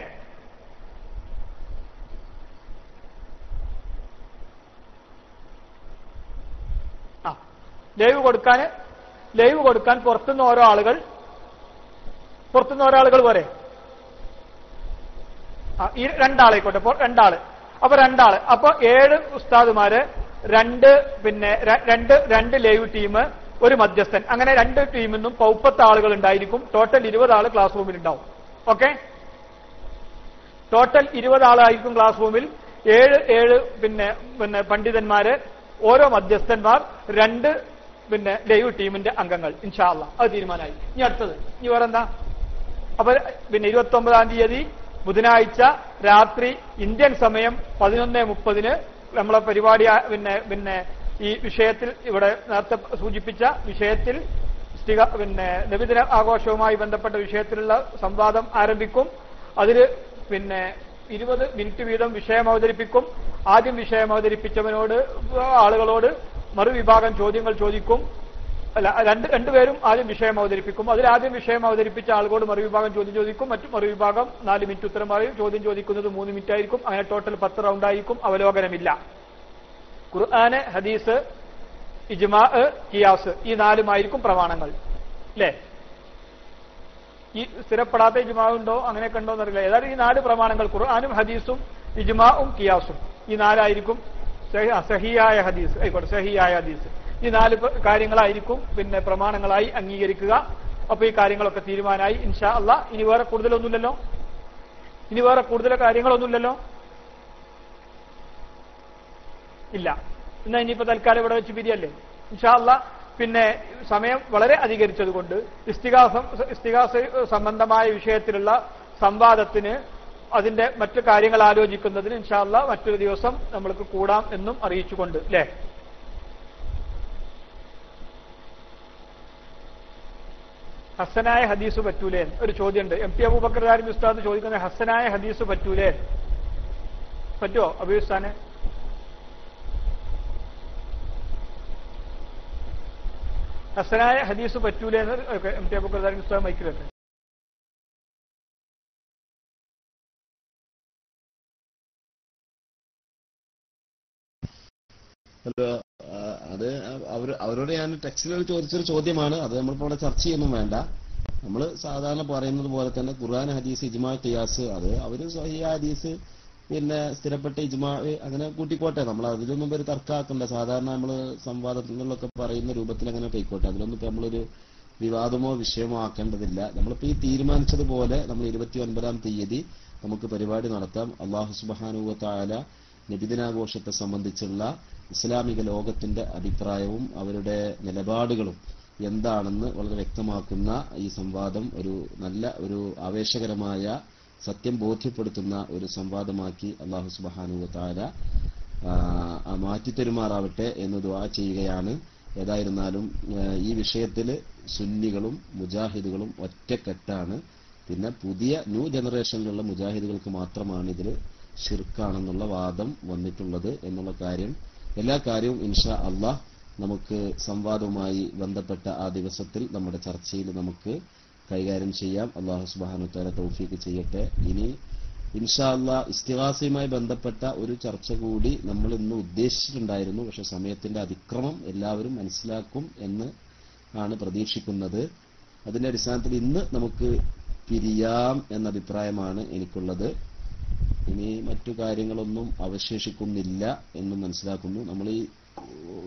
ലൈവ് കൊടുക്കാൻ പുറത്തുനിന്ന് ഓരോ ആളുകൾ പോരെ? ഈ 2 ആളായിക്കോട്ടെ. 2 ആള്. അപ്പൊ 2 ആള്. അപ്പൊ 7 ഉസ്താദുമാര്, 2 ലൈവ് ടീം, ഒരു മധ്യസ്ഥൻ, അങ്ങനെ 2 ടീമിൽ നിന്നും 30 ആളുകൾ ഉണ്ടായിരിക്കും. ടോട്ടൽ 20 ആള് ക്ലാസ് റൂമിൽ ഉണ്ടാവും. ഓക്കെ, ടോട്ടൽ 20 ആളായിരിക്കും ക്ലാസ് റൂമിൽ. 7 പിന്നെ പണ്ഡിതന്മാര്, ഓരോ മധ്യസ്ഥന്മാർ, 2 ലൈവ് ടീമിന്റെ അംഗങ്ങൾ. ഇൻഷാ അല്ലാഹ് അത് തീരുമാനമായി. ഇനി അടുത്തത് ഇനി വേറെന്താ? അപ്പൊ 29-ാം തീയതി ബുധനാഴ്ച രാത്രി ഇന്ത്യൻ സമയം 11:30 നമ്മളെ പരിപാടി ഈ വിഷയത്തിൽ, ഇവിടെ നേരത്തെ സൂചിപ്പിച്ച വിഷയത്തിൽ, നബിദിന ആഘോഷവുമായി ബന്ധപ്പെട്ട വിഷയത്തിലുള്ള സംവാദം ആരംഭിക്കും. അതിൽ 20 മിനിറ്റ് വീതം വിഷയം അവതരിപ്പിക്കും. ആദ്യം വിഷയം അവതരിപ്പിച്ചവനോട് ആളുകളോട് മറുവിഭാഗം ചോദ്യങ്ങൾ ചോദിക്കും. അല്ല, രണ്ടുപേരും ആദ്യം വിഷയം അവതരിപ്പിക്കും. അതിലാദ്യം വിഷയം അവതരിപ്പിച്ച ആളുകളോട് മറുവിഭാഗം ചോദ്യം ചോദിക്കും. മറ്റു മറുവിഭാഗം 4 മിനിറ്റ് ഉത്തരം പറയും. ചോദ്യം ചോദിക്കുന്നത് 3 മിനിറ്റ് ആയിരിക്കും. അങ്ങനെ ടോട്ടൽ 10 റൗണ്ട് ആയിരിക്കും. അവലോകനമില്ല. ഖുർആന്, ഹദീസ്, ഇജ്മാ, ഖിയാസ്, ഈ 4ഉമായിരിക്കും പ്രമാണങ്ങൾ അല്ലേ? ഈ സ്ഥിരപ്പെടാത്ത ഇജ്മാ ഉണ്ടോ, അങ്ങനെയൊക്കെ ഉണ്ടോ എന്നറിയില്ല. ഏതായാലും ഈ 4 പ്രമാണങ്ങൾ, ഖുർആനും ഹദീസും ഇജ്മാഉം ഖിയാസും, ഈ 4ആയിരിക്കും സഹിയായ ഹദീസ്. ആയിക്കോട്ടെ, സഹിയായ ഹദീസ്, ഈ 4 കാര്യങ്ങളായിരിക്കും പ്രമാണങ്ങളായി അംഗീകരിക്കുക. അപ്പൊ ഈ കാര്യങ്ങളൊക്കെ തീരുമാനമായി ഇൻഷാ അല്ലാഹ്. ഇനി വേറെ കൂടുതലൊന്നുമില്ലല്ലോ? കാര്യങ്ങളൊന്നുമില്ലല്ലോ? ഇല്ല. എന്നാ ഇനിയിപ്പോ തൽക്കാലം ഇവിടെ വെച്ച് പിരിയല്ലേ ഇൻഷാ അല്ലാഹ്. സമയം വളരെ അധികരിച്ചത് കൊണ്ട് ഇസ്തിഗാസ സംബന്ധമായ വിഷയത്തിലുള്ള സംവാദത്തിന്, അതിന്റെ മറ്റു കാര്യങ്ങൾ ആലോചിക്കുന്നതിന് ഇൻഷാ അല്ലാഹ് മറ്റൊരു ദിവസം നമ്മൾക്ക് കൂടാം എന്നും അറിയിച്ചുകൊണ്ട് അല്ലേ? ഹസനായ ഹദീസ് പറ്റൂലേ? ഒരു ചോദ്യമുണ്ട്. MT അബൂബക്കർ ദാരിമി ഉസ്താദ് ചോദിക്കുന്നത്, ഹസനായ ഹദീസ് പറ്റൂലേ? പറ്റുമോ അബി ഉസ്താനെ? ഹസനായ ഹദീസ് പറ്റൂല എന്ന് എം ടി അബൂബക്കർ ഉസ്താദ് മൈക്കിലൊക്കെ. ഹലോ, അത് അവരോട് ഞാൻ ടെക്സ്റ്റിൽ ചോദിച്ചൊരു ചോദ്യമാണ്. അത് നമ്മളിപ്പോൾ ഇവിടെ ചർച്ച ചെയ്യുന്നു വേണ്ട. നമ്മൾ സാധാരണ പറയുന്നത് പോലെ തന്നെ ഖുർആൻ, ഹദീസ്, ഇജ്മാ, ഖിയാസ്, അത് അവര് സ്വഹീഹ ഹദീസ്, പിന്നെ സ്ഥിരപ്പെട്ട ഇജ്മാ, അങ്ങനെ കൂട്ടിക്കോട്ടെ. നമ്മൾ അതിലൊന്നും ഒരു തർക്കാക്കണ്ട. സാധാരണ നമ്മൾ സംവാദങ്ങളിലൊക്കെ പറയുന്ന രൂപത്തിൽ അങ്ങനെ പോയിക്കോട്ടെ. അതിലൊന്നും ഇപ്പൊ നമ്മളൊരു വിവാദമോ വിഷയമോ ആക്കേണ്ടതില്ല. നമ്മളിപ്പോ ഈ തീരുമാനിച്ചതുപോലെ നമ്മൾ 29-ാം തീയതി നമുക്ക് പരിപാടി നടത്താം. അല്ലാഹു സുബ്ഹാനഹു വ തആല നബിദിനാഘോഷത്തെ സംബന്ധിച്ചുള്ള ഇസ്ലാമിക ലോകത്തിന്റെ അഭിപ്രായവും അവരുടെ നിലപാടുകളും എന്താണെന്ന് വളരെ വ്യക്തമാക്കുന്ന ഈ സംവാദം ഒരു ആവേശകരമായ, സത്യം ബോധ്യപ്പെടുത്തുന്ന ഒരു സംവാദമാക്കി അല്ലാഹു സുബ്ഹാനഹു വ തആല മാറ്റിത്തരുമാറാവട്ടെ എന്ന് ദുആ ചെയ്യുകയാണ്. ഏതായിരുന്നാലും ഈ വിഷയത്തിൽ സുന്നികളും മുജാഹിദുകളും ഒറ്റക്കെട്ടാണ്. പിന്നെ പുതിയ ന്യൂ ജനറേഷനിലുള്ള മുജാഹിദുകൾക്ക് മാത്രമാണ് ഇതിൽ ശിർക്കാണെന്നുള്ള വാദം വന്നിട്ടുള്ളത് എന്നുള്ള കാര്യം. എല്ലാ കാര്യവും ഇൻഷാ അല്ലാഹ് നമുക്ക് സംവാദവുമായി ബന്ധപ്പെട്ട ആ ദിവസത്തിൽ നമ്മുടെ ചർച്ചയിൽ നമുക്ക് കൈകാര്യം ചെയ്യാം. അല്ലാഹു സുബ്ഹാനഹു വ തആല തൗഫീഖ് ചെയ്യട്ടെ. ഇനി ഇൻഷാ അല്ലാഹ് ഇസ്തിഗാസയുമായി ബന്ധപ്പെട്ട ഒരു ചർച്ച കൂടി നമ്മൾ ഇന്ന് ഉദ്ദേശിച്ചിട്ടുണ്ടായിരുന്നു. പക്ഷെ സമയത്തിന്റെ അതിക്രമം എല്ലാവരും മനസ്സിലാക്കും എന്ന് ആണ് പ്രതീക്ഷിക്കുന്നത്. അതിന്റെ അടിസ്ഥാനത്തിൽ ഇന്ന് നമുക്ക് പിരിയാം എന്ന അഭിപ്രായമാണ് എനിക്കുള്ളത്. ഇനി മറ്റു കാര്യങ്ങളൊന്നും അവശേഷിക്കുന്നില്ല എന്നും മനസ്സിലാക്കുന്നു. നമ്മൾ ഈ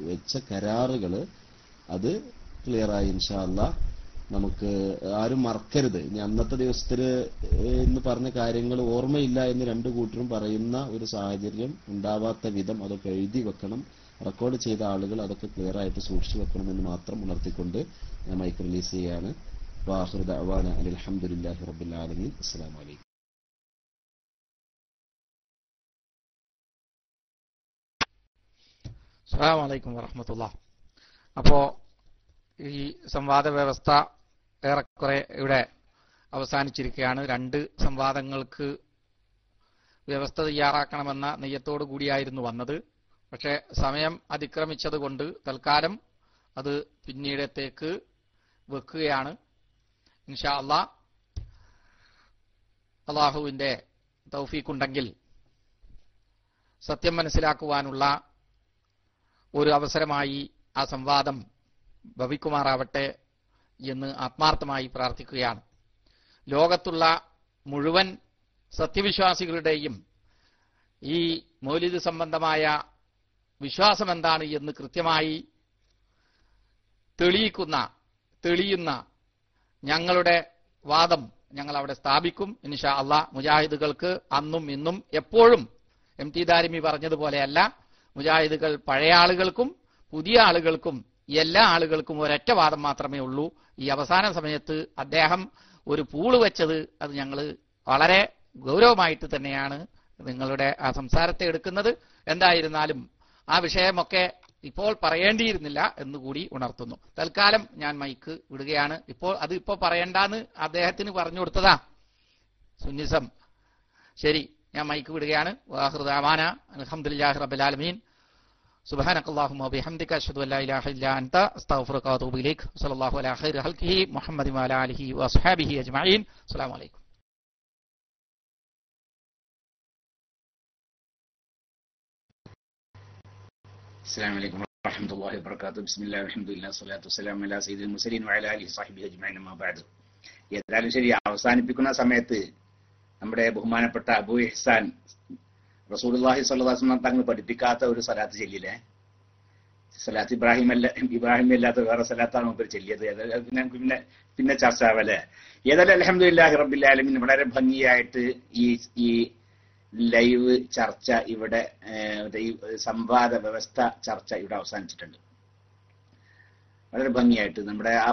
വെച്ച കരാറുകള് അത് ക്ലിയറായി ഇൻഷാ അല്ലാഹ് നമുക്ക് ആരും മറക്കരുത്. ഇനി അന്നത്തെ ദിവസത്തില് എന്ന് പറഞ്ഞ കാര്യങ്ങൾ ഓർമ്മയില്ല എന്ന് രണ്ടു കൂട്ടരും പറയുന്ന ഒരു സാഹചര്യം ഉണ്ടാവാത്ത വിധം അതൊക്കെ എഴുതി വെക്കണം. റെക്കോർഡ് ചെയ്ത ആളുകൾ അതൊക്കെ ക്ലിയർ ആയിട്ട് സൂക്ഷിച്ചു വെക്കണമെന്ന് മാത്രം ഉണർത്തിക്കൊണ്ട് ഞാൻ മൈക്ക് റിലീസ് ചെയ്യാണ്. വാഹിറു ദഅ്വാന അൽഹംദുലില്ലാഹി റബ്ബിൽ ആലമീൻ. അസ്സലാമു അലൈക്കും. അസ്സലാമു അലൈക്കും വറഹ്മത്തുള്ളാഹി. അപ്പോ ഈ സംവാദ വ്യവസ്ഥ ഏറെക്കുറെ ഇവിടെ അവസാനിച്ചിരിക്കുകയാണ്. 2 സംവാദങ്ങൾക്ക് വ്യവസ്ഥ തയ്യാറാക്കണമെന്ന നെയ്യത്തോടു കൂടിയായിരുന്നു വന്നത്. പക്ഷേ സമയം അതിക്രമിച്ചത് കൊണ്ട് തൽക്കാലം അത് പിന്നീടത്തേക്ക് വെക്കുകയാണ്. ഇൻഷാ അല്ലാഹ് അല്ലാഹുവിന്റെ തൗഫീഖുണ്ടെങ്കിൽ സത്യം മനസ്സിലാക്കുവാനുള്ള ഒരു അവസരമായി ആ സംവാദം ഭവിക്കുമാറാവട്ടെ എന്ന് ആത്മാർത്ഥമായി പ്രാർത്ഥിക്കുകയാണ്. ലോകത്തുള്ള മുഴുവൻ സത്യവിശ്വാസികളുടെയും ഈ മൗലിദ് സംബന്ധമായ വിശ്വാസം എന്താണ് എന്ന് കൃത്യമായി തെളിയുന്ന ഞങ്ങളുടെ വാദം ഞങ്ങൾ അവിടെ സ്ഥാപിക്കും ഇൻഷാ അല്ലാഹ്. മുജാഹിദുകൾക്ക് അന്നും ഇന്നും എപ്പോഴും എം ടി ദാരിമി പറഞ്ഞതുപോലെയല്ല, മുജാഹിദുകൾ പഴയ ആളുകൾക്കും പുതിയ ആളുകൾക്കും എല്ലാ ആളുകൾക്കും ഒരൊറ്റ വാദം മാത്രമേ ഉള്ളൂ. ഈ അവസാന സമയത്ത് അദ്ദേഹം ഒരു പൂള് വെച്ചത് അത് ഞങ്ങൾ വളരെ ഗൗരവമായിട്ട് തന്നെയാണ് നിങ്ങളുടെ ആ സംസാരത്തെ എടുക്കുന്നത്. എന്തായിരുന്നാലും ആ വിഷയമൊക്കെ ഇപ്പോൾ പറയേണ്ടിയിരുന്നില്ല എന്നുകൂടി ഉണർത്തുന്നു. തൽക്കാലം ഞാൻ മൈക്ക് വിടുകയാണ്. ഇപ്പോൾ പറയണ്ടെന്ന് അദ്ദേഹത്തിന് പറഞ്ഞു കൊടുത്തതാ സുന്നിസം. ശരി, ഞാൻ മൈക്ക് വിടുകയാണ്. വാഹിറു ദഅ്വാന അൽഹംദുലില്ലാഹി റബ്ബിൽ ആലമീൻ. സുബ്ഹാനകല്ലാഹുമ്മ വബിഹംദിക അശ്ഹദു അല്ലാ ഇലാഹ ഇല്ലാ അൻത അസ്തഗ്ഫിറുക വഅതൂബു ഇലൈക്. സ്വല്ലല്ലാഹു അലാ ഖൈരി ഖൽഖിഹി മുഹമ്മദി വഅലാ ആലിഹി വഅസ്ഹാബിഹി അജ്മഈൻ. അസ്സലാമു അലൈക്കും. അസ്സലാമു അലൈക്കും വറഹ്മത്തുള്ളാഹി വബറകാതുഹു. ബിസ്മില്ലാഹിർ റഹ്മാനിർ സ്വലാത്തു വസ്സലാമു അലാ സയ്യിദിൽ മുർസലീൻ വഅലാ ആലിഹി വസഹ്ബിഹി അജ്മഈൻ. അമ്മാ ബഅദ്. ഏതായാലും ശരി, അവസാനിപ്പിക്കുന്ന സമയത്ത് നമ്മുടെ ബഹുമാനപ്പെട്ട അബൂ ഇഹ്സാൻ റസൂലുള്ളാഹി സ്വല്ലല്ലാഹു അലൈഹി വസല്ലം തങ്ങൾ പഠിപ്പിക്കാത്ത ഒരു സലാത്ത് ചൊല്ലിയില്ലേ? സലാത്ത് ഇബ്രാഹിം അല്ലാത്ത വേറെ സലാത്താണ് മുമ്പ് ചൊല്ലിയത്. പിന്നെ ചർച്ച ആവല്ലേ? ഏതായാലും അൽഹംദുലില്ലാഹി റബ്ബിൽ ആലമീൻ വളരെ ഭംഗിയായിട്ട് ഈ ലൈവ് ചർച്ച ഇവിടെ ഈ സംവാദ വ്യവസ്ഥ ചർച്ച ഇവിടെ അവസാനിച്ചിട്ടുണ്ട്. വളരെ ഭംഗിയായിട്ട് നമ്മുടെ ആ